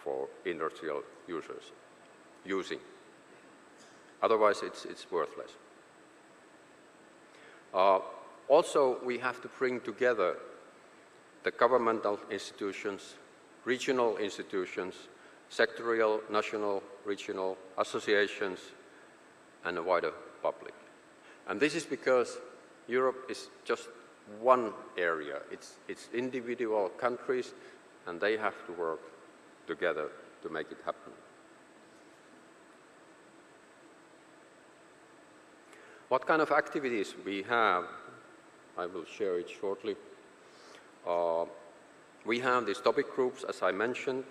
for industrial users using. Otherwise, it's worthless. Also, we have to bring together the governmental institutions, regional institutions, sectorial, national, regional associations, and a wider public. And this is because Europe is just one area. It's individual countries, and they have to work together to make it happen. What kind of activities we have, I will share it shortly. We have these topic groups, as I mentioned.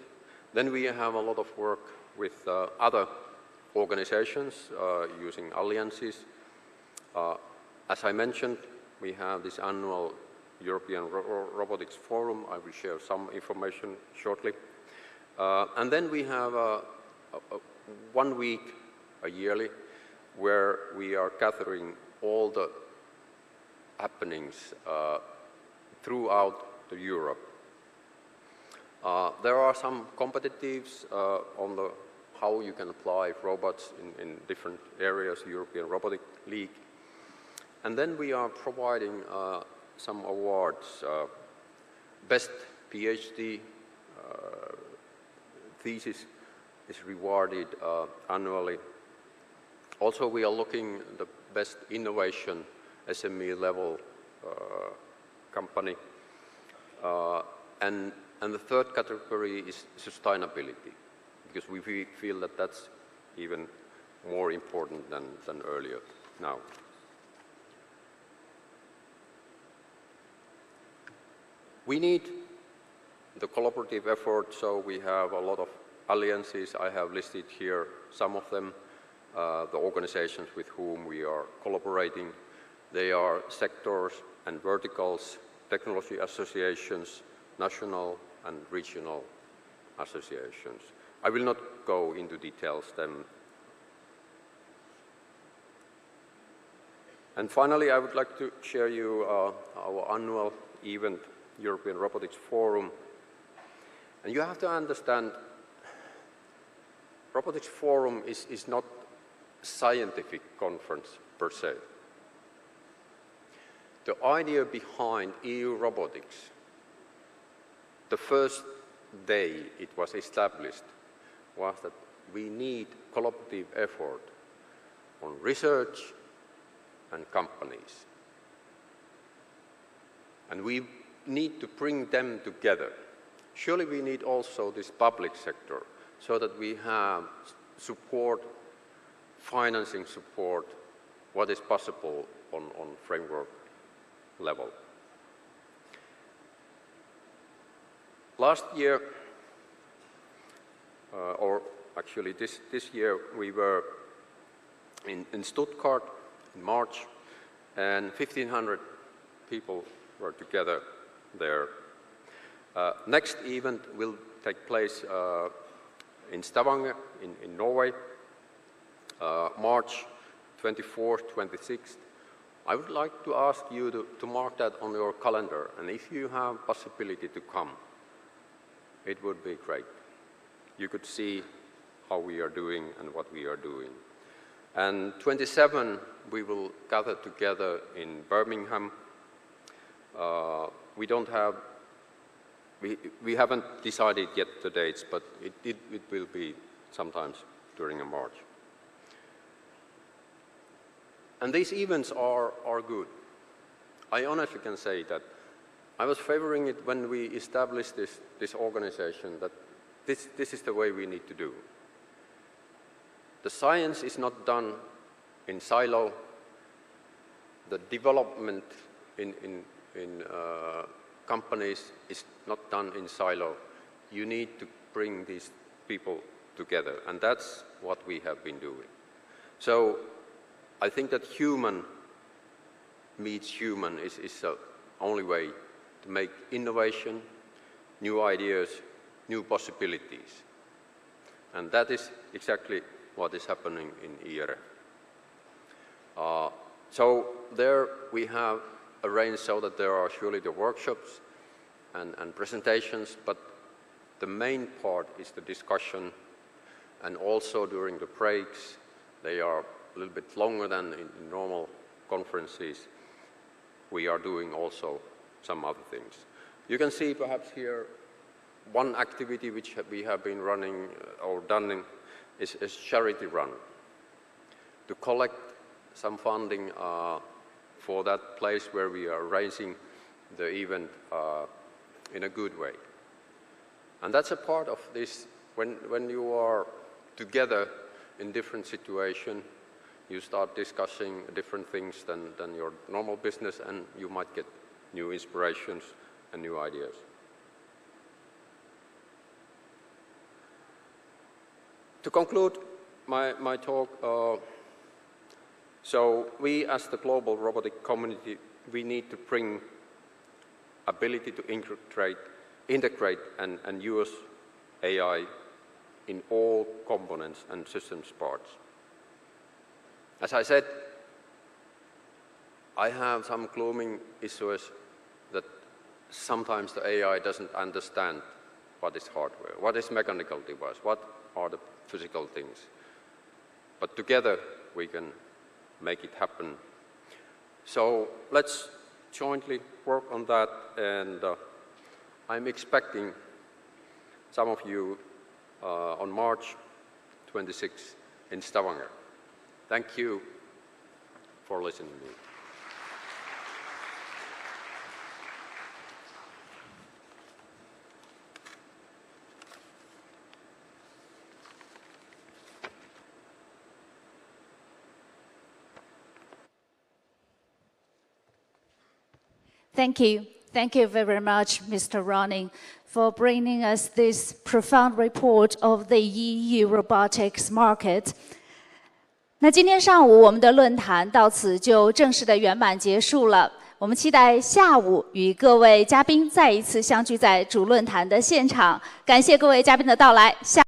Then we have a lot of work with other organizations using alliances. As I mentioned, we have this annual European Robotics Forum. I will share some information shortly. And then we have 1 week, yearly, where we are gathering all the happenings throughout Europe. There are some competitives on how you can apply robots in different areas, European Robotic League. And then we are providing some awards. Best PhD thesis is rewarded annually. Also, we are looking at the best innovation SME level company. And the third category is sustainability, because we feel that that's even more important than earlier now. We need the collaborative effort, so we have a lot of alliances. I have listed here some of them, the organizations with whom we are collaborating. They are sectors and verticals, technology associations, national and regional associations. I will not go into details then. And finally, I would like to share you our annual event, European Robotics Forum. And you have to understand, Robotics Forum is not a scientific conference per se. The idea behind EU robotics, the first day it was established, was that we need collaborative effort on research and companies. And we need to bring them together. Surely we need also this public sector so that we have support, financing support, what is possible on framework level. Last year, or actually this year, we were in Stuttgart in March, and 1,500 people were together there. Next event will take place in Stavanger in Norway, March 24th, 26th. I would like to ask you to mark that on your calendar, and if you have possibility to come, it would be great. You could see how we are doing and what we are doing. And 27, we will gather together in Birmingham. We haven't decided yet the dates, but it will be sometimes during March. And these events are good. I honestly can say that I was favoring it when we established this organization, that this is the way we need to do. The science is not done in silo. The development in companies is not done in silo. You need to bring these people together, and that's what we have been doing. So I think that human meets human is the only way to make innovation, new ideas, new possibilities. And that is exactly what is happening in IRE. So there we have arranged so that there are surely the workshops and presentations, but the main part is the discussion, and also during the breaks, they are a little bit longer than in normal conferences. We are doing also some other things. You can see perhaps here one activity which we have been running or done is a charity run to collect some funding for that place where we are raising the event in a good way. And that's a part of this, when you are together in different situations, you start discussing different things than your normal business, and you might get new inspirations and new ideas. To conclude my talk, so we as the global robotic community, we need to bring ability to integrate and use AI in all components and systems parts. As I said, I have some glooming issues that sometimes the AI doesn't understand what is hardware, what is mechanical device, what are the physical things. But together we can make it happen. So let's jointly work on that, and I'm expecting some of you on March 26th in Stavanger. Thank you for listening to me. Thank you. Thank you very much, Mr. Ronning, for bringing us this profound report of the EU robotics market. 那今天上午我们的论坛到此就正式的圆满结束了。我们期待下午与各位嘉宾再一次相聚在主论坛的现场。感谢各位嘉宾的到来。